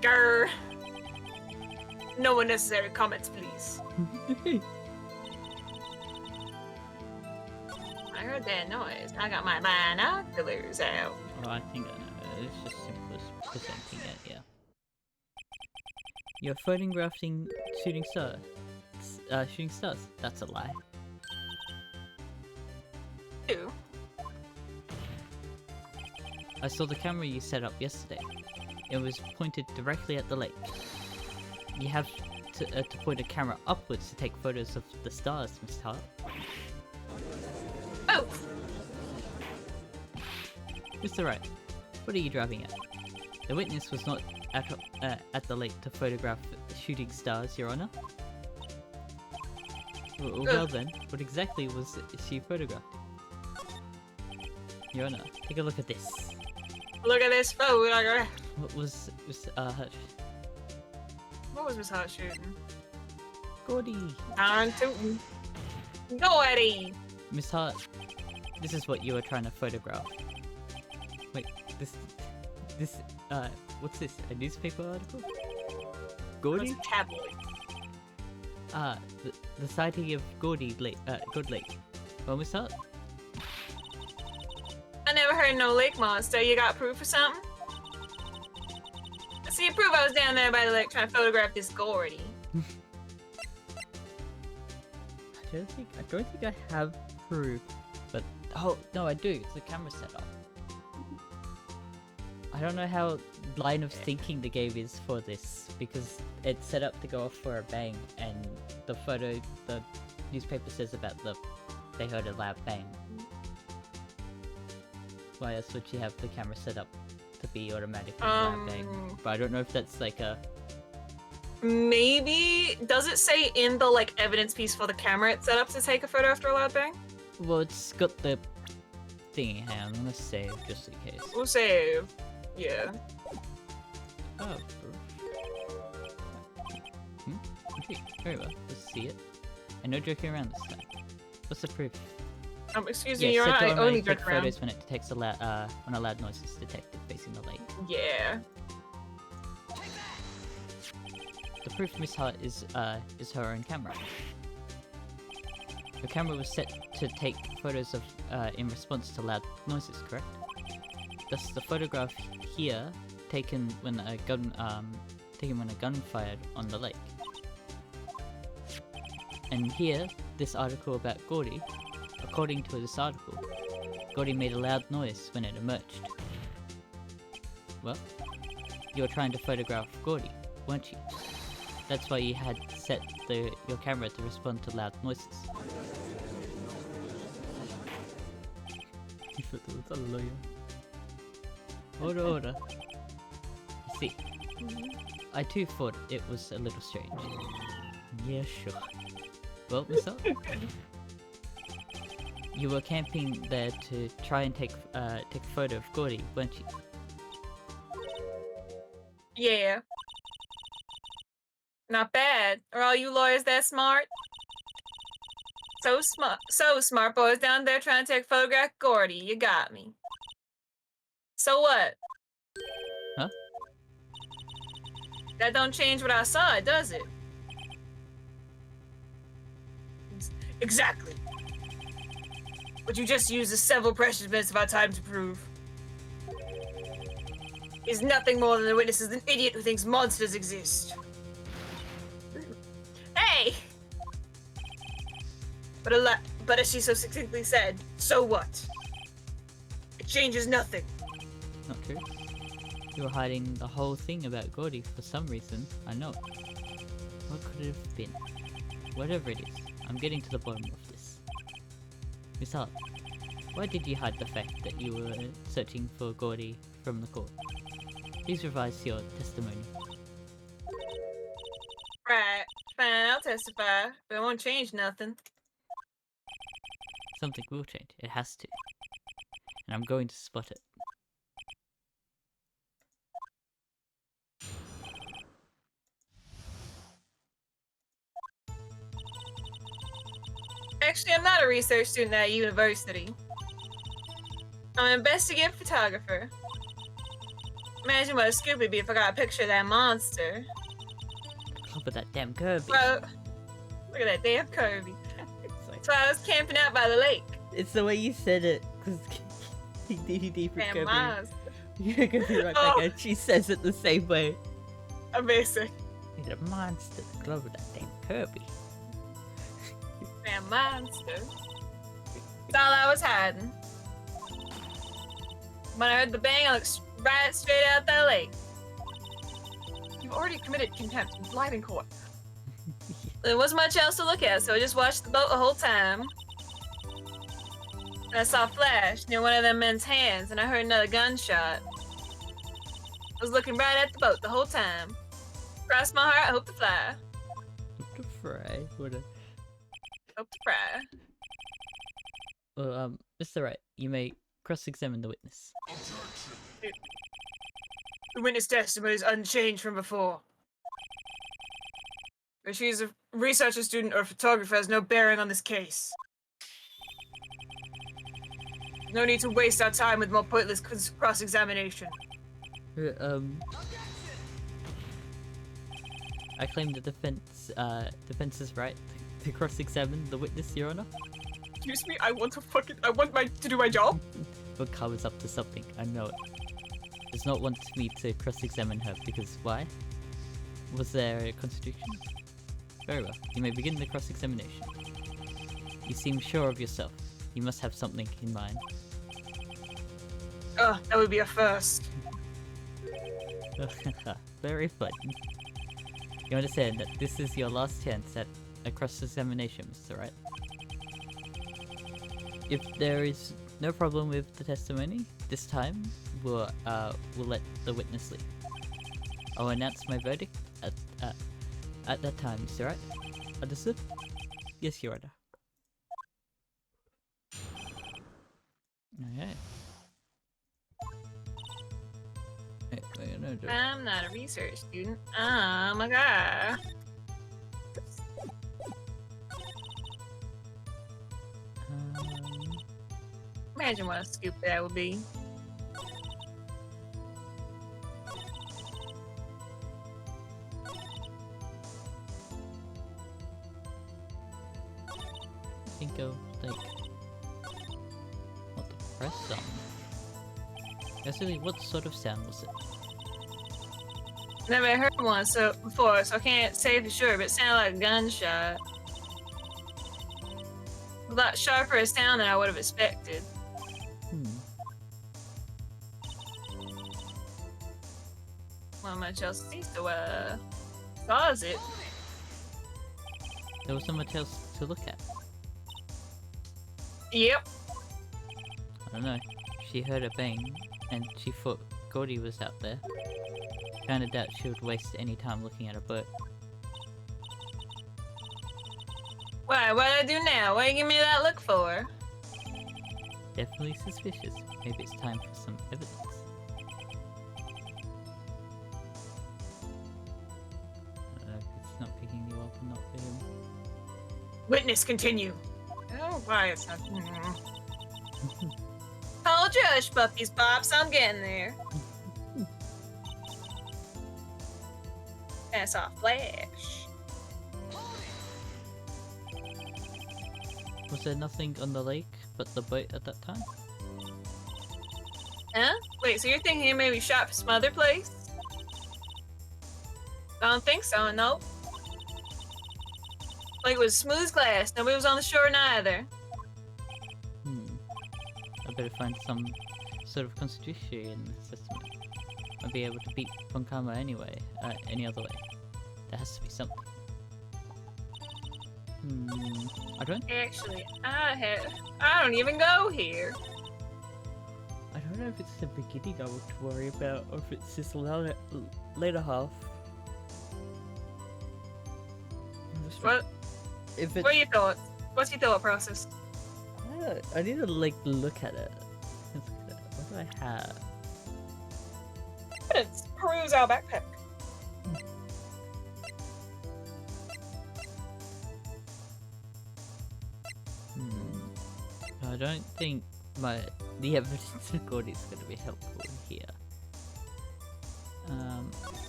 Grr. No unnecessary comments, please. I heard that noise. I got my binoculars out. Oh, I think I know. It's just simple as presenting it, yeah. You're photographing shooting stars. That's a lie. Ew. I saw the camera you set up yesterday. It was pointed directly at the lake. You have to point a camera upwards to take photos of the stars, Miss Hart. Oh! Mr. Wright, what are you driving at? The witness was not at the lake to photograph shooting stars, Your Honor. Well then, what exactly was she photographing? Your Honor, take a look at this. Look at this photograph. What was What was Miss Hart shooting? Gordy. On tootin'. Go, Eddie. Miss Hart, this is what you were trying to photograph. Wait, this, what's this? A newspaper article? Gordy? It's a tabloid. The sighting of Gordy Lake, God Lake. Well, Miss Hart? I never heard no lake monster. You got proof or something? I see proof I was down there by the lake trying to photograph this Gordy. I don't think I have proof, but oh no, I do. It's the camera setup. I don't know how line of thinking the game is for this because it's set up to go off for a bang, and the newspaper says about they heard a loud bang. Why else would you have the camera set up to be automatically loud bang? But I don't know if that's like a. Maybe does it say in the like evidence piece for the camera it's set up to take a photo after a loud bang? Well, it's got the thingy. Hang on, I'm gonna save just in case. We'll save. Yeah. Oh. Okay, very well. Let's see it. And no joking around this time. What's the proof? Excuse Yeah, me, you're set to right. I only take joke around. photos when it detects when a loud noise is detected facing the lake. Yeah. The proof Miss Hart is her own camera. The camera was set to take photos of in response to loud noises, correct? Thus, the photograph here taken when a gun fired on the lake. And here, this article about Gordy. According to this article, Gordy made a loud noise when it emerged. Well, you were trying to photograph Gordy, weren't you? That's why you had set your camera to respond to loud noises. Order. I see. I too thought it was a little strange. Yeah, sure. Well, Miss Hart, you were camping there to try and take a photo of Gordy, weren't you? Yeah. Not bad. Are all you lawyers that smart? So smart boys down there trying to take photograph Gordy. You got me. So what? Huh? That don't change what I saw, does it? Exactly. What you just used is several precious minutes of our time to prove. Is nothing more than the witness is an idiot who thinks monsters exist. Hey! But as she so succinctly said, so what? It changes nothing. Not true. You were hiding the whole thing about Gordy for some reason. I know it. What could it have been? Whatever it is, I'm getting to the bottom of this. Miss Hart, why did you hide the fact that you were searching for Gordy from the court? Please revise your testimony. Right. Fine, I'll testify. But it won't change nothing. Something will change. It has to. And I'm going to spot it. Actually, I'm not a research student at university. I'm an investigative photographer. Imagine what a scoop it'd be if I got a picture of that monster. Club of that damn Kirby. Bro, look at that damn Kirby. It's like, That's why I was camping out by the lake. it's the way you said it, because DVD for Damn Kirby. monster. You're gonna be right back, Oh. and she says it the same way. Amazing. You're a monster, the club of that damn Kirby. Damn monster. That's all I was hiding. When I heard the bang, I looked right straight out that lake. You've already committed contempt and lied in court. There wasn't much else to look at, so I just watched the boat the whole time. And I saw a flash near one of them men's hands, and I heard another gunshot. I was looking right at the boat the whole time. Cross my heart, I hope to fly. What a fry. What a... Hope to fry. Well, Mr. Wright, you may cross-examine the witness. The witness testimony is unchanged from before. Or she's a researcher, student, or photographer has no bearing on this case. No need to waste our time with more pointless cross-examination. I claim the defense's right to cross-examine the witness, Your Honor. Excuse me, I want to do my job. But Carl is up to something, I know it. Does not want me to cross-examine her because why? Was there a contradiction? Very well, you may begin the cross-examination. You seem sure of yourself. You must have something in mind. Oh, that would be a first. Very fun. You understand that this is your last chance at a cross-examination, Mr. Wright. If there is no problem with the testimony, this time we'll let the witness leave. I'll announce my verdict at that time, Mr. Wright. Understood? Yes, Your Honor. Okay. I'm not a research student. I'm a guy. Imagine what a scoop that would be. Think of like what the press sound. Actually, what sort of sound was it? Never heard one before, so I can't say for sure, but it sounded like a gunshot. A lot sharper a sound than I would have expected. Not much else to see, so pause it. There was so much else to look at. Yep. I don't know. She heard a bang, and she thought Gordy was out there. Kinda doubt she would waste any time looking at a boat. Why? What do I do now? What do you give me that look for? Definitely suspicious. Maybe it's time for some evidence. I don't know if it's not picking you up or not for him. Witness, continue. Oh, why it's not. Hold your hush puppies, Pops. I'm getting there. Pass off Flash. Was there nothing on the lake but the boat at that time? Huh? Wait, so you're thinking he maybe shot from some other place? I don't think so, nope. Like it was smooth glass. Nobody was on the shore neither. I better find some sort of constitution in the system. I'll be able to beat Funkama anyway, any other way. There has to be something. I don't. Actually, I don't even go here. I don't know if it's the beginning I want to worry about, or if it's this later half. What? If it's, What are your thoughts? What's your thought process? I need to like look at it. What do I have? Let's peruse our backpack. I don't think the evidence record is going to be helpful here.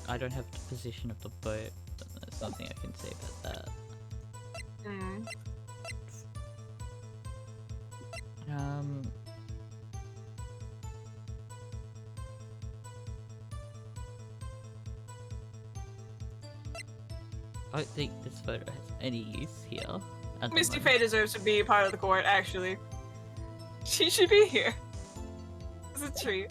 I don't have the position of the boat. There's nothing I can say about that. I don't think this photo has any use here. Misty Faye deserves to be part of the court, actually. She should be here. It's a treat.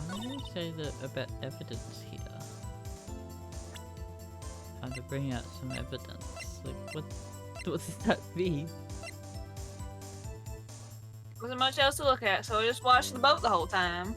Why do you say that about evidence here? Trying to bring out some evidence. Like, what does that mean? Wasn't much else to look at, so I just watched the boat the whole time.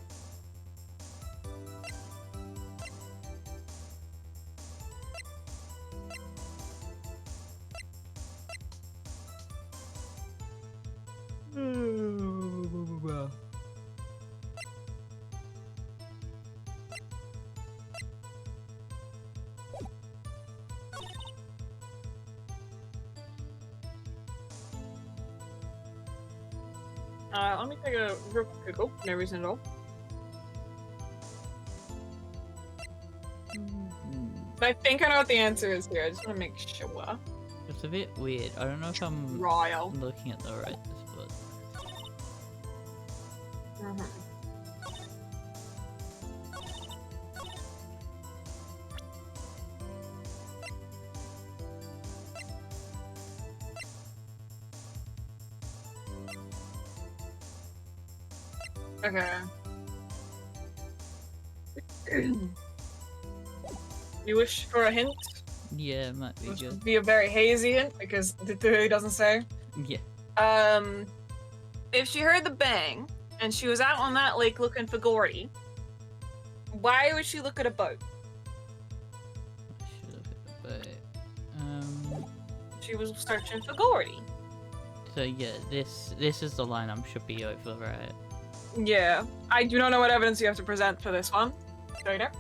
Let me take a real quick open everything all. I think I know what the answer is here. I just want to make sure. It's a bit weird. I don't know if I'm Trial. looking at the right spot. Okay. You wish for a hint? Yeah, it might be Which good. would be a very hazy hint because it really doesn't say. Yeah. If she heard the bang and she was out on that lake looking for Gordy, why would she look at a boat? I should look at the boat. She was searching for Gordy. So yeah, this is the line I'm should be over, right? Yeah. I do not know what evidence you have to present for this one. Go there.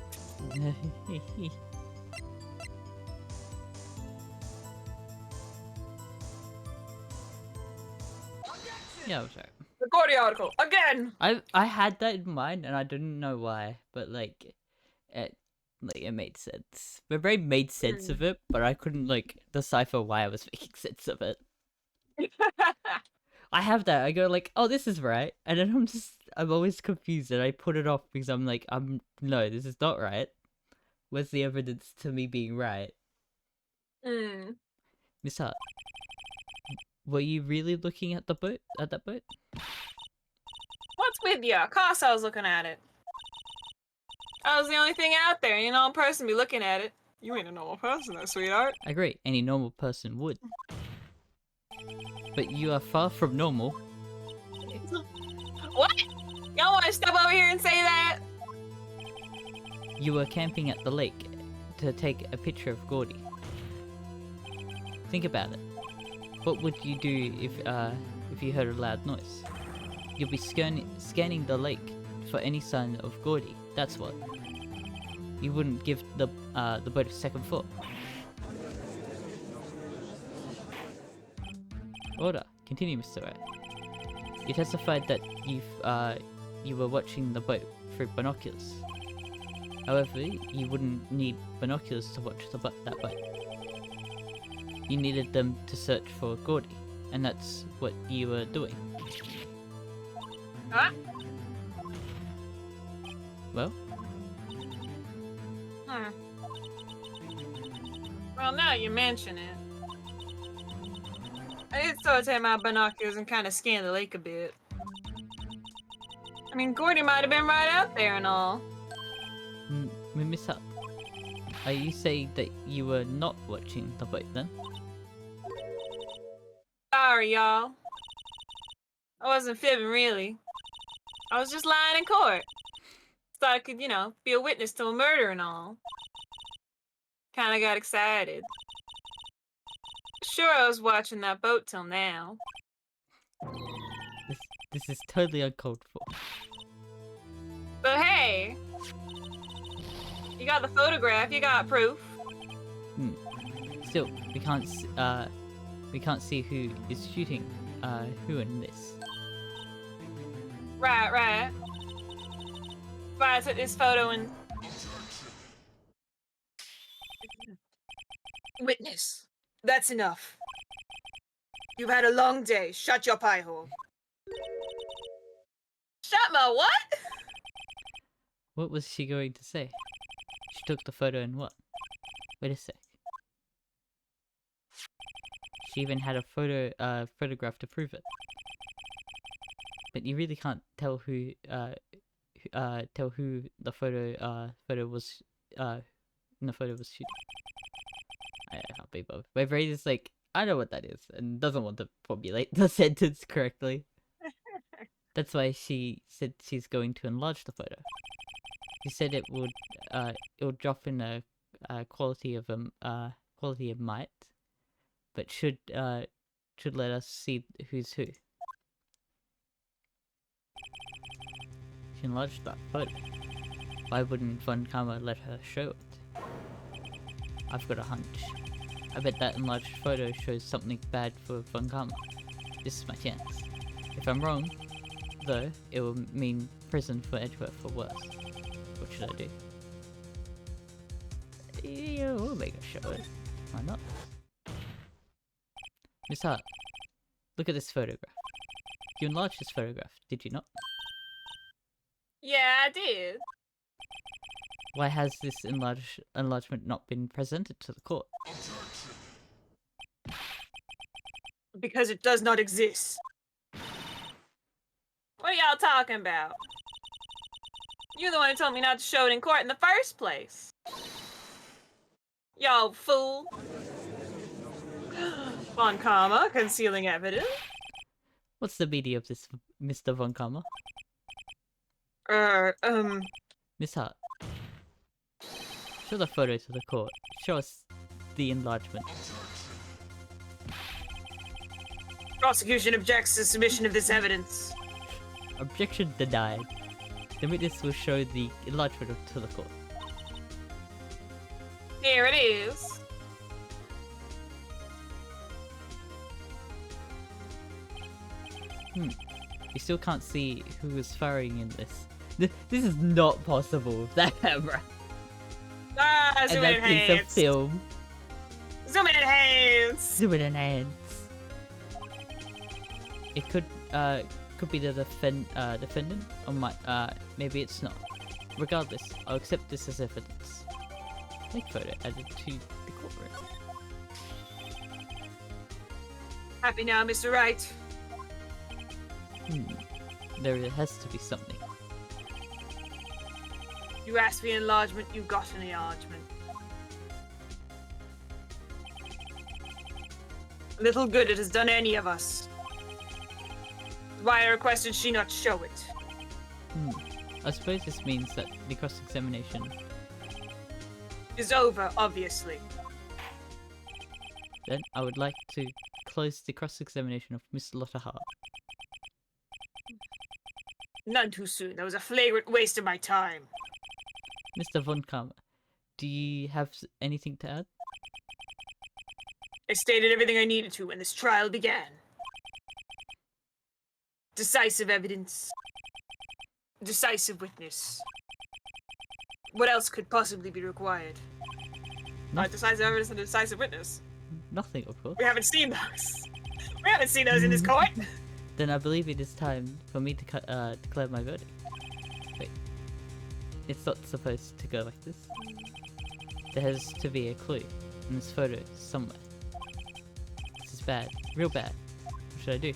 Yeah, I was right. The Gordy article again. I had that in mind and I didn't know why, but it made sense. My brain made sense of it, but I couldn't decipher why I was making sense of it. I have that. I go oh, this is right, and then I'm always confused, and I put it off because no, this is not right. Where's the evidence to me being right? Miss Hart, were you really looking at that boat? What's with you? Of course I was looking at it. I was the only thing out there. Any normal person be looking at it. You ain't a normal person though, sweetheart. I agree. Any normal person would. But you are far from normal. What? Y'all want to step over here and say that? You were camping at the lake to take a picture of Gordy. Think about it. What would you do if you heard a loud noise? You'll be scanning the lake for any sign of Gordy. That's what. You wouldn't give the boat a second thought. Order. Continue, Mr. Wright. You testified that you were watching the boat through binoculars. However, you wouldn't need binoculars to watch that boat. You needed them to search for Gordy, and that's what you were doing. Huh? Well? Well, now you mention it. I did sort of take my binoculars and kind of scan the lake a bit. I mean, Gordy might have been right out there and all. Miss Hart, are you saying that you were not watching the boat then? Sorry, y'all. I wasn't fibbing, really. I was just lying in court. So I could, be a witness to a murder and all. Kinda got excited. Sure, I was watching that boat till now. This is totally uncalled for. But hey! You got the photograph, you got proof. Still, we can't see who is shooting who in this. Right. If I took this photo and... Witness. That's enough. You've had a long day. Shut your pie hole. Shut my what? What was she going to say? She took the photo and what? Wait a sec. She even had a photograph to prove it. But you really can't tell who the photo was shooting. I can't be bothered. My brain is I know what that is, and doesn't want to formulate the sentence correctly. That's why she said she's going to enlarge the photo. She said it would drop in a quality of might, but should let us see who's who. She enlarged that photo. Why wouldn't Von Karma let her show it? I've got a hunch. I bet that enlarged photo shows something bad for Von Karma. This is my chance. If I'm wrong, though, it will mean prison for Edgeworth or worse. What should I do? Yeah, we'll make a show it. Why not? Miss Hart, look at this photograph. You enlarged this photograph, did you not? Yeah, I did. Why has this enlargement not been presented to the court? Because it does not exist. What are y'all talking about? You're the one who told me not to show it in court in the first place. Y'all fool. Von Karma, concealing evidence. What's the meaning of this, Mr. Von Karma? Miss Hart, show the photo to the court. Show us the enlargement. Prosecution objects to submission of this evidence. Objection denied. The witness will show the enlargement to the court. Here it is. You still can't see who was firing in this. This is not possible with that camera Ah, and zoom that in piece of hands. film. Zoom in hands. Zoom in hands. It could be the defendant, or maybe it's not. Regardless, I'll accept this as evidence. Take photo added to the courtroom. Happy now, Mr. Wright. There has to be something. You asked for the enlargement, you got an enlargement. Little good it has done any of us. Why I requested she not show it. I suppose this means that the cross-examination... Is over, obviously. Then I would like to close the cross-examination of Miss Lotta Hart. None too soon. That was a flagrant waste of my time. Mr. Von Karma, do you have anything to add? I stated everything I needed to when this trial began. Decisive evidence. Decisive witness. What else could possibly be required? Decisive evidence and a decisive witness. Nothing, of course. We haven't seen those. We haven't seen those in this court. Then I believe it is time for me to declare my verdict. Wait. It's not supposed to go like this. There has to be a clue in this photo somewhere. This is bad. Real bad. What should I do?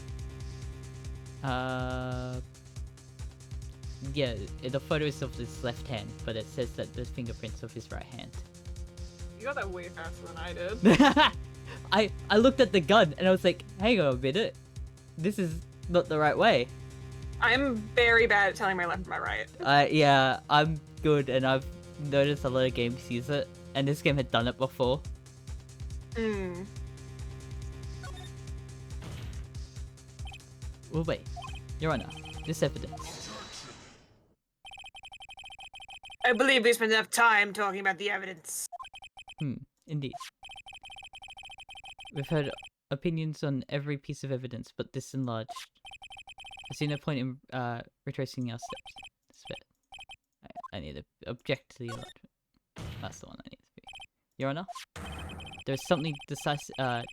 Yeah, the photo is of his left hand, but it says that the fingerprints of his right hand. You got that way faster than I did. I looked at the gun and I was like, hang on a minute. This is not the right way. I'm very bad at telling my left from my right. Yeah, I'm good, and I've noticed a lot of games use it, and this game had done it before. Well, wait. Your Honor, this evidence. I believe we spent enough time talking about the evidence. Indeed. We've heard opinions on every piece of evidence, but this enlarged. I see no point in retracing our steps. It's fair. I need to object to the enlargement. That's the one I need to be. Your Honor, there is something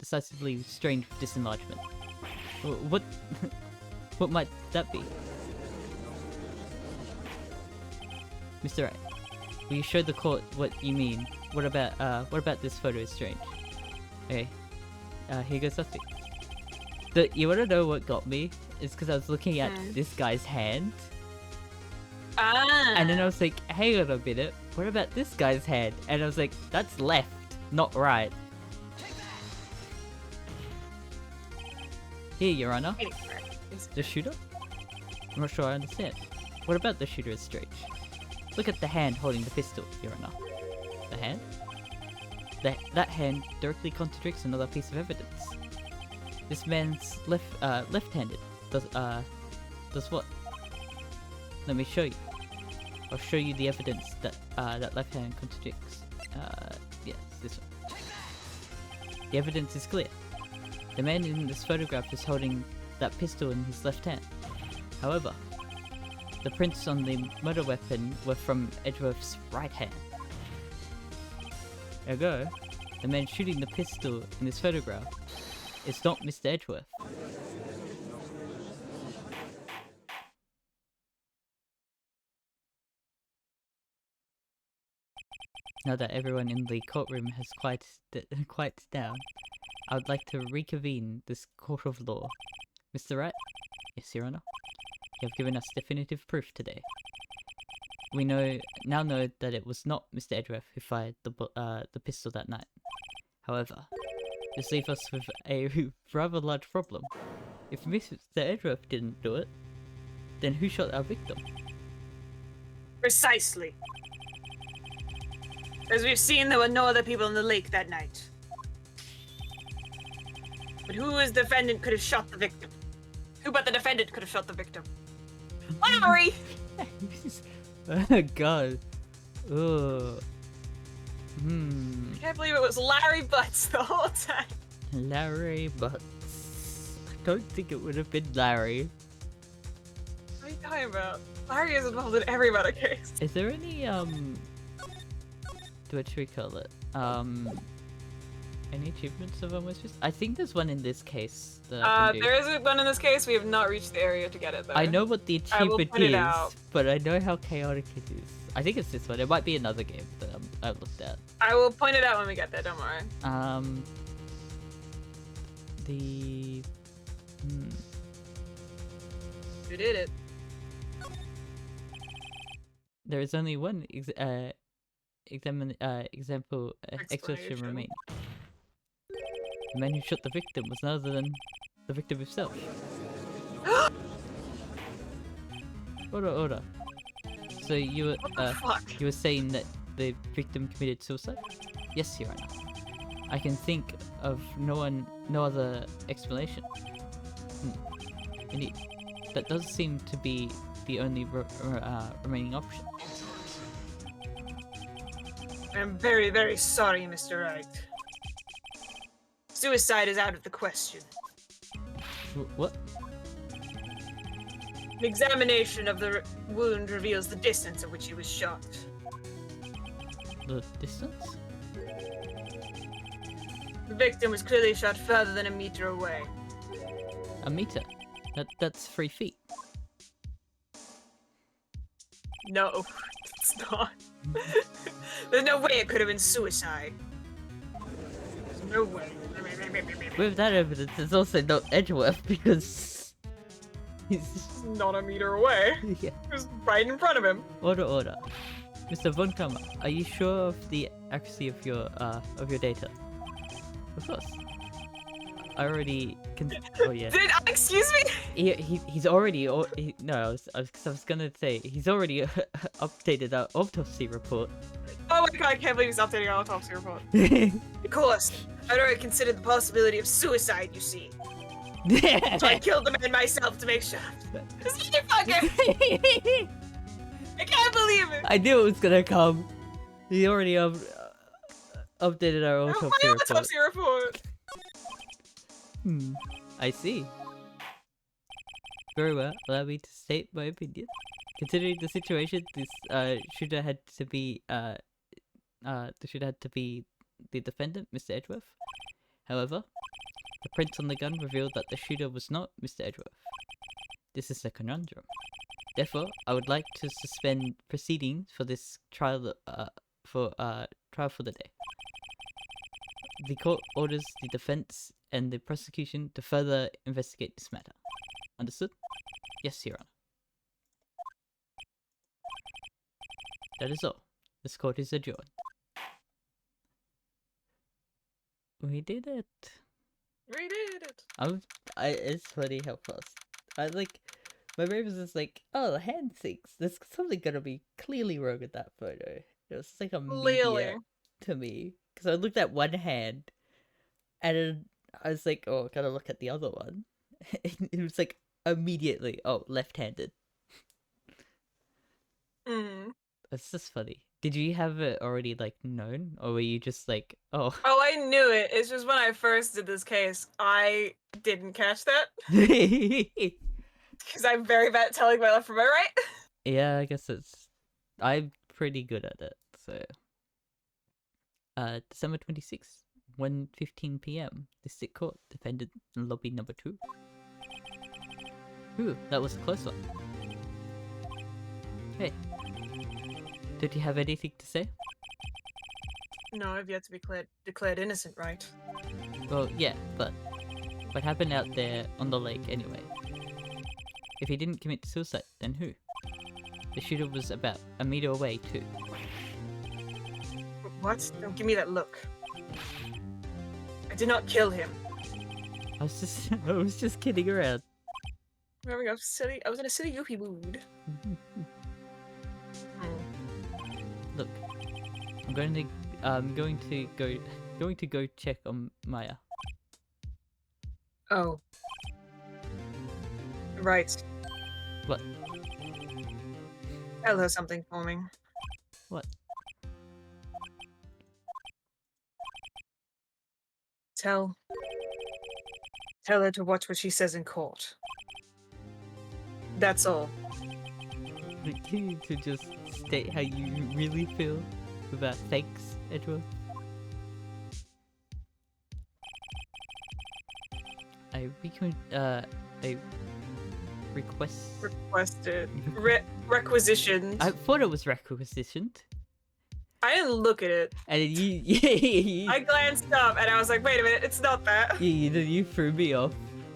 decisively strange with this enlargement. What? What might that be? Mr. Wright, will you show the court what you mean? What about this photo is strange? Okay, here goes nothing. You wanna know what got me? It's because I was looking at this guy's hand. And then I was like, hang on a minute, what about this guy's hand? And I was like, that's left, not right. Here, Your Honor. The shooter? I'm not sure I understand. What about the shooter is strange? Look at the hand holding the pistol, Your Honor. The hand? That hand directly contradicts another piece of evidence. This man's left-handed. Does what? Let me show you. I'll show you the evidence that that left hand contradicts. Yes, this one. The evidence is clear. The man in this photograph is holding that pistol in his left hand. However, the prints on the murder weapon were from Edgeworth's right hand. Ergo, the man shooting the pistol in this photograph is not Mr. Edgeworth. Now that everyone in the courtroom has quieted down, I would like to reconvene this court of law. Mr. Wright? Yes, Your Honor. You have given us definitive proof today. We now know that it was not Mr. Edgeworth who fired the pistol that night. However, this leaves us with a rather large problem. If Mr. Edgeworth didn't do it, then who shot our victim? Precisely. As we've seen, there were no other people in the lake that night. But who as defendant could have shot the victim? Who but the defendant could have shot the victim? Larry! Oh god. Oh. I can't believe it was Larry Butts the whole time. Larry Butts. I don't think it would have been Larry. What are you talking about? Larry is involved in every murder case. Is there any what should we call it? Any achievements of almost just? I think there's one in this case that I can do. There is one in this case. We have not reached the area to get it though. I know what the achievement point it is, out. but I know how chaotic it is. I think it's this one. It might be another game that I've looked at. I will point it out when we get there, don't worry. Who did it? There is only one example explanation remain. The man who shot the victim was none other than the victim himself. Order. So you were saying that the victim committed suicide? Yes, Your Honor. I can think of no other explanation. Indeed, that does seem to be the only remaining option. I'm very, very sorry, Mr. Wright. Suicide is out of the question. What? An examination of the wound reveals the distance at which he was shot. The distance? The victim was clearly shot further than a meter away. A meter? That's 3 feet. No, it's not. There's no way it could have been suicide. There's no way. With that evidence, it's also not Edgeworth because he's Not a meter away. yeah. It was right in front of him. Order. Mr. Von Kammer, are you sure of the accuracy of your data? Of course. I already can. Oh yeah. Excuse me? He's already. No, I was gonna say he's already updated our autopsy report. Oh my god, I can't believe he's updating our autopsy report. Of course. I'd already considered the possibility of suicide, you see. So I killed the man myself to make sure. This motherfucker! I can't believe it! I knew it was gonna come. He already updated our autopsy My report. autopsy report! I see. Very well. Allow me to state my opinion. Considering the situation, this shooter had to be the defendant, Mr. Edgeworth. However, the prints on the gun revealed that the shooter was not Mr. Edgeworth. This is a conundrum. Therefore, I would like to suspend proceedings for this trial for the day. The court orders the defense and the prosecution to further investigate this matter. Understood? Yes, Your Honor. That is all. This court is adjourned. We did it. We did it. It's funny how fast. My brain was just like, oh, the hand sinks. There's something gonna be clearly wrong with that photo. It was like a media to me. Because I looked at one hand, and then I was like, oh, I gotta look at the other one. It was like, immediately, oh, left-handed. That's just funny. Did you have it already, like, known? Or were you just like, oh. Oh, I knew it. It's just when I first did this case, I didn't catch that. Because I'm very bad at telling my left from my right. Yeah, I guess I'm pretty good at it. So, December 26th, 1:15 p.m. District Court, defendant in lobby number 2. Ooh, that was a close one. Hey, did you have anything to say? No, I've yet to be declared innocent, right? Well, yeah, but what happened out there on the lake anyway? If he didn't commit suicide, then who? The shooter was about a meter away too. What? Don't give me that look. I did not kill him. I was just kidding around. Remember, I was in a silly, goofy mood. Look, I'm going to go check on Maya. Oh. Right. What? Tell her something for me. What? Tell her to watch what she says in court. That's all. Like, you to just state how you really feel about thanks, Edward. I Requested. Requisitioned. I thought it was requisitioned. I didn't look at it. And then you I glanced up and I was like, wait a minute, it's not that. you threw me off.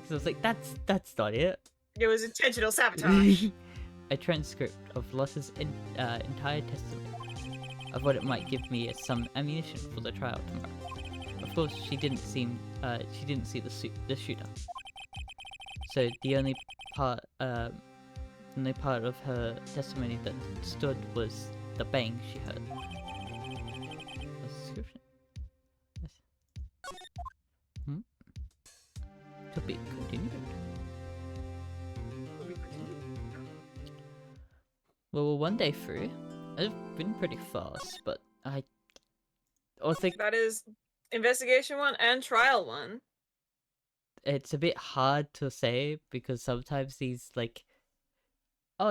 So I was like, that's not it. It was intentional sabotage. A transcript of Lotta's entire testimony of what it might give me as some ammunition for the trial tomorrow. Of course, she didn't see the shooter. So the only part of her testimony that stood was the bang she heard. Description. Yes. To be continued. Well, we're one day through. I've been pretty fast, but I think That is investigation 1 and trial 1. it's a bit hard to say because sometimes these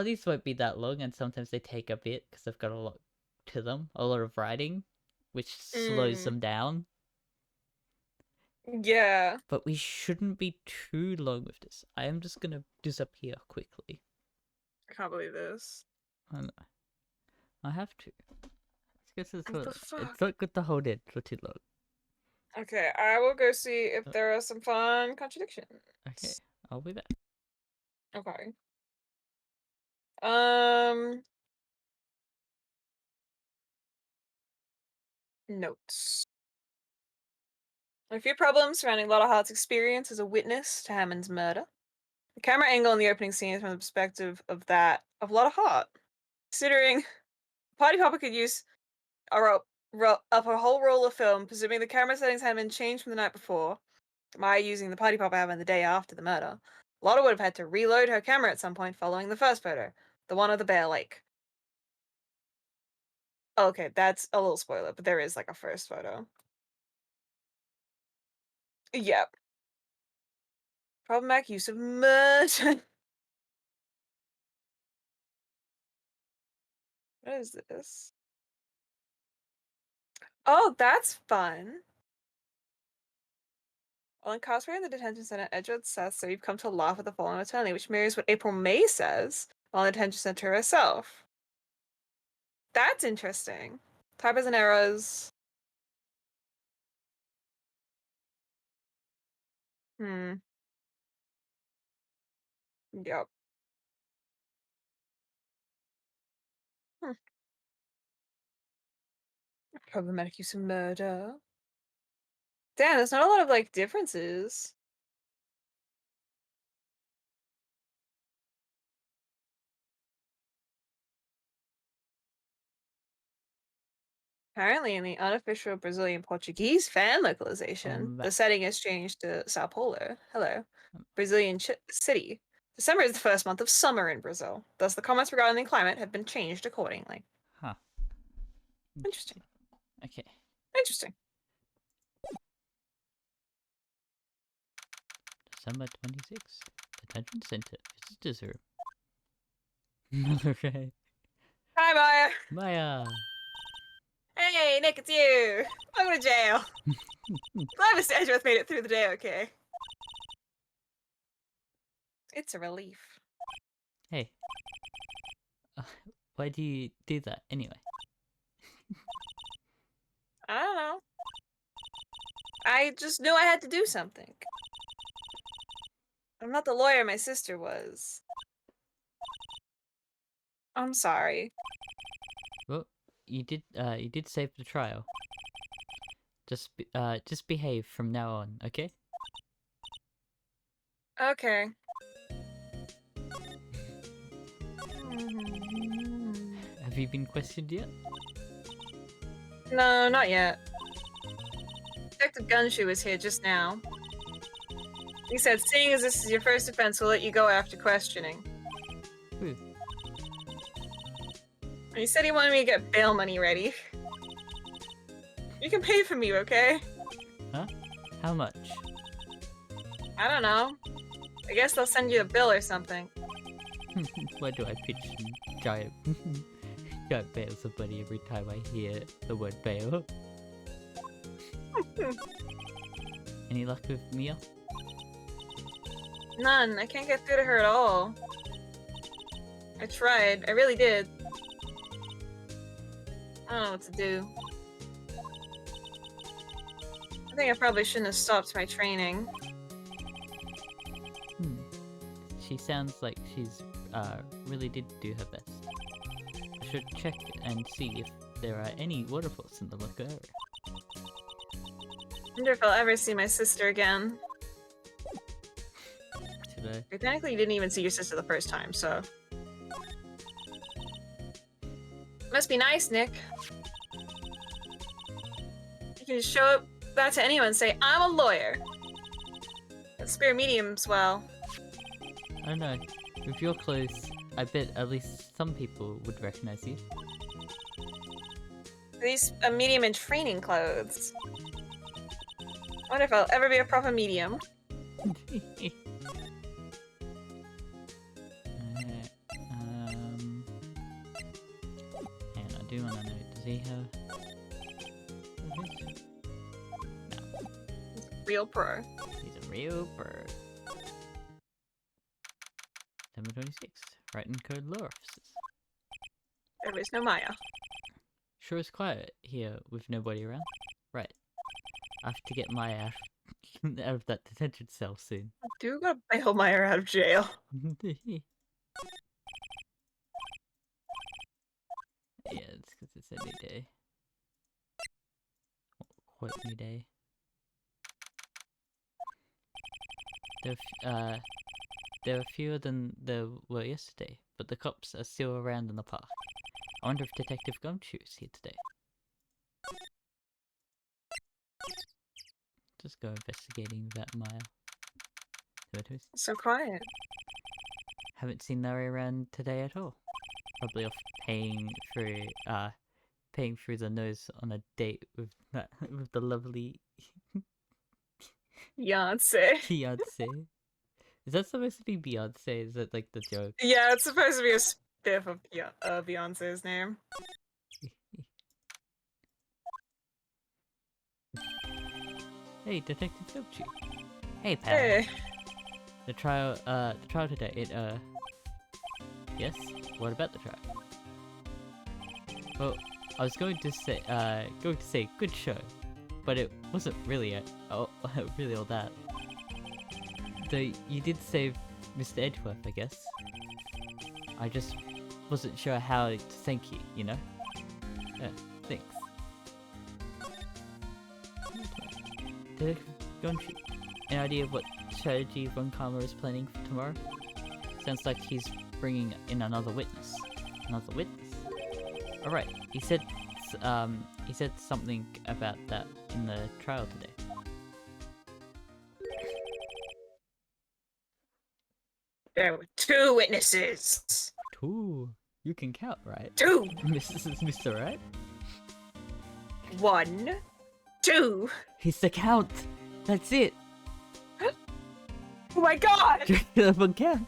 these won't be that long, and sometimes they take a bit because they've got a lot to them, a lot of writing, which slows them down. Yeah. But we shouldn't be too long with this. I am just gonna disappear quickly. I can't believe this. I know. I have to. It's What the fuck? it's not good to hold it for too long. Okay, I will go see if there are some fun contradictions. Okay, I'll be back. Okay. Notes. A few problems surrounding Lotta Hart's experience as a witness to Hammond's murder. The camera angle in the opening scene is from the perspective of Lotta Hart. Considering Party Popper could use up a whole roll of film, presuming the camera settings hadn't been changed from the night before, Maya using the Party Popper album the day after the murder, Lotta would have had to reload her camera at some point following the first photo, the one of the Bear Lake. Okay, that's a little spoiler, but there is like a first photo. Yep. Problematic use of murder. What is this? Oh, that's fun. While incarcerated in the detention center, Edgewood says, so you've come to laugh at the fallen eternally, which mirrors what April May says while in the detention center herself. That's interesting. Typos and errors. Yep. Problematic use of murder. Damn, there's not a lot of like differences. Apparently, in the unofficial Brazilian Portuguese fan localization, the setting has changed to Sao Paulo. Hello. Brazilian city. December is the first month of summer in Brazil. Thus, the comments regarding the climate have been changed accordingly. Huh. Interesting. Okay. Interesting. December 26th, Detention center. Visitors room. Okay. Hi, Maya. Maya. Hey, Nick, it's you. Welcome to jail. Glad Mr. Edgeworth made it through the day okay. It's a relief. Hey. Why do you do that anyway? I don't know. I just knew I had to do something. I'm not the lawyer my sister was. I'm sorry. Well, you did save the trial. Just behave from now on, okay? Okay. Have you been questioned yet? No, not yet. Detective Gunshoe was here just now. He said, seeing as this is your first offense, we'll let you go after questioning. Who? And he said he wanted me to get bail money ready. You can pay for me, okay? Huh? How much? I don't know. I guess they'll send you a bill or something. Why do I pitch giant giant bales of money every time I hear the word bail? Any luck with Mia? None. I can't get through to her at all. I tried. I really did. I don't know what to do. I think I probably shouldn't have stopped my training. She sounds like she's really did do her best. I should check and see if there are any waterfalls in the local area. Wonder if I'll ever see my sister again. Should I? Technically, you didn't even see your sister the first time, so... Must be nice, Nick. You can just show up that to anyone and say, I'm a lawyer. That spare medium's, well... I don't know. With your clothes, I bet at least some people would recognize you. At least a medium in training clothes. I wonder if I'll ever be a proper medium. And I do want to know, does he have... No, Real pro. he's a real bird. Number 26, Wright and Code Law Offices. There is no Maya. Sure is quiet here with nobody around. Right. I have to get Maya out of that detention cell soon. Do gotta bail Maya out of jail. Yeah, it's because it's a new day. Quite new day. There are fewer than there were yesterday, but the cops are still around in the park. I wonder if Detective Gumshoe is here today. Just go investigating that Maya. So quiet. Haven't seen Larry around today at all. Probably off paying through the nose on a date with that with the lovely Beyonce. Beyonce. Is that supposed to be Beyonce? Is that like the joke? Yeah, it's supposed to be a spiff of Beyonce's name. Hey, Detective Gumshoe. Hey, pal. Hey. The trial today. Yes. What about the trial? Well, I was going to say good show, but it wasn't really really all that. Though you did save Mr. Edgeworth, I guess. I just wasn't sure how to thank you. You know. Thanks. Detective Gumshoe, an idea of what strategy Von Karma is planning for tomorrow? Sounds like he's bringing in another witness. Another witness? Alright, he said something about that in the trial today. There were 2 witnesses. 2? You can count, right? 2. Mr. Right? 1, 2. He's the count! That's it! Oh my god! Dracula von Count.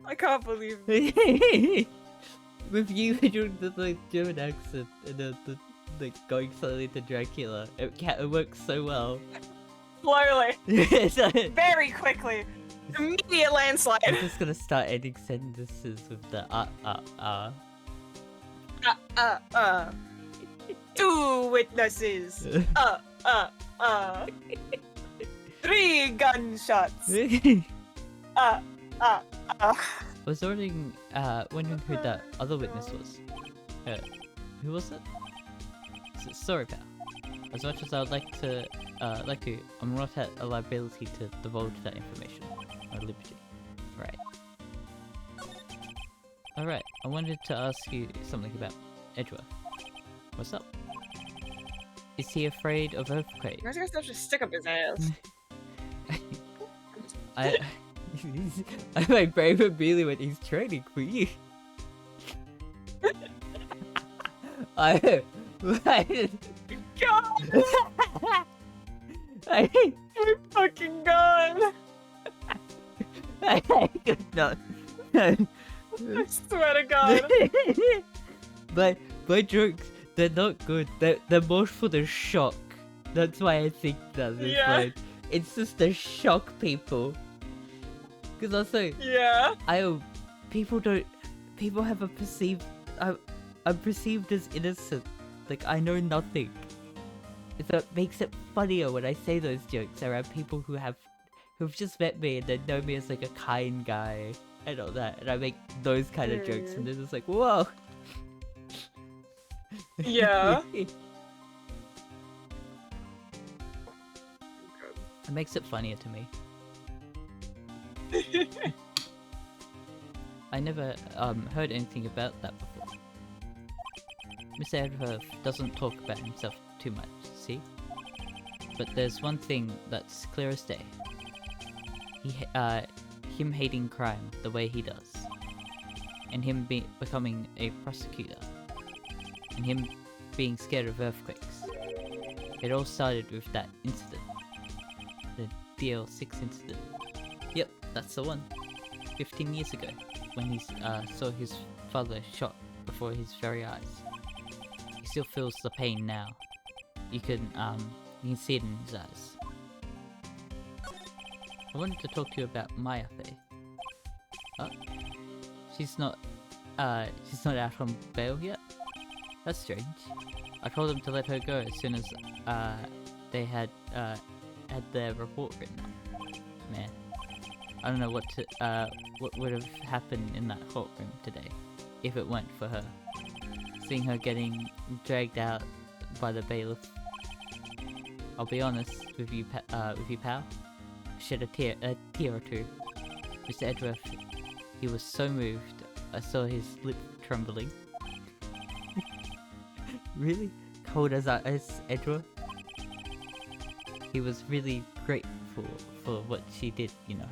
I can't believe it. With you doing the German accent and the going slowly to Dracula, it works so well. Slowly. It's Very quickly. Immediate landslide. I'm just gonna start ending sentences with the 2 witnesses. 3 gunshots. I was wondering who that other witness was. Who was it? Sorry, pal. As much as I would like to, I'm not at a liability to divulge that information. Or liberty. Right. Alright, I wanted to ask you something about Edgeworth. What's up? Is he afraid of earthquakes? Why's he gonna just stick up his ass? I my brain immediately when he's training for you. I God! I My fucking god! could not. I swear to god. my jokes, they're not good. They're more for the shock. That's why I think that this one. It's just to shock people. Because also, Yeah. people have a perceived, I'm perceived as innocent. Like, I know nothing. So it makes it funnier when I say those jokes around people who've just met me and they know me as like a kind guy and all that. And I make those kind of jokes and they're just like, whoa. Yeah. It makes it funnier to me. I never heard anything about that before. Mr. Edgeworth doesn't talk about himself too much, see? But there's one thing that's clear as day. Him hating crime the way he does. And him becoming a prosecutor. And him being scared of earthquakes. It all started with that incident. The DL6 incident. Yep, that's the one. 15 years ago, when he saw his father shot before his very eyes. He still feels the pain now. You can see it in his eyes. I wanted to talk to you about Maya Faye. She's not out on bail yet? That's strange. I told them to let her go as soon as they had their report written up. Man, I don't know what would have happened in that courtroom today if it weren't for her. Seeing her getting dragged out by the bailiff. I'll be honest with you, pal. Shed a tear or two. Mr. Edgeworth, he was so moved. I saw his lip trembling. Really? Cold as Edgeworth? He was really grateful for what she did, you know.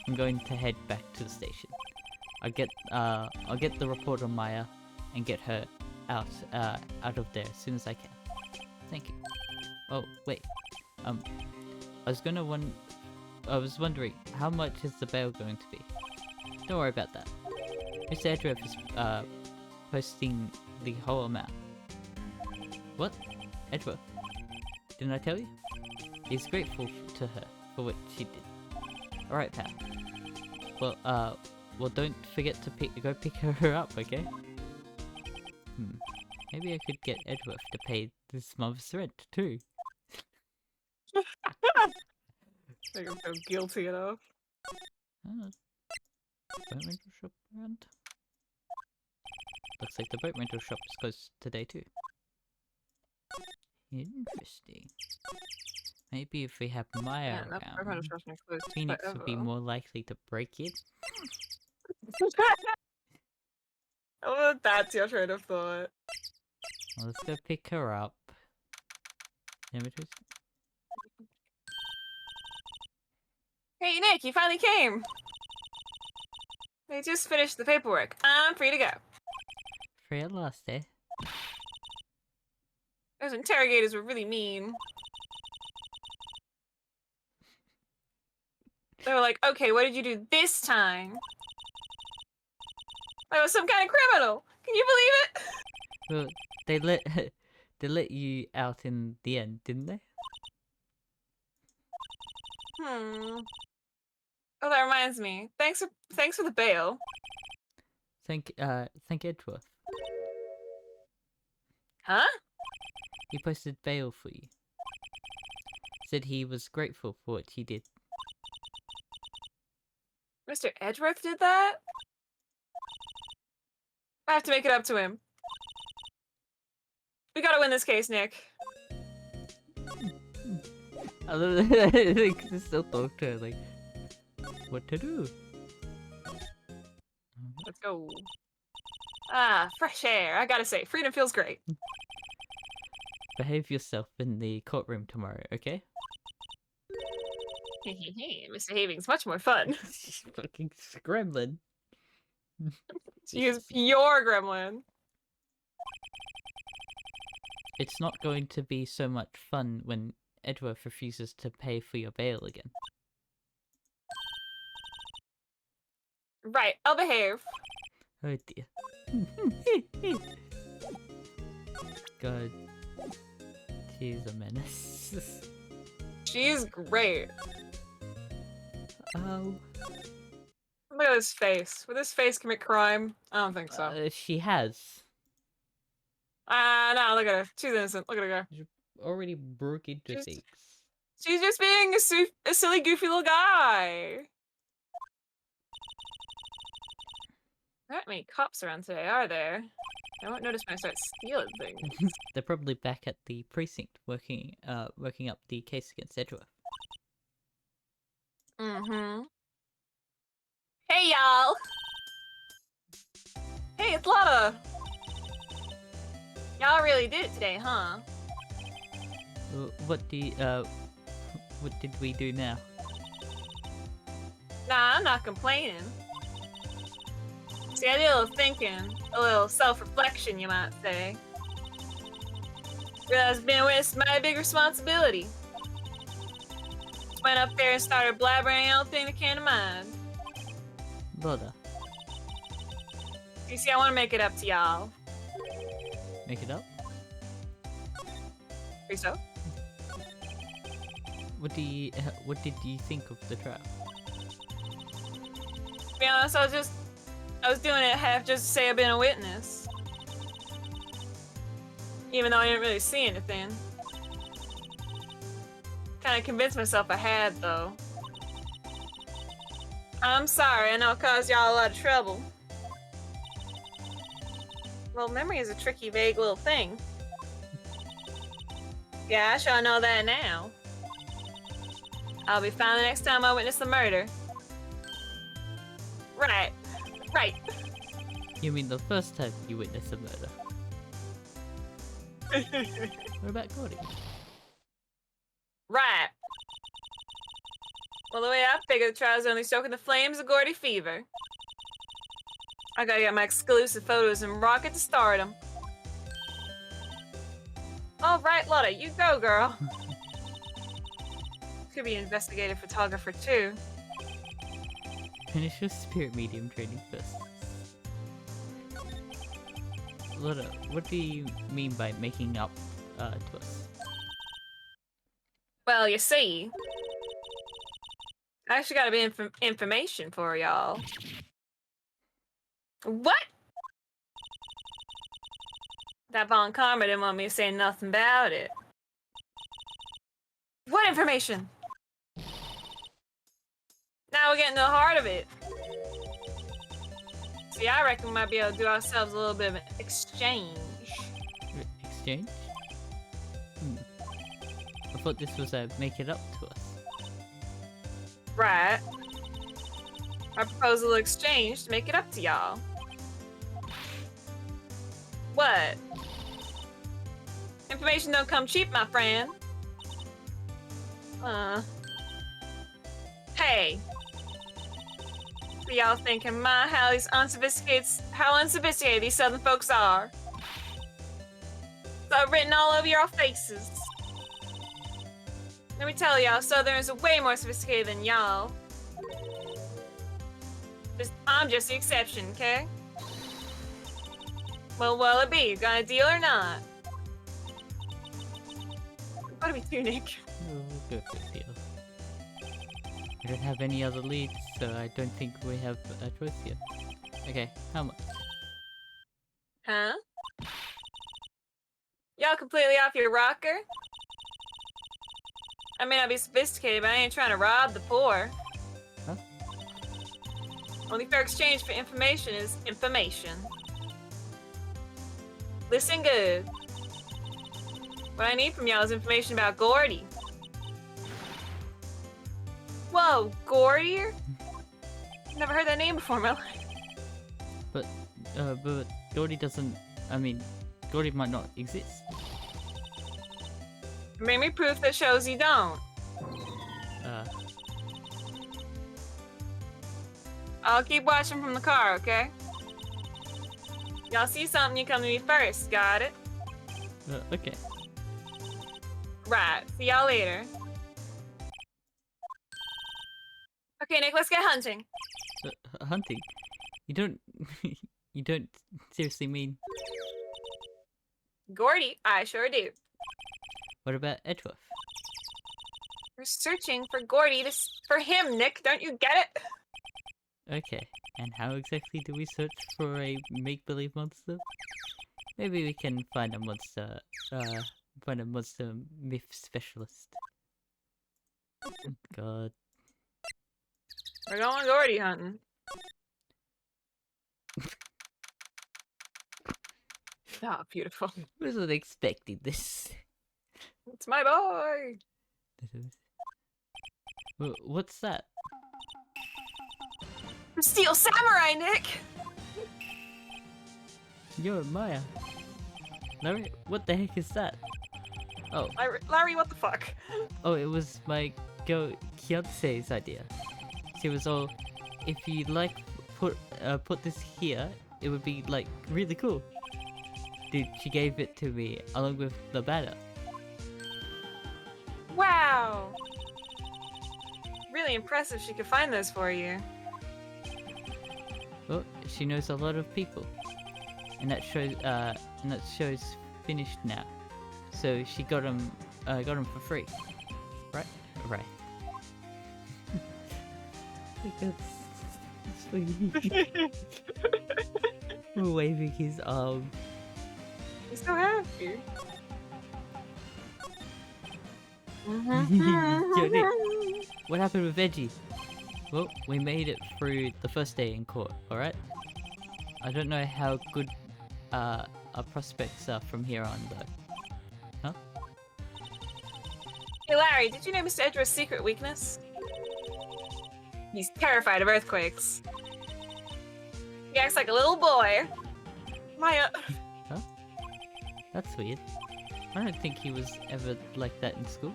I'm going to head back to the station. I'll get the report on Maya and get her out of there as soon as I can. Thank you. Oh wait, I was wondering how much is the bail going to be? Don't worry about that. Mr. Edgeworth is posting the whole amount. What? Edgeworth? Didn't I tell you? He's grateful to her for what she did. Alright, pal. Well, don't forget to go pick her up, okay? Maybe I could get Edgeworth to pay this month's rent, too. Make him feel guilty enough. Boat rental shop around? Looks like the boat rental shop is closed today, too. Interesting. Maybe if we have Maya around, Phoenix would be more likely to break in. Oh, that's your train of thought. Well, let's go pick her up. Hey Nick, you finally came! I just finished the paperwork. I'm free to go. Free at last, eh? Those interrogators were really mean. They were like, okay, what did you do this time? I was some kind of criminal. Can you believe it? Well, they let they let you out in the end, didn't they? Hmm. Oh, that reminds me. Thanks for the bail. Thank Edgeworth. Huh? He posted bail for you. Said he was grateful for what you did. Mr. Edgeworth did that? I have to make it up to him. We gotta win this case, Nick. I love that. Like, just still talk to her, like, what to do? Let's go. Ah, fresh air. I gotta say, freedom feels great. Behave yourself in the courtroom tomorrow, okay? Misbehaving's much more fun. She's fucking scrambling. She is pure gremlin. It's not going to be so much fun when Edgeworth refuses to pay for your bail again. Right, I'll behave. Oh dear. God. She's a menace. She's great. Oh. Look at his face. Would this face commit crime? I don't think so. She has. No, look at her. She's innocent. Look at her go. Already broke into things. She's just being a silly, goofy little guy. There aren't many cops around today, are there? I won't notice when I start stealing things. They're probably back at the precinct working up the case against Edgeworth. Mm-hmm. Hey, y'all! Hey, it's Lotta! Y'all really did it today, huh? What did we do now? Nah, I'm not complaining. See, I did a little thinking, a little self-reflection, you might say. Realized being a witness is my big responsibility. Went up there and started blabbering anything that came to mind. Loda. You see, I want to make it up to y'all. Make it up? Think so? What did you think of the trial? To be honest, I was doing it half just to say I've been a witness. Even though I didn't really see anything. Kinda convinced myself I had, though. I'm sorry, I know it caused y'all a lot of trouble. Well, memory is a tricky, vague little thing. Yeah, I sure know that now. I'll be fine the next time I witness the murder. Right. Right. You mean the first time you witnessed a murder? What about Gordy? Right. Well, the way I figure the trial's only stoking the flames of Gordy fever. I gotta get my exclusive photos and rocket to stardom. All right, Lotta, you go, girl. Could be an investigative photographer, too. Finish your spirit medium training first. Loda, what do you mean by making up to us? Well, you see, I actually got a bit of information for y'all. What? That Von Karma didn't want me to say nothing about it. What information? Now we're getting to the heart of it. See, I reckon we might be able to do ourselves a little bit of an exchange. Exchange? I thought this was a make it up to us. Right. I propose a little exchange to make it up to y'all. What? Information don't come cheap, my friend. Hey. So y'all thinking, how unsophisticated these southern folks are. So written all over your faces. Let me tell y'all, Southerners are way more sophisticated than y'all. I'm just the exception, okay? Well, will it be? You got a deal or not? What do we do, Nick? Oh, good deal. We don't have any other leads, so I don't think we have a choice here. Okay, how much? Huh? Y'all completely off your rocker? I may not be sophisticated, but I ain't trying to rob the poor. Huh? Only fair exchange for information is information. Listen good. What I need from y'all is information about Gordy. Whoa, Gordy? Never heard that name before in my life. But Gordy doesn't. I mean, Gordy might not exist. Bring me proof that shows you don't. I'll keep watching from the car, okay? Y'all see something, you come to me first, got it? Okay. Right, see y'all later. Okay, Nick, let's get hunting. Hunting? You don't. You don't seriously mean. Gordy, I sure do. What about Edgeworth? We're searching for Gordy for him, Nick, don't you get it? Okay, and how exactly do we search for a make-believe monster? Maybe we can find a monster myth specialist. God. We're going Gordy hunting. Ah, beautiful. Wasn't expecting this. It's my boy! What's that? Steel Samurai, Nick! You're Maya. Larry, what the heck is that? Oh, Larry, what the fuck? oh, it was my girl Kiance's idea. She was all, if you like put this here, it would be like really cool. Dude, she gave it to me along with the banner. Wow! Really impressive she could find those for you. Well, she knows a lot of people, and that show's finished now. So she got them for free, right? Right. That's sweet. Waving his arm. He's so happy. Yo, Nick, what happened with Veggie? Well, we made it through the first day in court, alright? I don't know how good our prospects are from here on, though. Huh? Hey Larry, did you know Mr. Edgeworth's secret weakness? He's terrified of earthquakes. He acts like a little boy. Maya. Huh? That's weird. I don't think he was ever like that in school.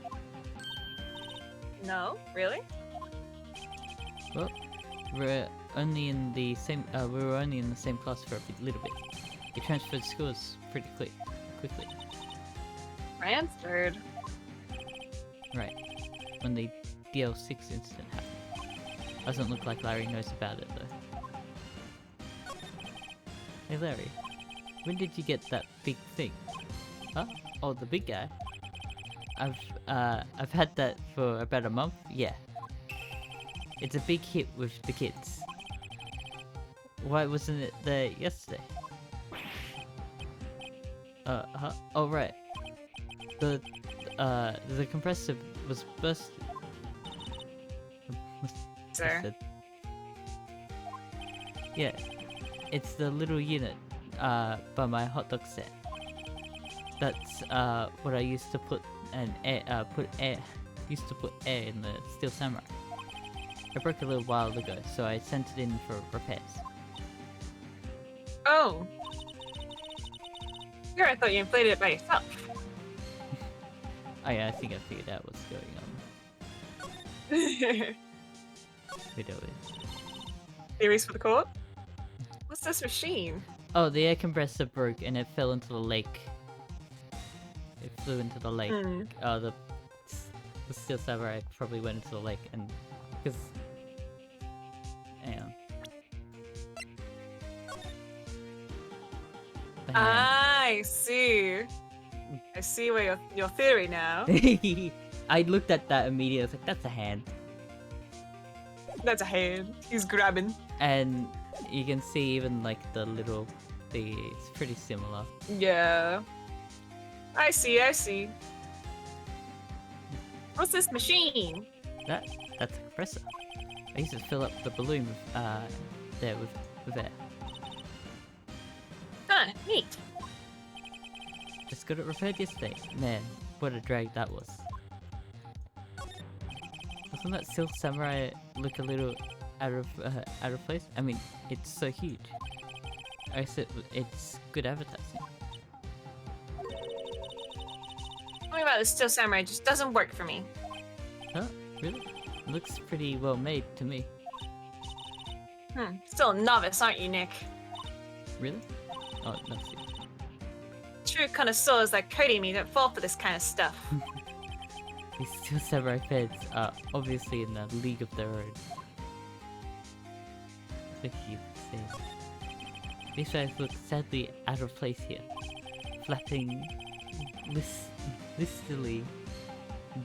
No, really? Well, we were only in the same class for a little bit. He transferred schools pretty quickly. Transferred. Right. When the DL6 incident happened. Doesn't look like Larry knows about it though. Hey Larry, when did you get that big thing? Huh? Oh, the big guy? I've had that for about a month, yeah. It's a big hit with the kids. Why wasn't it there yesterday? Oh right. The compressor was busted. Sir. Yeah. It's the little unit, by my hot dog set. That's, what I used to put air in the Steel Samurai. I broke a little while ago, so I sent it in for repairs. Oh. Here, I thought you inflated it by yourself. Oh yeah, I think I figured out what's going on. Wait, Theories for the court? What's this machine? oh, the air compressor broke and it fell into the lake. It flew into the lake. Hmm. The Steel Samurai probably went into the lake and because I see. I see where your theory now. I looked at that immediately. I was like, that's a hand. That's a hand. He's grabbing. And you can see even like the little thing. It's pretty similar. Yeah. I see. I see. What's this machine? That's a compressor. I used to fill up the balloon with there with air. Huh, neat. Just got it repaired yesterday. Man, what a drag that was. Doesn't that Silk Samurai look a little out of place? I mean, it's so huge. I said it's good advertising. Something about the Steel Samurai just doesn't work for me. Huh? Really? Looks pretty well made to me. Still a novice, aren't you, Nick? Really? Oh, no. True connoisseurs like Cody and me don't fall for this kind of stuff. These Steel Samurai fans are obviously in a league of their own. Look at you, see. These fans look sadly out of place here, flapping listily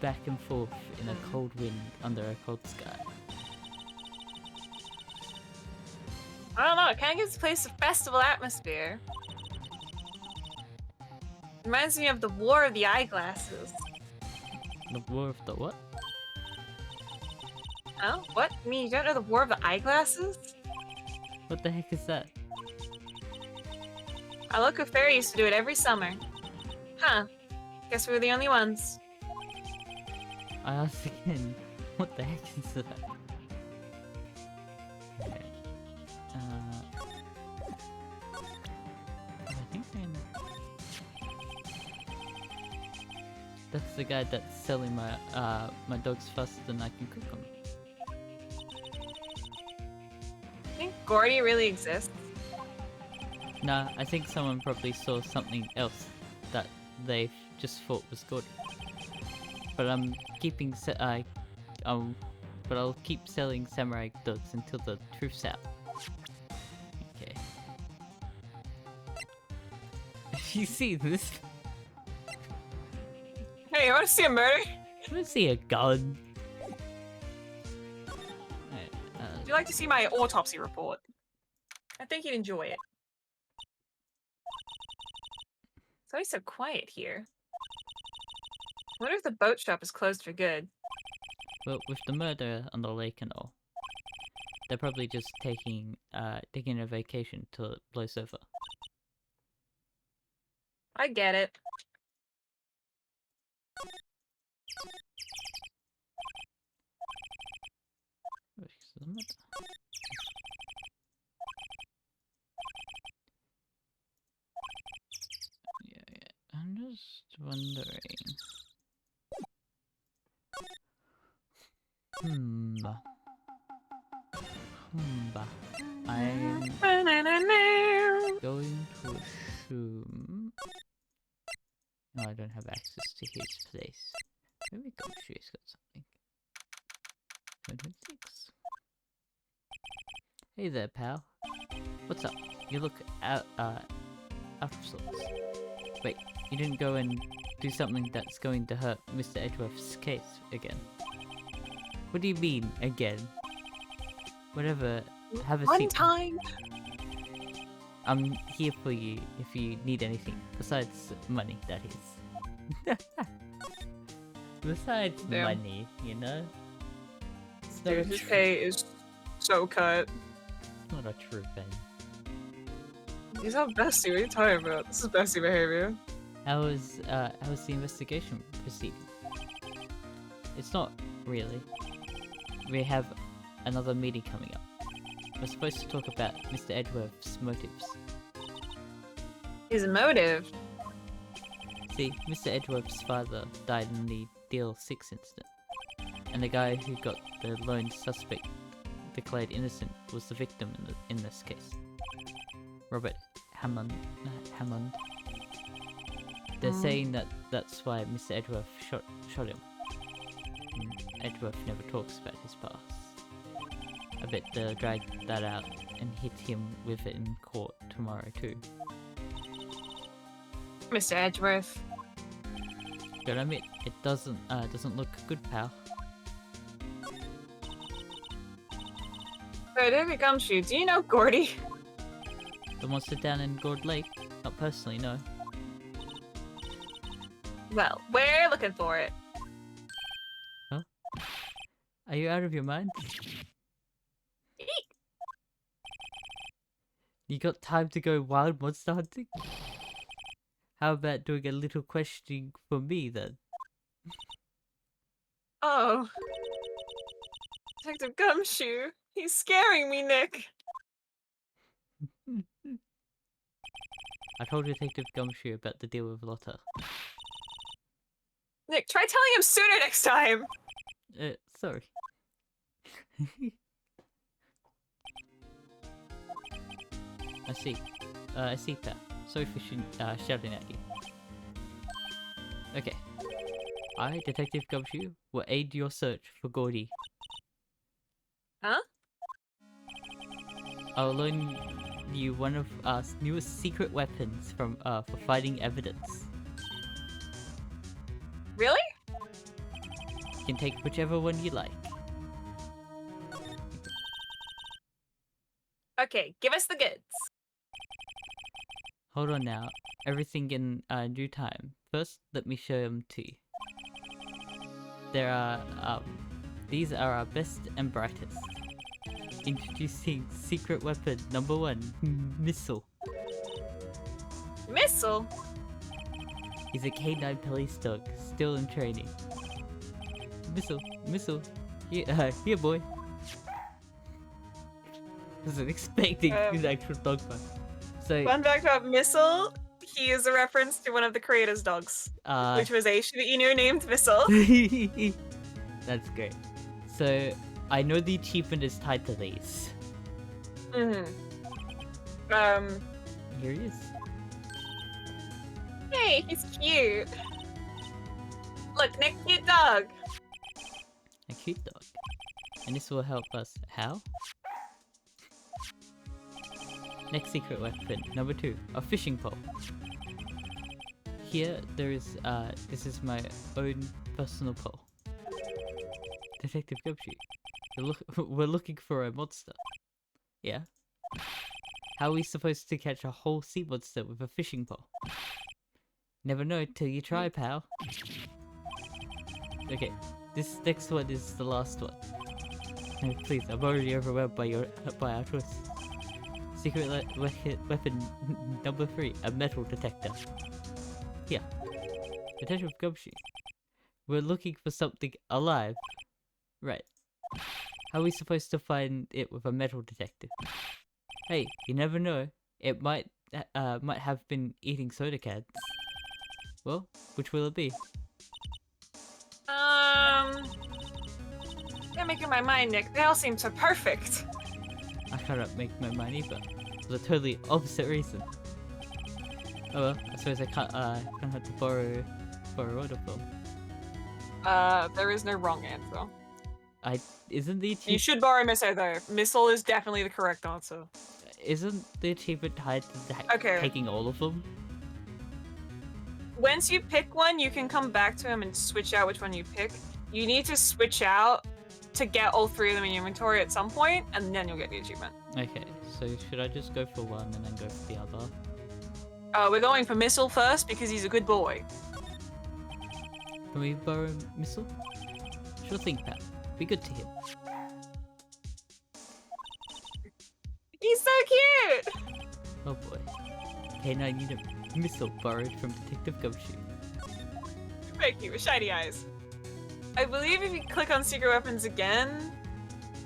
back and forth in a cold wind under a cold sky. I don't know, it kind of gives the place a festival atmosphere. Reminds me of the War of the Eyeglasses. The War of the what? Oh, what? You mean you don't know the War of the Eyeglasses? What the heck is that? Our local fair used to do it every summer. Huh. Guess we were the only ones. I asked again, what the heck is that? Okay. I think I know. That's the guy that's selling my dogs faster than I can cook them. I think Gordy really exists. Nah, I think someone probably saw something else that they just thought was good. But I'm keeping but I'll keep selling samurai dogs until the truth's out. Okay. You see this? Hey, you wanna see a murder? I want to see a gun. Alright, Would you like to see my autopsy report? I think you'd enjoy it. It's always so quiet here. I wonder if the boat shop is closed for good. well, with the murder on the lake and all, they're probably just taking a vacation till it blows over. I get it. What's the matter? Yeah, I'm just wondering. I'm going to assume. No, I don't have access to his place. Maybe Gumshoe's got something. 26. Hey there, pal. What's up? You look out of sorts. Wait, you didn't go and do something that's going to hurt Mr. Edgeworth's case again? What do you mean, again? Whatever, have a seat. One time! I'm here for you if you need anything. Besides money, that is. Besides Damn. money, you know? It's not Dude, a his true, pay is so cut. it's not a true thing. He's not bestie, what are you talking about? This is bestie behavior. How was the investigation proceeding? It's not really. We have another meeting coming up. We're supposed to talk about Mr. Edgeworth's motives. His motive? See, Mr. Edgeworth's father died in the DL6 incident, and the guy who got the lone suspect declared innocent was the victim in this case. Robert Hammond. They're saying that that's why Mr. Edgeworth shot him. Edgeworth never talks about his past. I bet they'll drag that out and hit him with it in court tomorrow too. Mr. Edgeworth. Gotta admit, it doesn't look good, pal. So, David Gumshoe, do you know Gordy? The monster down in Gourd Lake? Not personally, no. Well, we're looking for it. Are you out of your mind? Eek. You got time to go wild monster hunting? How about doing a little questioning for me then? Oh. Detective Gumshoe. He's scaring me, Nick. I told Detective Gumshoe about the deal with Lotta. Nick, try telling him sooner next time. Sorry. I see, pal. Sorry for shouting at you. Okay. I, Detective Gumshoe, will aid your search for Gordy. Huh? I'll loan you one of our newest secret weapons for finding evidence. Really? You can take whichever one you like. Okay, give us the goods. Hold on now. Everything in due time. First, let me show them to you. There are, these are our best and brightest. Introducing secret weapon number 1, Missile. Missile? He's a K9 police dog, still in training. Missile. Here boy. Wasn't expecting an actual dog fight. So, Fun fact about Missile, he is a reference to one of the creators' dogs, which was a Shiba Inu named Missile. That's great. So, I know the achievement is tied to these. Mm-hmm. Here he is. Hey, he's cute. Look, Nick, cute dog. A cute dog. And this will help us. How? Next secret weapon, number 2, a fishing pole. Here, there is, this is my own personal pole. Detective Gumshoe, we're looking for a monster. Yeah? How are we supposed to catch a whole sea monster with a fishing pole? Never know till you try, pal. Okay, this next one is the last one. No, please, I'm already overwhelmed by our choice. Secret weapon number 3, a metal detector. Here. Detective Gumshoe. We're looking for something alive. Right. How are we supposed to find it with a metal detector? Hey, you never know. It might have been eating soda cans. Well, which will it be? I'm making my mind, Nick. They all seem so perfect. I cannot make my mind either. For the totally opposite reason. Oh well, I suppose I can't have to borrow order from. There is no wrong answer. Isn't the achievement... You should borrow Missile though. Missile is definitely the correct answer. Isn't the achievement tied to Okay. taking all of them? Once you pick one, you can come back to him and switch out which one you pick. You need to switch out to get all 3 of them in your inventory at some point, and then you'll get the achievement. Okay, so should I just go for one and then go for the other? We're going for Missile first because he's a good boy. Can we borrow Missile? Sure thing, pal. Be good to him. He's so cute! Oh boy. Okay, now I need a Missile borrowed from Detective Gumshoe. Very cute with shiny eyes. I believe if you click on secret weapons again,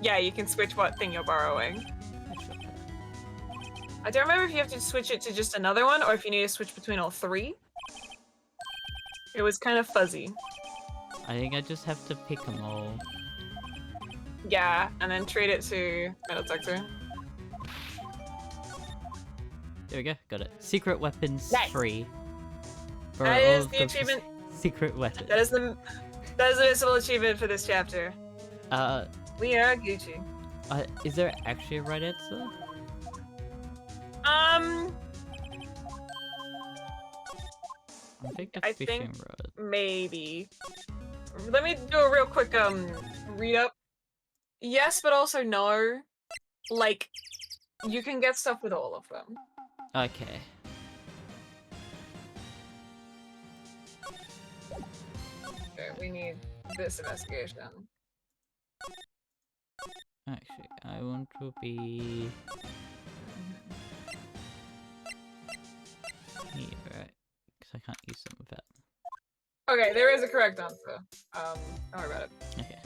yeah, you can switch what thing you're borrowing. I don't remember if you have to switch it to just another one or if you need to switch between all 3. It was kind of fuzzy. I think I just have to pick them all. Yeah, and then trade it to Metal Detector. There we go, got it. Secret weapons Nice. 3. That is the achievement. Secret weapon. That is the visible achievement for this chapter. We are Gucci. Is there actually a right answer? I think I it's fishing think- rod. Maybe. Let me do a real quick read up. Yes, but also no. Like, you can get stuff with all of them. Okay. Okay, we need this investigation. Actually, I want to be here, right? Because I can't use them without. Okay, there is a correct answer. Don't worry about it. Okay.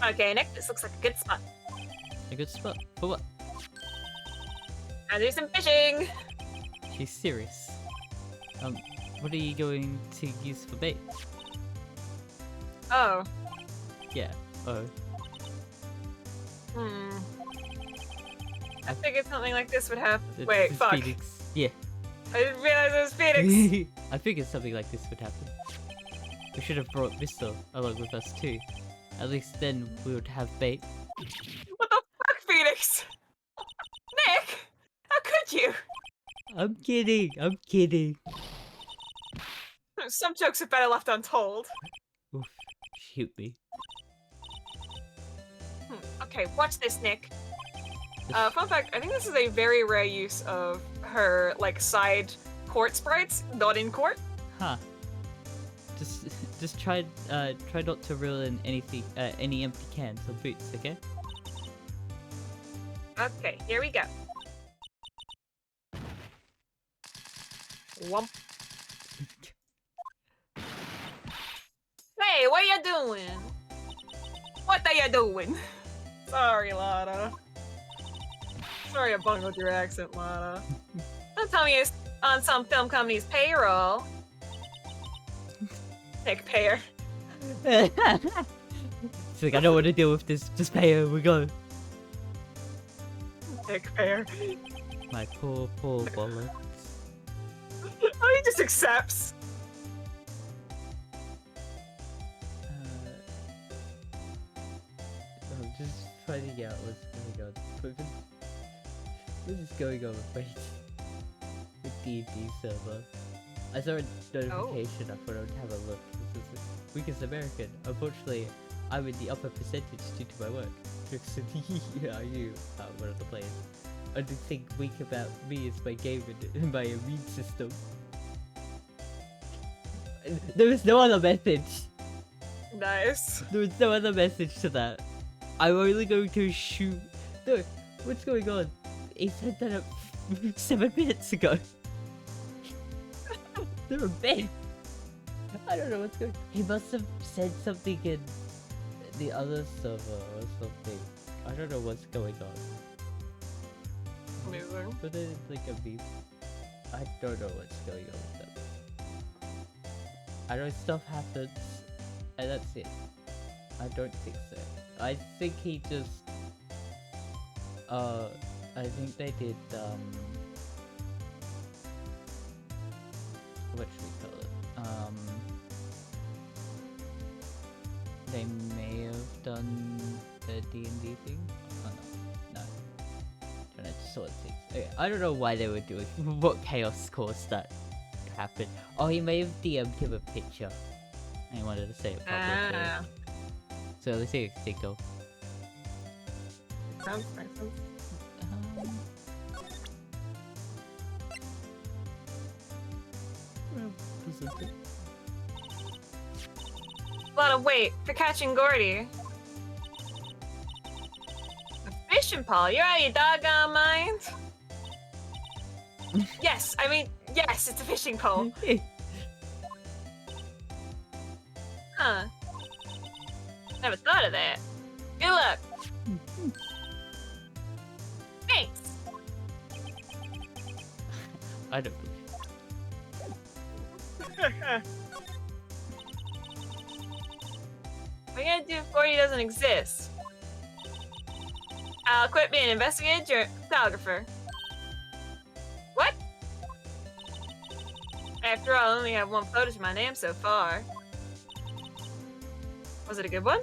Okay, Nick, this looks like a good spot. A good spot. For what? I'll do some fishing! She's serious. What are you going to use for bait? Oh. Yeah. Oh. I figured something like this would happen. It's Wait, fuck. Phoenix. Yeah. I didn't realize it was Phoenix! I figured something like this would happen. We should have brought Mr. along with us too. At least then we would have bait. What the fuck, Phoenix? Nick! How could you? I'm kidding. I'm kidding. Some jokes are better left untold. Oof. Shoot me. Okay, watch this, Nick. This- Fun fact, I think this is a very rare use of her, like, side court sprites, not in court. Huh. Just try not to ruin anything, any empty cans or boots, okay? Okay, here we go. Wump. Hey, what you doing? What are you doing? Sorry, Lana. Sorry I bungled your accent, Lana. Don't tell me you're on some film company's payroll. Nick Payer. It's like, I don't want to deal with this. Just pay her. We go. Nick Payer. My poor bollocks. Oh, he just accepts. I'm just finding out what's going on. What is going on with the D&D server? I saw a notification. I thought I would have a look. This is the weakest American. Unfortunately, I'm in the upper percentage due to my work. Yeah, you are one of the players. Only thing weak about me is my game and my immune system. There was no other message. Nice. There was no other message to that. I'm only going to shoot. No, what's going on? He said that 7 minutes ago. They're a bit. I don't know what's going on. He must have said something in the other server or something. I don't know what's going on. Amazing. But then it's like a beef. I don't know what's going on with them. I know stuff happens, and that's it. I don't think so. I think he just, I think they did, what should we call it? They may have done the D&D thing? Oh no, trying to sort things. Okay, I don't know why they were doing, what chaos caused that happen. Oh, he may have DM'd him a picture. And he wanted to say it publicly. Ah. So let's see a TikTok. Sounds nice. Lot of weight for catching Gordy. A fishing pole? You're out of your doggone mind? Yes, I mean, yes, it's a fishing pole. Huh. Never thought of that. Good luck. Thanks. I don't believe. What are you gonna do if Gordy doesn't exist? I'll quit being an investigative photographer. What? After all, I only have one photo to my name so far. Was it a good one?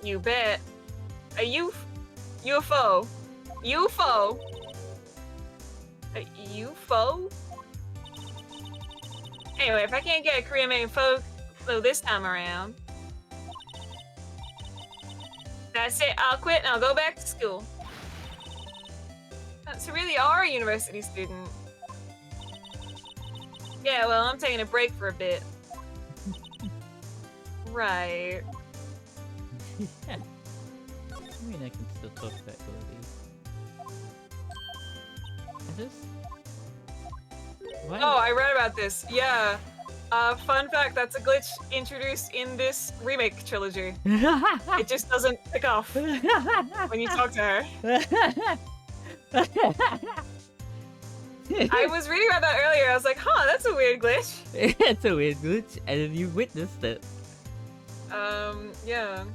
You bet. A UFO. UFO. A UFO? Anyway, if I can't get a Korean made photo this time around, that's it. I'll quit and I'll go back to school. So really you are a university student. Yeah, well, I'm taking a break for a bit. Right. Yeah. I mean, I can still talk about all these. Is this? Why? Oh, I read about this. Yeah. Fun fact, that's a glitch introduced in this remake trilogy. It just doesn't pick off when you talk to her. I was reading about that earlier. I was like, huh, that's a weird glitch. It's a weird glitch, and then you witnessed it. Yeah.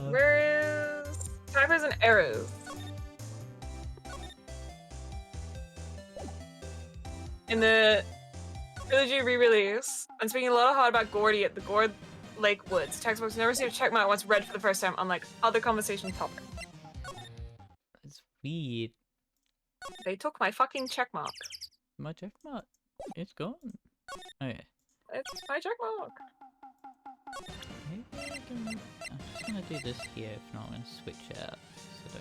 Where is typos and arrows? In the trilogy re-release, I'm speaking a lot of hard about Gordy at the Gord Lake Woods. Textbooks never received a checkmark once read for the first time, unlike other conversation topics. It's weird. They took my fucking checkmark. My checkmark. It's gone. Oh yeah. It's my checkmark. Maybe I can... I'm just gonna do this here, if not I'm gonna switch out, so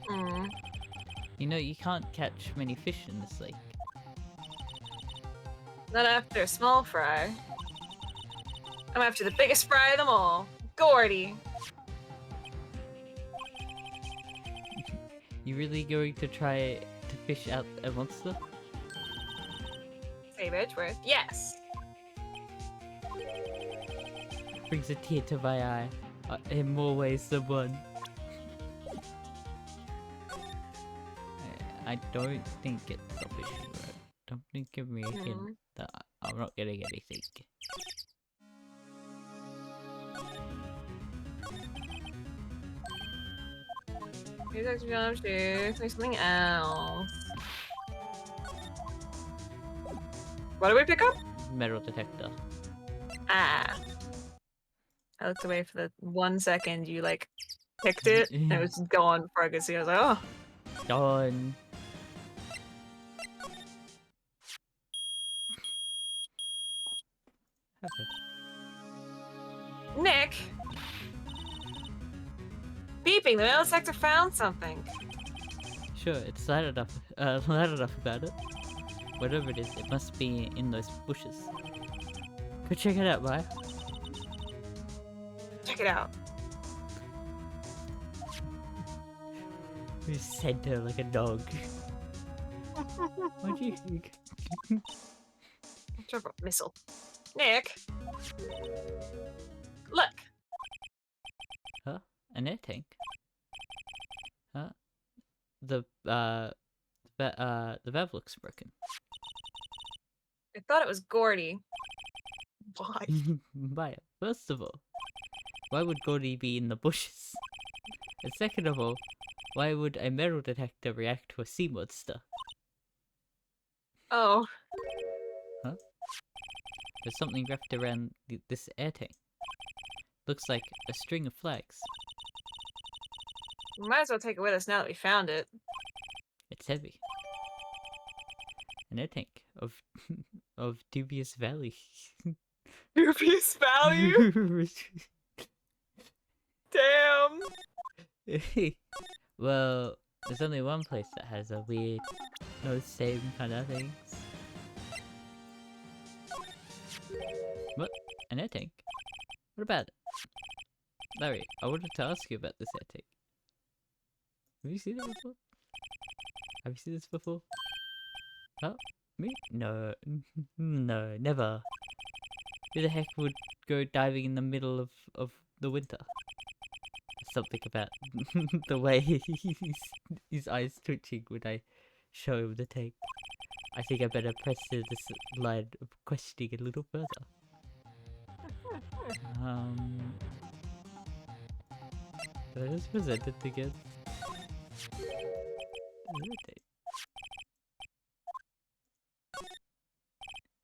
I don't know. You know, you can't catch many fish in this lake. Not after a small fry. I'm after the biggest fry of them all. Gordy. You really going to try to fish out a monster? Save Edgeworth. Yes. Brings a tear to my eye, in more ways than one. I don't think it's a fishing rod. Don't give me a hint that I'm not getting anything. Here's extra jump shoes. There's something else. What do we pick up? Metal detector. Ah. I looked away for the 1 second you like picked it and it was just gone before I could see. I was like, oh. Done. Nick! Beeping, the metal detector found something. Sure, it's loud enough about it. Whatever it is, it must be in those bushes. Go check it out, Maya. Check it out. You sent her like a dog. What do you think? Drop a missile. Nick! Look! Huh? An air tank? Huh? The valve looks broken. I thought it was Gordy. Why? Maya, first of all, why would Gordy be in the bushes? And second of all, why would a metal detector react to a sea monster? Oh. Huh? There's something wrapped around this air tank. Looks like a string of flags. We might as well take it with us now that we found it. It's heavy. An air tank of dubious value. Dubious value? Damn! Well, there's only one place that has a weird, those same kind of things. What? An air tank? What about it? Larry, I wanted to ask you about this air tank. Have you seen it before? Have you seen this before? Huh? Me? No. No, never. Who the heck would go diving in the middle of the winter? Something about the way his eyes twitching when I show him the tank. I think I better press this line of questioning a little further. Did I just present it again?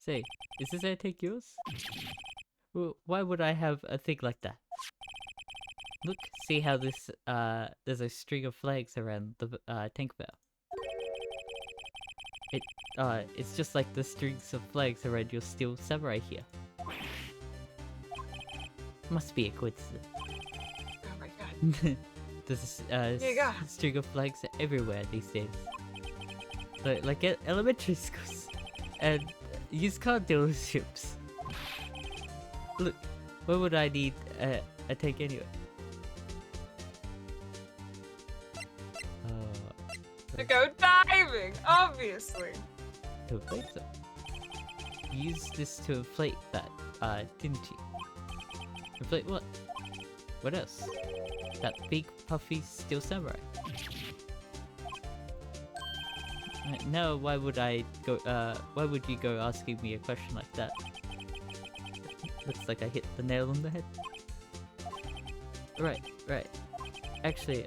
Say, is this air tank yours? Well, why would I have a thing like that? Look, see how this, there's a string of flags around the tank valve. It's just like the strings of flags around your steel samurai here. Must be a coincidence. Oh my god. There's Here you go. string of flags everywhere these days. Like at elementary schools and used car dealerships. Look, why would I need a tank anyway? To go diving, obviously. To inflate them. You used this to inflate that, didn't you? Inflate what? What else? That big puffy steel samurai. Now why would you go asking me a question like that? Looks like I hit the nail on the head. Right. Actually,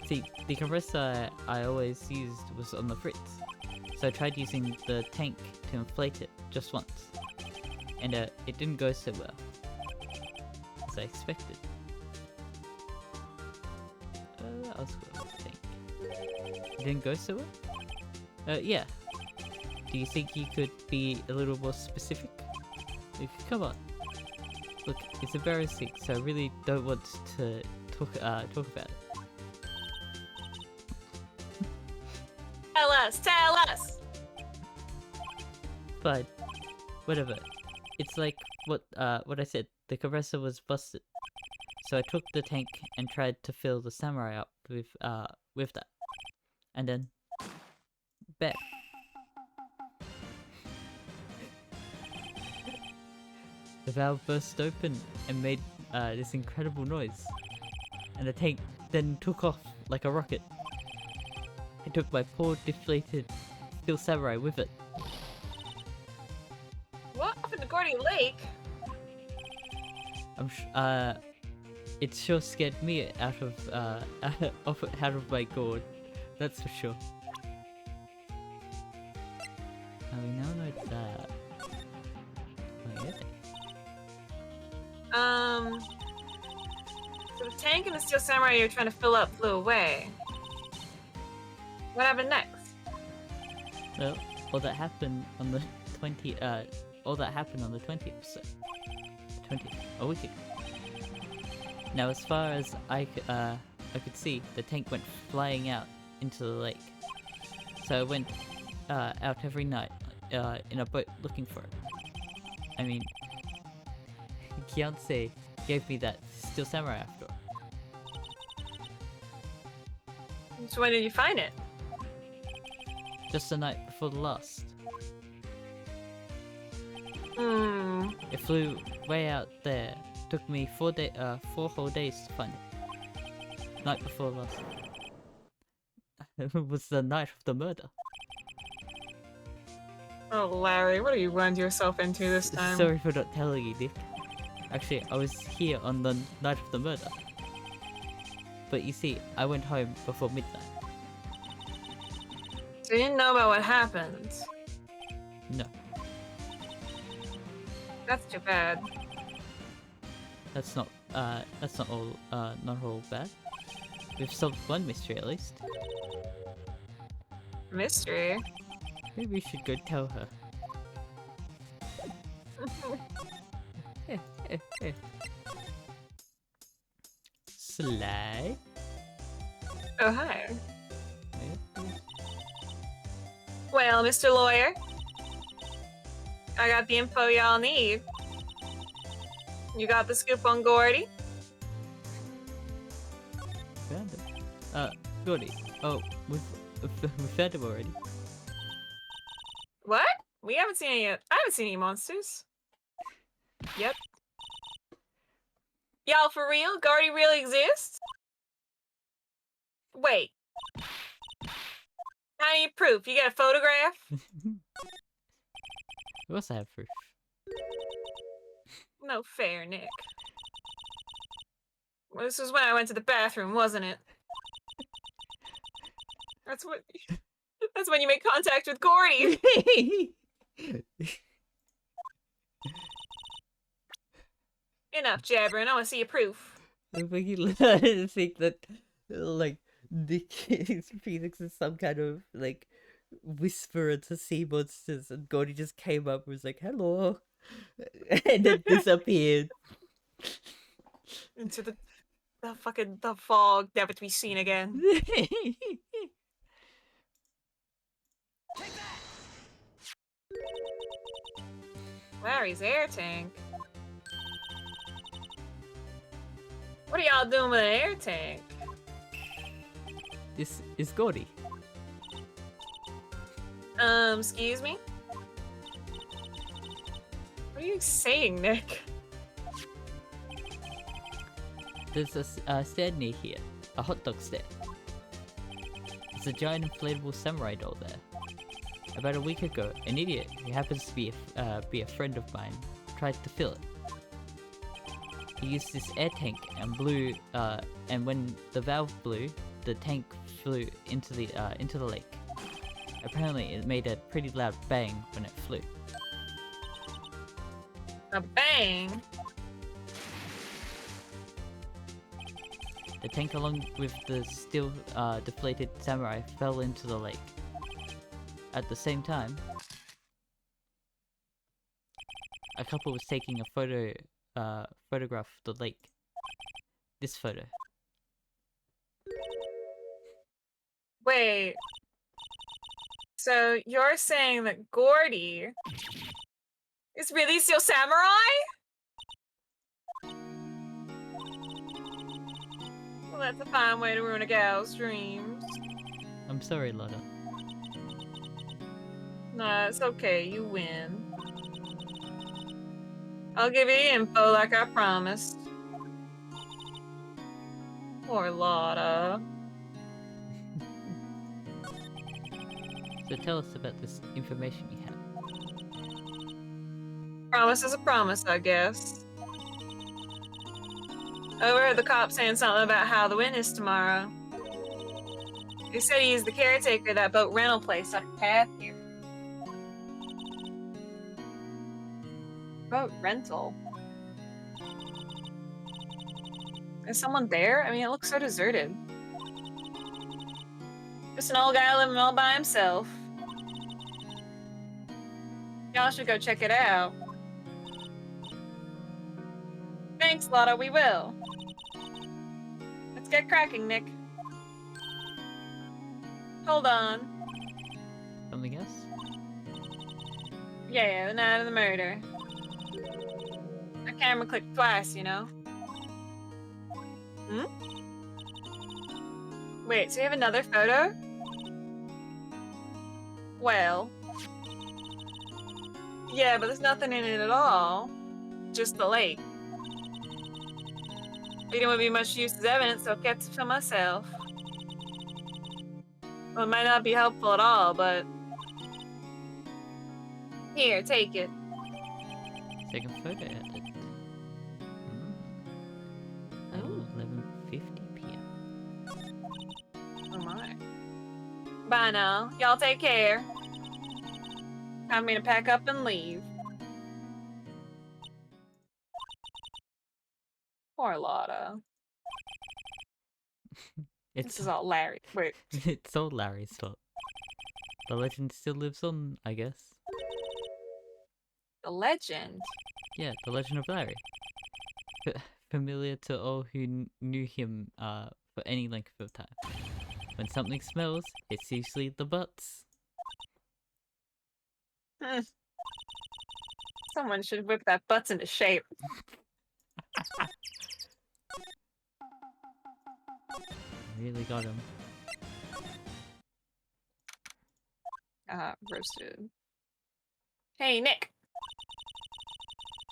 see, the compressor I always used was on the fritz. So I tried using the tank to inflate it just once. And it didn't go so well. As I expected. Elsewhere, I think. It didn't go so well? Yeah. Do you think you could be a little more specific? Come on. Look, it's embarrassing, so I really don't want to talk about it. Tell us! Fine. Whatever. It's like what I said. The compressor was busted. So I took the tank and tried to fill the samurai up with that. And then bam. The valve burst open and made this incredible noise. And the tank then took off like a rocket. I took my poor deflated steel samurai with it. What happened to Gordy Lake? It sure scared me out of my gourd. That's for sure. We now know that. Where is it? So the tank and the steel samurai you're trying to fill up flew away. What happened next? Well, all that happened on the 20th. All that happened on the 20th. So, 20th, a week ago. Now, as far as I could see, the tank went flying out into the lake. So I went out every night in a boat looking for it. I mean, Kianse gave me that steel samurai after all. So when did you find it? Just the night before the last. It flew way out there. Took me 4 whole days to find it. Night before last. It was the night of the murder. Oh, Larry, what have you wound yourself into this time? Sorry for not telling you, Nick. Actually, I was here on the night of the murder. But you see, I went home before midnight. So you didn't know about what happened? No, That's too bad. that's not all bad. We've solved one mystery at least. Mystery? Maybe we should go tell her. Sly. Oh, hi. Well, Mr. Lawyer, I got the info y'all need. You got the scoop on Gordy? Found him. Gordy. Oh, we found him already. What? We haven't seen any. I haven't seen any monsters. Yep. Y'all, for real? Gordy really exists? Wait. How do you proof? You got a photograph? We also have proof. No fair, Nick. Well, this was when I went to the bathroom, wasn't it? That's what. That's when you make contact with Gordy. Enough jabbering. I want to see your proof. I think that like Nick Phoenix is some kind of like whisper to sea monsters, and Gordy just came up and was like, "Hello," and then disappeared. Into the fucking the fog, never to be seen again. Larry's air tank. What are y'all doing with an air tank? This is Gordy. Excuse me? What are you saying, Nick? There's a stand near here, a hot dog stand. There's a giant inflatable samurai doll there. About a week ago, an idiot who happens to be a friend of mine tried to fill it. He used this air tank and blew, and when the valve blew, the tank flew into the lake. Apparently, it made a pretty loud bang when it flew. A bang? The tank, along with the still deflated samurai, fell into the lake. At the same time, a couple was taking a photograph of the lake. This photo. Wait. So you're saying that Gordy is really still samurai? Well, that's a fine way to ruin a gal's dreams. I'm sorry, Lotta. Nah, it's okay. You win. I'll give you the info like I promised. Poor Lotta. So tell us about this information you have. Promise is a promise, I guess. I overheard the cop saying something about how the witness tomorrow. He said he's the caretaker of that boat rental place up the path here. Boat rental? Is someone there? I mean, it looks so deserted. Just an old guy living all by himself. Y'all should go check it out. Thanks, Lotta, we will. Let's get cracking, Nick. Hold on. Something else? Yeah, the night of the murder. The camera clicked twice, you know? Hmm? Wait, so you have another photo? Well. Yeah, but there's nothing in it at all. Just the lake. It wouldn't be much use as evidence, so I kept it to myself. Well, it might not be helpful at all, but... Here, take it. Second photo edit. At 11:50 p.m. Oh my. Bye now. Y'all take care. Time for me to pack up and leave. Poor Lotta. This is all Larry. Wait. It's all Larry's fault. The legend still lives on, I guess. The legend? Yeah, the legend of Larry. Familiar to all who knew him for any length of time. When something smells, it's usually the butts. Someone should whip that butts into shape. Really got him. Roasted. Hey, Nick.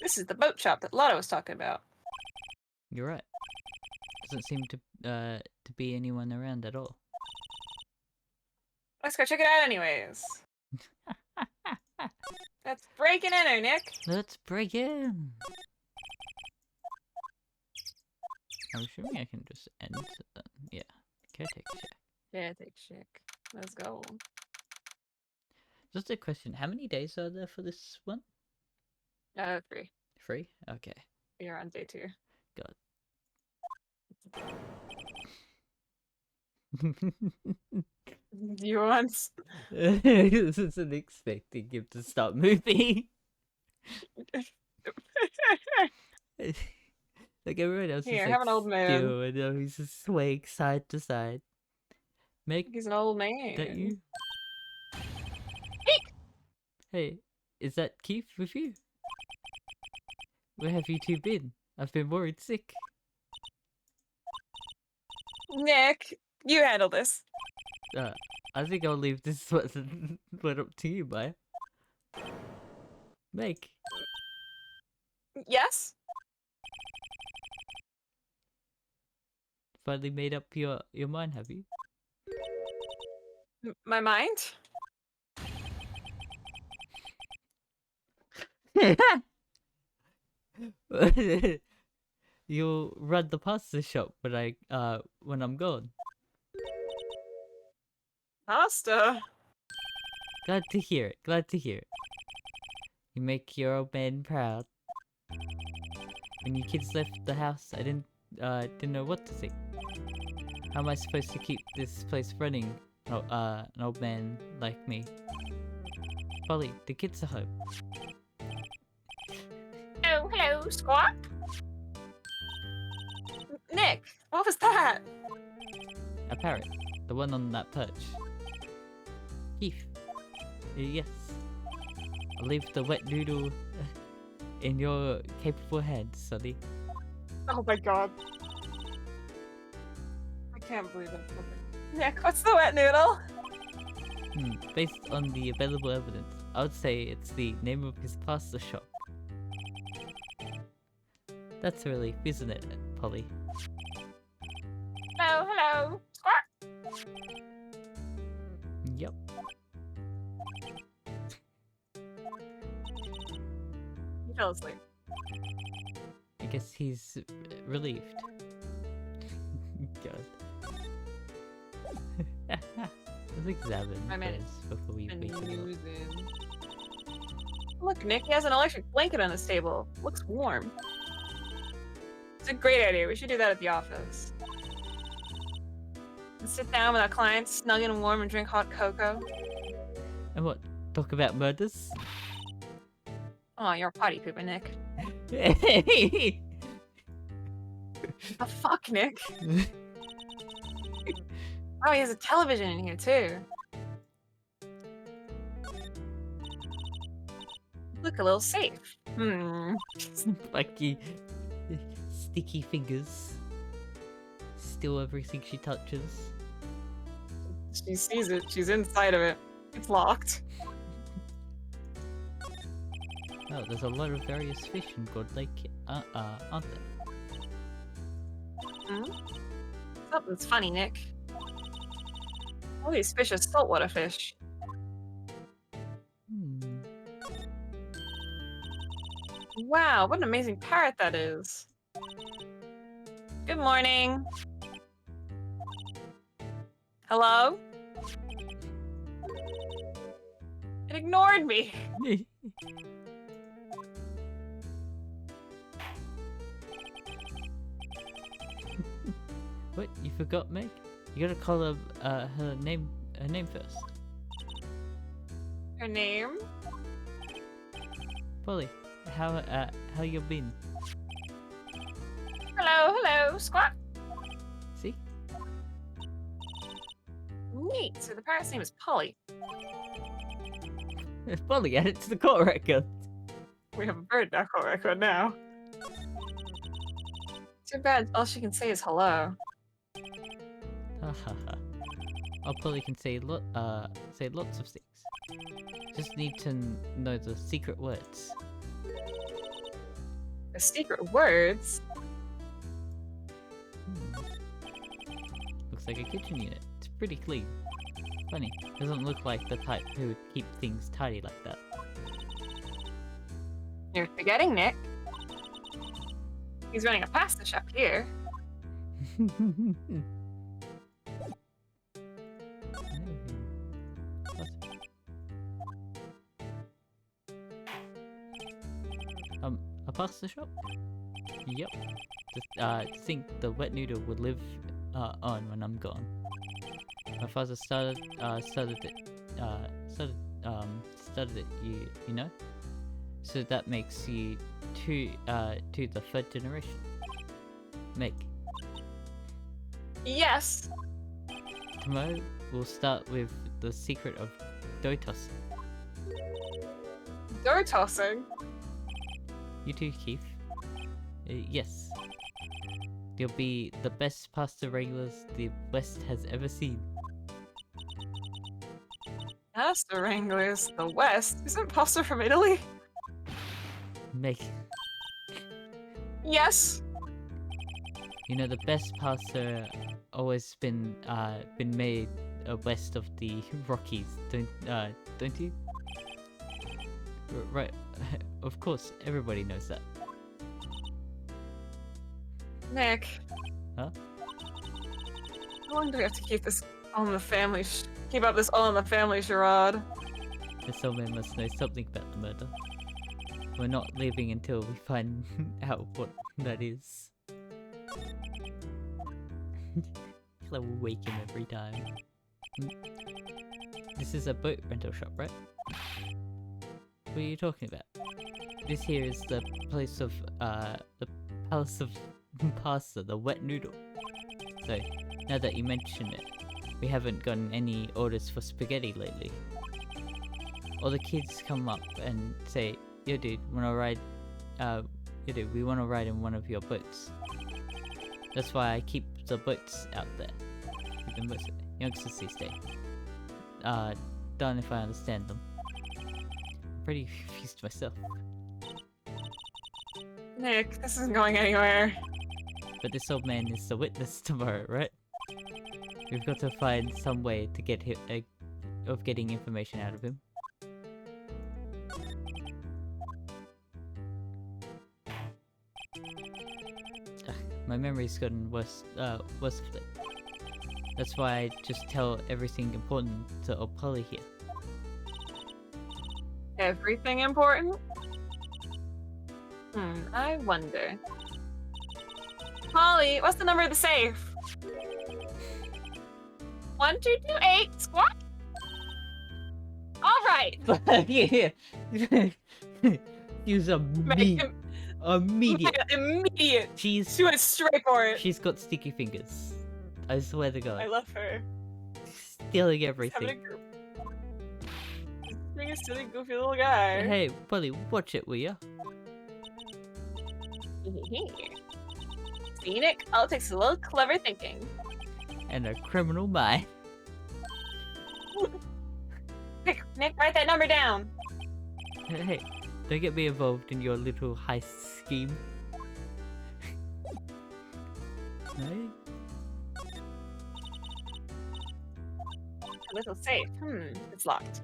This is the boat shop that Lotta was talking about. You're right. Doesn't seem to be anyone around at all. Let's go check it out anyways. Let's break in there, Nick. Let's break in. I'm assuming I can just end then. Yeah. Caretaker check. Yeah, take check. Let's go. Just a question. How many days are there for this one? 3. 3? Okay. You're on day 2. Good. You want I wasn't expecting him to stop moving. Like everyone else is Here, like have an old man. still, and now he's just swaying side to side. Meg, He's an old man. that you? Eek! Hey, is that Keith with you? Where have you two been? I've been worried sick. Nick, you handle this. I think I'll leave this one up to you, Maya. Meg, Yes? finally made up your mind, have you? My mind? You'll run the pasta shop when I'm gone. Pasta? Glad to hear it. Glad to hear it. You make your old man proud. When you kids left the house, I didn't know what to think. How am I supposed to keep this place running? Oh, an old man like me. Polly, the kids are home. Oh, hello, Squawk. Nick, what was that? A parrot. The one on that perch. Keith. Yes. I'll leave the wet noodle in your capable hands, Sonny. Oh my god. I can't believe it. Nick, what's the wet noodle? Based on the available evidence, I would say it's the name of his pasta shop. That's a relief, isn't it, Polly? Hello, hello, Squawk. Yep. He fell asleep. I guess he's relieved. God. Let's examine My man this before we wake him up. Snoozing. Look, Nick, he has an electric blanket on his table. Looks warm. It's a great idea. We should do that at the office. And sit down with our clients, snug and warm, and drink hot cocoa. And what? Talk about murders? Oh, you're a potty pooper, Nick. Hey! The fuck, Nick? Oh, he has a television in here, too. Look, a little safe. Lucky sticky fingers. Steal everything she touches. She sees it. She's inside of it. It's locked. Oh, there's a lot of various fish in God Lake, aren't there? Hmm? Something's funny, Nick. All these fish are saltwater fish. Wow, what an amazing parrot that is. Good morning. Hello? It ignored me. What? You forgot Meg? You gotta call her her name first. Her name? Polly, how you been? Hello, hello, Squawk. See? Neat. So the parrot's name is Polly. Polly, add it to the court record. We have a bird knuckle record now. Too bad all she can say is hello. Oh, Polly can say lots of things. Just need to know the secret words. The secret words? Looks like a kitchen unit. It's pretty clean. Funny, doesn't look like the type who would keep things tidy like that. You're forgetting Nick. He's running a pasta shop here. A pasta shop? Yep. Just think the wet noodle would live on when I'm gone. My father started it started it. You know. So that makes you to the third generation. Meg. Yes. Tomorrow we'll start with the secret of dough tossing. Door tossing. You too, Keith. Yes. You'll be the best pasta wranglers the West has ever seen. Pasta wranglers. The West. Isn't pasta from Italy? Meg, Yes. you know the best pasta always been made west of the Rockies, don't you? Right, of course, everybody knows that. Nick. Huh? How long do we have to keep this all in the family? Keep up this all in the family charade? The soulman must know something about the murder. We're not leaving until we find out what that is. I'll wake him every time. This is a boat rental shop, right? What are you talking about? This here is the place of, the palace of pasta, the wet noodle. So, now that you mention it, we haven't gotten any orders for spaghetti lately. All the kids come up and say, yo dude, wanna ride, yo dude, we wanna ride in one of your boats. That's why I keep the boats out there. Keep them mostly. Youngsters these days. Don't if I understand them. I'm pretty confused myself. Nick, this isn't going anywhere. But this old man is the witness tomorrow, right? We've got to find some way to get him, of getting information out of him. My memory's gotten worse of late. That's why I just tell everything important to old Polly here. Everything important? I wonder. Polly, what's the number of the safe? 1228 squat? Alright! Yeah. Use immediate. Immediate! She's She went straight for it! She's got sticky fingers. I swear to God. I love her. Stealing Having a everything. group. Being a silly, goofy little guy. Hey, buddy, watch it, will ya? See, Nick? All it takes is a little clever thinking. And a criminal mind. Nick, write that number down. Hey, don't get me involved in your little heist scheme. No? A little safe. It's locked.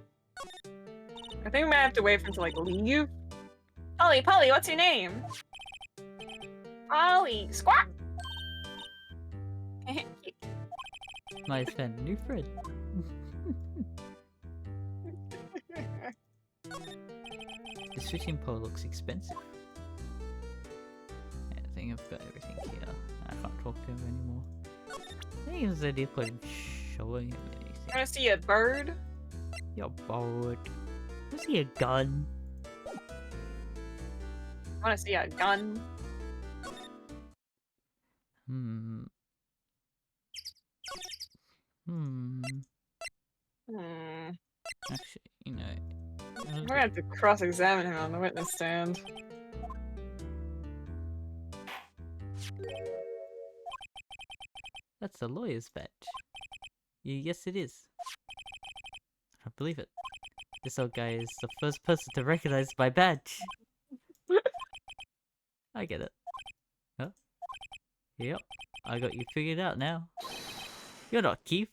I think we might have to wait for him to, like, leave. Polly, what's your name? Polly, squawk! Nice found a new friend. This fishing pole looks expensive. Yeah, I think I've got everything here. I can't talk to him anymore. I think it was the idea of showing him anything. You wanna see a bird? You're bored. I see a gun. Wanna see a gun? Actually, you know. We're gonna have to cross-examine him on the witness stand. That's a lawyer's badge. Yes, it is. I believe it. This old guy is the first person to recognize my badge. I get it. Huh? Yep, I got you figured out now. You're not Keith.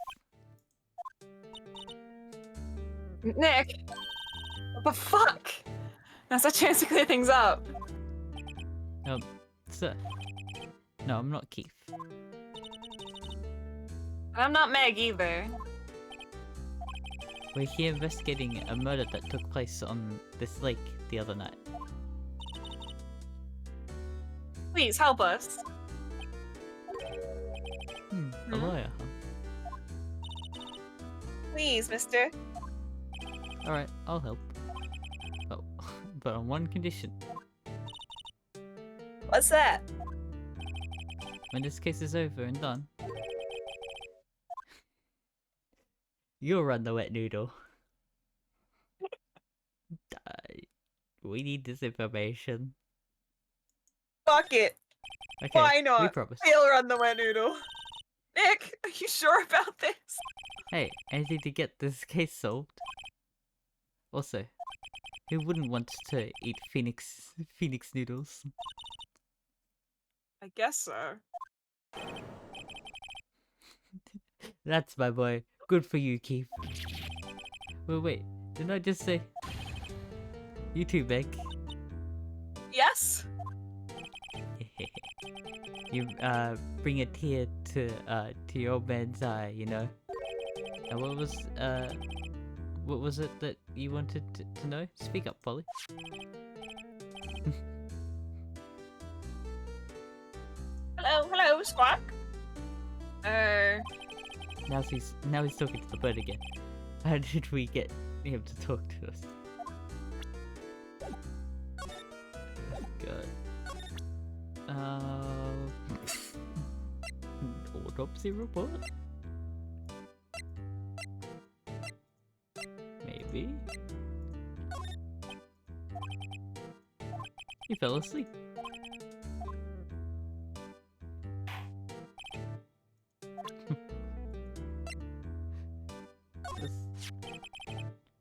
Nick! What the fuck? Now's a chance to clear things up. Sir. No, I'm not Keith. And I'm not Meg either. We're here investigating a murder that took place on this lake the other night. Please, help us. A lawyer, huh? Please, mister. Alright, I'll help. Oh, but on one condition. What's that? When this case is over and done, you'll run the wet noodle. We need this information. Fuck it. Okay, Why we not? promise. He'll run the wet noodle. Nick, are you sure about this? Hey, anything to get this case solved. Also, who wouldn't want to eat phoenix noodles? I guess so. That's my boy. Good for you, Keith. Wait, didn't I just say? You too, Beck. Yes? You bring a tear to your old man's eye, you know. And what was it that you wanted to know? Speak up, Polly. Hello, Squawk. Now he's talking to the bird again. How did we get him to talk to us? God. Autopsy report? Maybe? He fell asleep.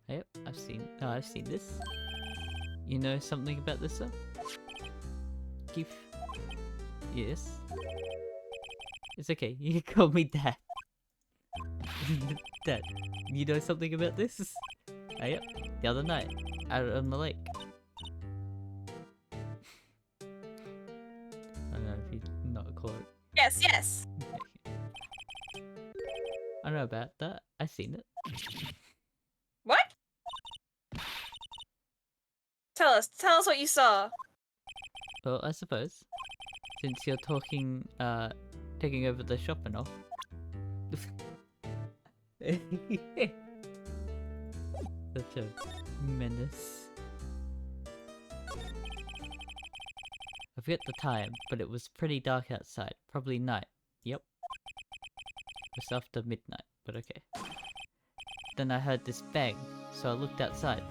Yep, I've seen this. You know something about this, sir? Keith? Yes? It's okay, you can call me Dad. Dad, you know something about this? Oh, yep, the other night, out on the lake. I don't know if you'd not call it. Yes. I don't know about that, I've seen it. What? Tell us what you saw. Well, I suppose, since you're taking over the shop and all. Such a menace. I forget the time, but it was pretty dark outside. Probably night. Yep. Just after midnight, but okay. Then I heard this bang, so I looked outside.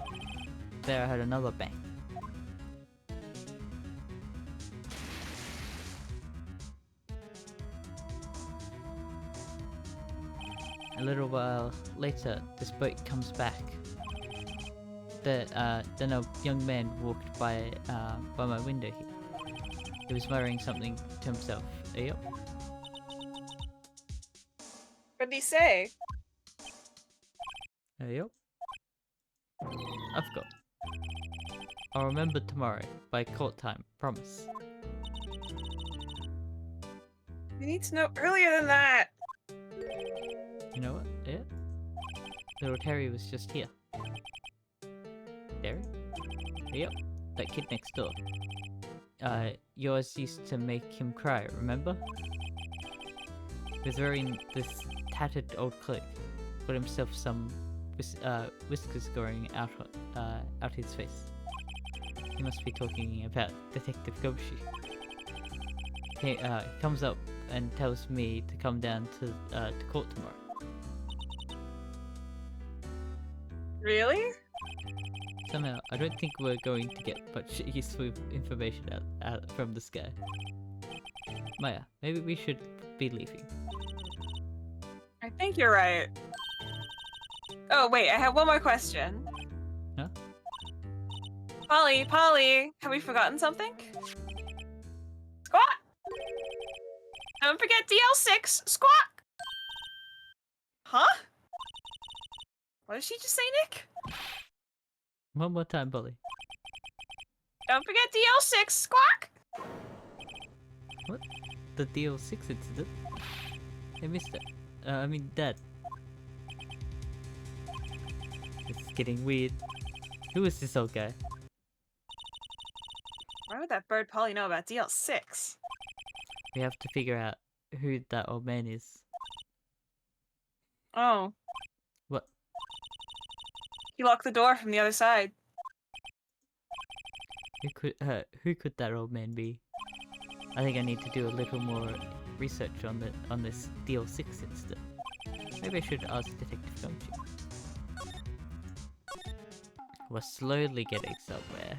There I heard another bang. A little while later, this boat comes back. Then a young man walked by my window here. He was muttering something to himself. Yep. What did he say? Yep. I forgot. I'll remember tomorrow by court time. Promise. We need to know earlier than that. You know what? Yeah. Little Terry was just here. Terry? Yep. That kid next door. Yours used to make him cry, remember? He was wearing this tattered old cloak. Got himself some whiskers growing out his face. He must be talking about Detective Gumshoe. He comes up and tells me to come down to court tomorrow. Really? Somehow, I don't think we're going to get much useful information out from this guy. Maya, maybe we should be leaving. I think you're right. Oh, wait, I have one more question. Huh? Polly, have we forgotten something? Squawk! Don't forget DL6, squawk! Huh? What did she just say, Nick? One more time, Bully. Don't forget DL6, squawk! What? The DL6 incident? I missed it. I mean, Dad. It's getting weird. Who is this old guy? Why would that bird Polly know about DL6? We have to figure out who that old man is. Oh. What? He locked the door from the other side. Who could that old man be? I think I need to do a little more research on this DL6 incident. Maybe I should ask Detective Gumshoe. We're slowly getting somewhere.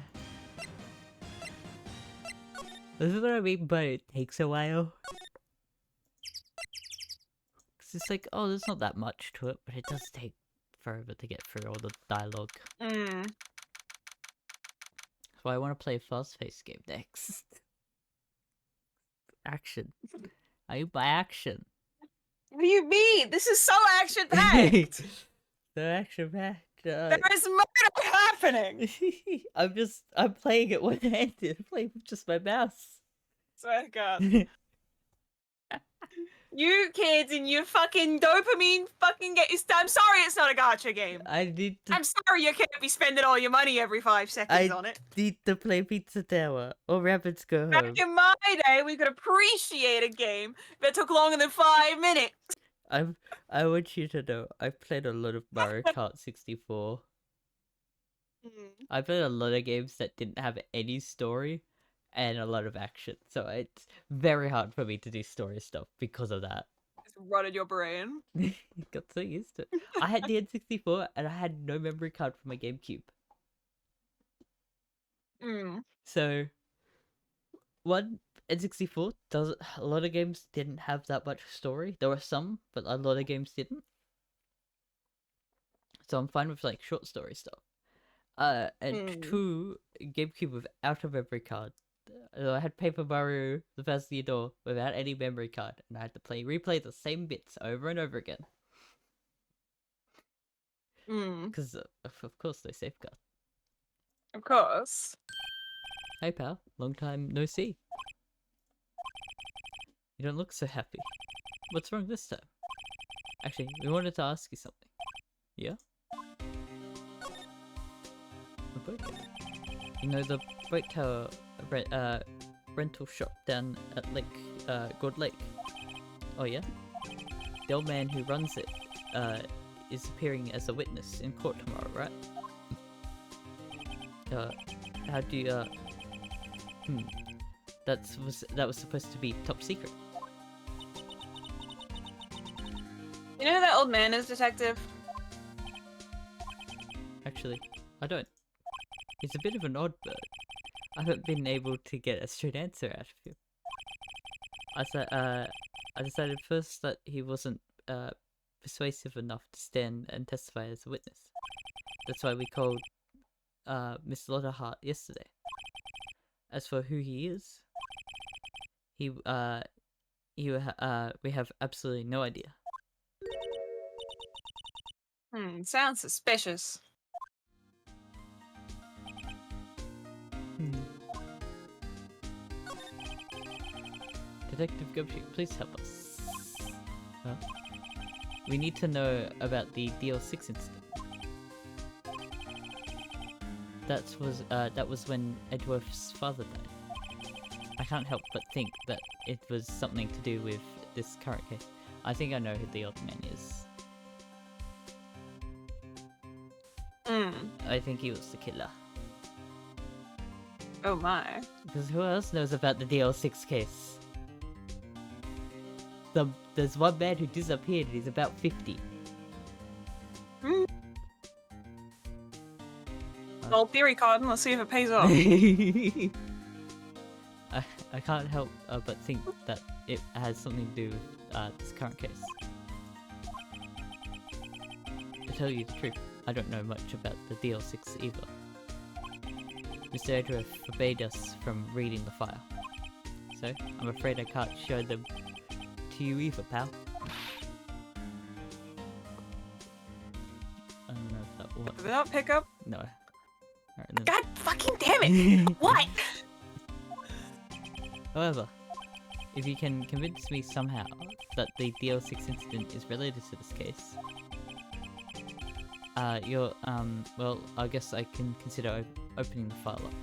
This is what I mean by it takes a while. Cause it's like, oh, there's not that much to it, but it does take forever to get through all the dialogue. Mm. That's why I want to play a fast-paced game next. Action. Are you by action? What do you mean? This is so action-packed! So action-packed. There is murder happening! I'm playing it one-handed. I'm playing with just my mouse. Swear to God. You kids and your fucking dopamine fucking get. I'm sorry it's not a gacha game. I'm sorry you can't be spending all your money every 5 seconds on it. I need to play Pizza Tower or Rabbits Go Home. Back in my day, we could appreciate a game that took longer than 5 minutes. I want you to know, I've played a lot of Mario Kart 64. I played a lot of games that didn't have any story and a lot of action, so it's very hard for me to do story stuff because of that. It's rotted your brain. Got so used to it. I had the N64 and I had no memory card for my GameCube. So, one N64 does a lot of games didn't have that much story. There were some, but a lot of games didn't. So I'm fine with like short story stuff. And two, GameCube without a memory card. I had Paper Mario the First Theodore without any memory card, and I had to replay the same bits over and over again. Because of course they safeguard. Of course. Hey pal, long time no see. You don't look so happy. What's wrong this time? Actually, we wanted to ask you something. Yeah? A boat tower. You know the boat tower rental shop down at God Lake? Oh yeah? The old man who runs it is appearing as a witness in court tomorrow, right? How do you that was supposed to be top secret. You know who that old man is, Detective? Actually, I don't. He's a bit of an odd bird. I haven't been able to get a straight answer out of him. I decided first that he wasn't persuasive enough to stand and testify as a witness. That's why we called Mr. Lotterheart yesterday. As for who he is, we have absolutely no idea. Sounds suspicious. Detective Gumshoe, please help us. Huh? We need to know about the DL6 incident. That was when Edworth's father died. I can't help but think that it was something to do with this current case. I think I know who the old man is. I think he was the killer. Oh my. Because who else knows about the DL6 case? There's one man who disappeared and he's about 50. Well, theory card, let's see if it pays off. I can't help but think that it has something to do with this current case. To tell you the truth, I don't know much about the DL6 either. Mr. Edworth forbade us from reading the file. So, I'm afraid I can't show them to you either, pal. I don't know if that works. Did that pick up? No. Right, God fucking damn it! What? However, if you can convince me somehow that the DL6 incident is related to this case, well, I guess I can consider opening the file up.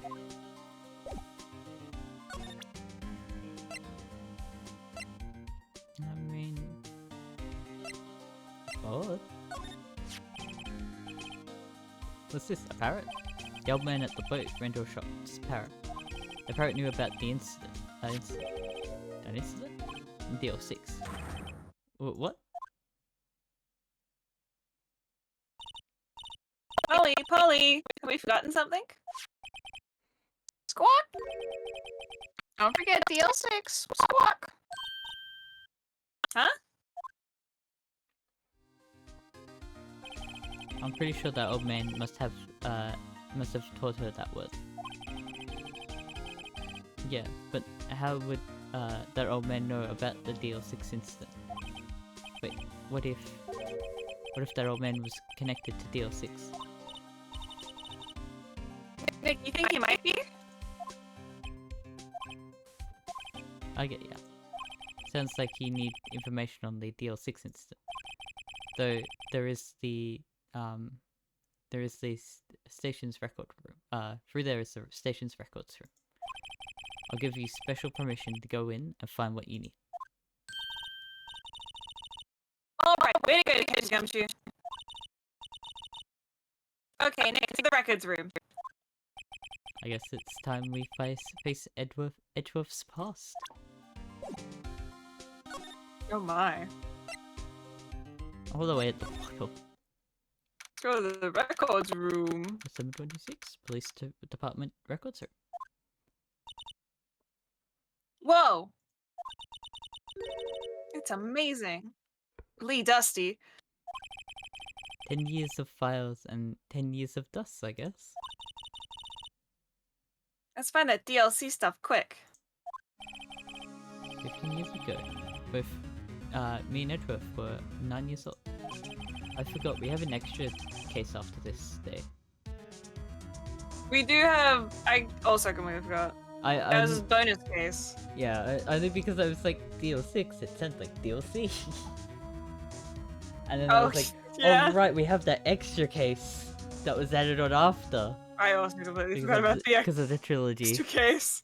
I mean... Oh. What's this? A parrot? The old man at the boat rental shop. It's a parrot. The parrot knew about the incident. An incident? In DL6. What? Polly, have we forgotten something? Squawk! Don't forget DL6. Squawk! Huh? I'm pretty sure that old man must have taught her that word. Yeah, but how would that old man know about the DL6 incident? Wait, what if that old man was connected to DL6? Nick, you think he might be? I get yeah. Sounds like you need information on the DL6 incident. Though there is the station's record room. Through there is the station's records room. I'll give you special permission to go in and find what you need. Alright, way to go, Detective Gumshoe. Okay, Nick, to the records room. I guess it's time we face Edgeworth's past. Oh my. All the way at the bottom. Go to the records room. 726, Police Department records room. Whoa! It's amazing. Lee Dusty. 10 years of files and 10 years of dust, I guess. Let's find that DLC stuff quick. 15 years ago. Both me and Edgeworth were 9 years old. I forgot, we have an extra case after this day. We do have... I also completely forgot. That was his bonus case. Yeah, only because I was like, DL6, it sounds like DLC. And then I was like, yeah. oh right, we have that extra case that was added on after. I also completely forgot about the because of the trilogy. extra case.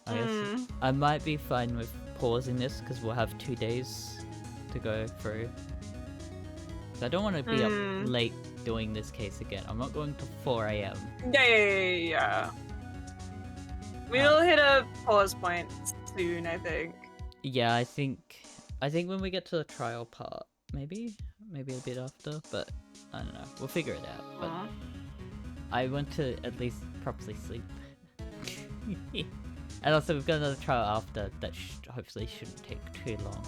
I guess I might be fine with pausing this because we'll have 2 days to go through. So I don't want to be up late doing this case again. I'm not going to 4 AM. Yeah. We'll hit a pause point soon, I think. Yeah, I think when we get to the trial part, maybe a bit after, but I don't know. We'll figure it out. But I want to at least properly sleep. And also, we've got another trial after that hopefully shouldn't take too long.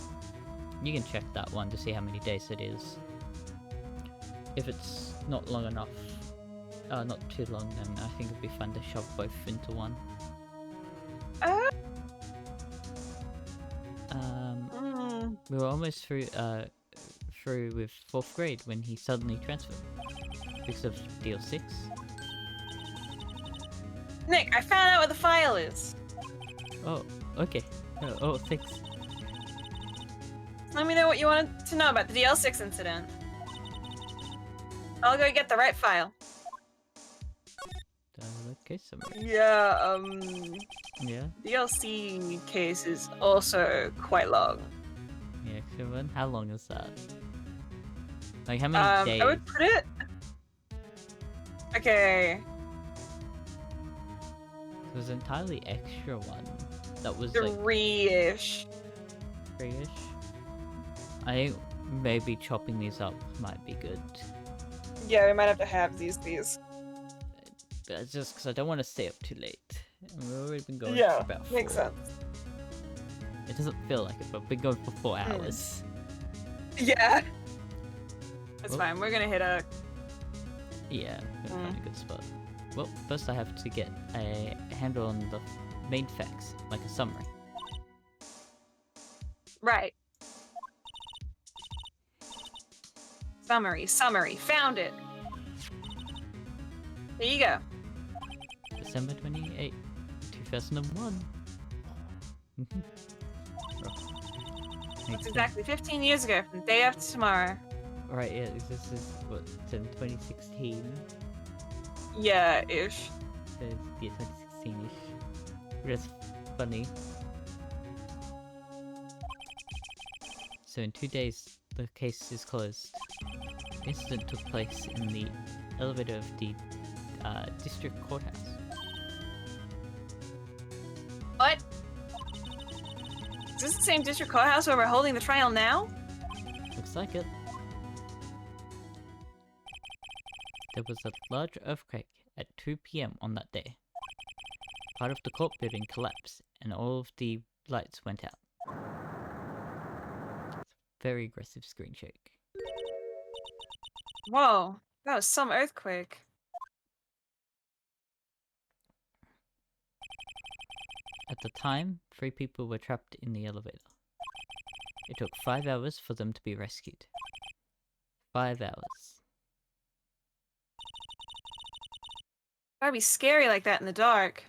You can check that one to see how many days it is. If it's not long enough, not too long, then I think it'd be fun to shove both into one. We were almost through with 4th grade when he suddenly transferred because of DL6. Nick, I found out what the file is. Oh, okay. Oh, thanks. Let me know what you wanted to know about the DL6 incident. I'll go get the right file. Okay, summary. Yeah, Yeah? DLC case is also quite long. Yeah, Kevin, how long is that? Like, how many days? I would put it... Okay. There was an entirely extra one that was 3-ish. 3-ish? I think maybe chopping these up might be good. Yeah, we might have to have these. But it's just because I don't want to stay up too late. And we've already been going for about 4. Makes sense. It doesn't feel like it, but we've been going for 4 hours. Yeah. That's fine, we're gonna hit a... Yeah, we're gonna find a good spot. Well, first I have to get a handle on the main facts, like a summary. Right. Summary, found it! There you go. December 28, 2001. That's exactly 15 years ago from the day after tomorrow. Right, yeah, this is what, it's in 2016? Yeah-ish. Yeah, 2016-ish. That's funny. So in 2 days, the case is closed. The incident took place in the elevator of the district courthouse. What? Is this the same district courthouse where we're holding the trial now? Looks like it. There was a large earthquake at 2 p.m. on that day. Part of the court building collapsed and all of the lights went out. Very aggressive screen shake. Whoa, that was some earthquake. At the time, 3 people were trapped in the elevator. It took 5 hours for them to be rescued. 5 hours. That'd be scary like that in the dark.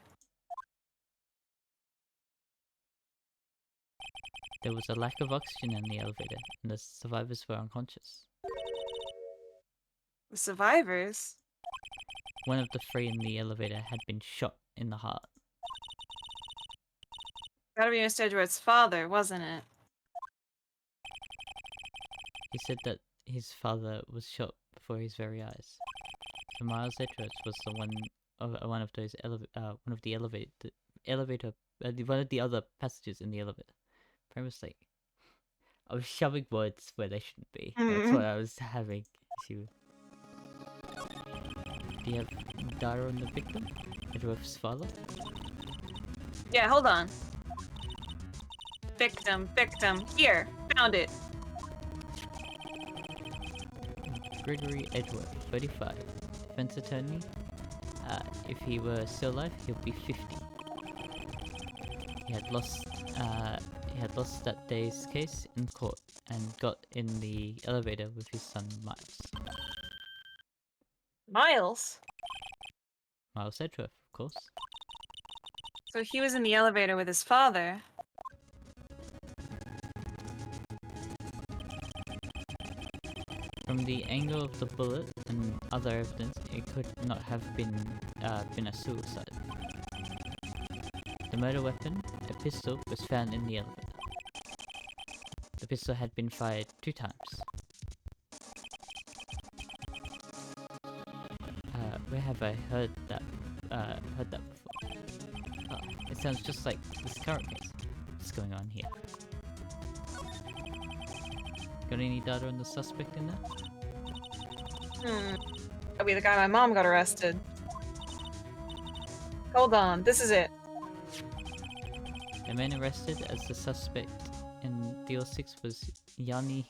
There was a lack of oxygen in the elevator, and the survivors were unconscious. The survivors? One of the 3 in the elevator had been shot in the heart. Gotta be Mr. Edward's father, wasn't it? He said that his father was shot before his very eyes. So Miles Edwards was the one of the other passengers in the elevator. Premise like, I was shoving words where they shouldn't be. That's what I was having issue with. Do you have data on the victim? Edward's father? Yeah, hold on. Victim. Here, found it. Gregory Edward, 35. Defense attorney. If he were still alive, he'll be 50. He had lost that day's case in court and got in the elevator with his son Miles. Miles? Miles Edgeworth, of course. So he was in the elevator with his father. From the angle of the bullet and other evidence, it could not have been a suicide. The murder weapon, a pistol, was found in the elevator. The pistol had been fired 2 times. Where have I heard that before? Oh, it sounds just like this current case. What's going on here? Got any data on the suspect in there? That'll be the guy my mom got arrested. Hold on, this is it. The man arrested as the suspect in Deal 6 was Yanni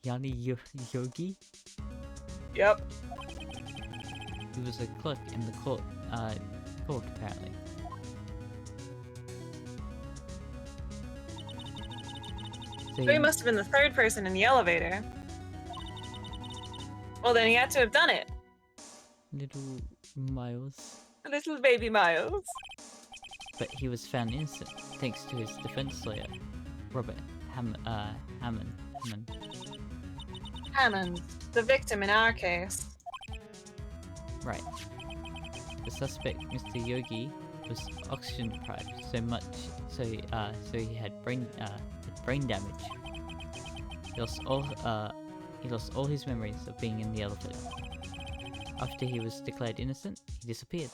Yogi. Yep. He was a clerk in the court apparently. So he must have been the 3rd person in the elevator. Well, then he had to have done it. Little Miles. Little baby Miles. But he was found innocent thanks to his defense lawyer, Robert Hammond. Hammond, the victim in our case. Right. The suspect, Mr. Yogi, was oxygen deprived so he had brain damage. He lost all his memories of being in the elevator. After he was declared innocent, he disappeared.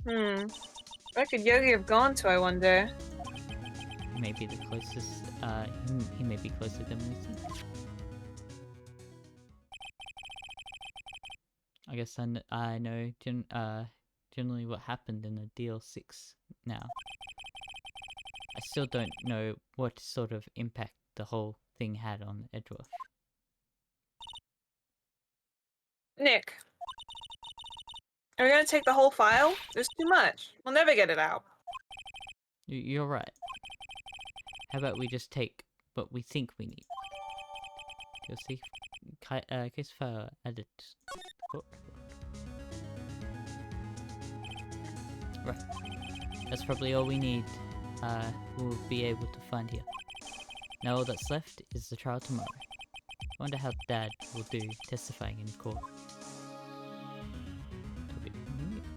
Where could Yogi have gone to, I wonder? Maybe the closest. He may be closer than we think. I guess I know generally what happened in the Deal 6 now. I still don't know what sort of impact the whole thing had on Edgeworth. Nick. Are we gonna take the whole file? There's too much. We'll never get it out. You're right. How about we just take what we think we need? You'll see. Case file added. Right. That's probably all we need. We'll be able to find here. Now all that's left is the trial tomorrow. I wonder how Dad will do testifying in court.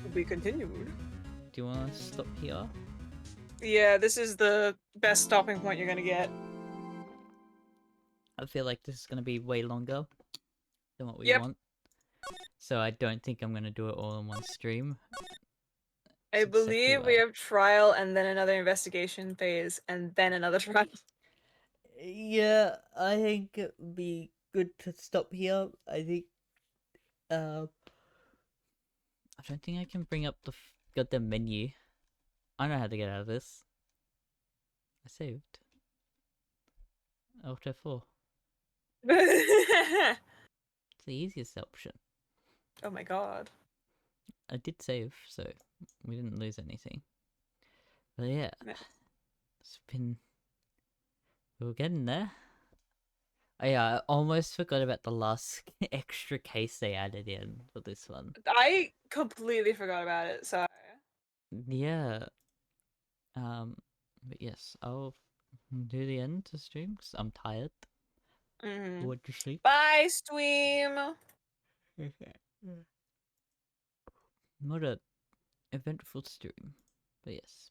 To be continued. Do you want to stop here? Yeah, this is the best stopping point you're gonna get. I feel like this is going to be way longer than what we Yep. want. so I don't think I'm gonna do it all in one stream. I That's exactly believe we why. have trial and then another investigation phase and then another trial. Yeah, I think it'd be good to stop here. I think, I don't think I can bring up the goddamn menu. I know how to get out of this. I saved. Alt F4. Oh It's the easiest option. my god. I did save, so we didn't lose anything. But yeah, it's been... we're getting there. Oh yeah, I almost forgot about the last extra case they added in for this one. I completely forgot about it, sorry. Yeah. But yes, I'll do the end to stream because I'm tired. I want to sleep. Bye, Stream! Not a eventful stream, but yes.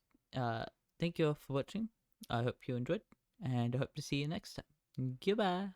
Thank you all for watching. I hope you enjoyed, and I hope to see you next time. Goodbye.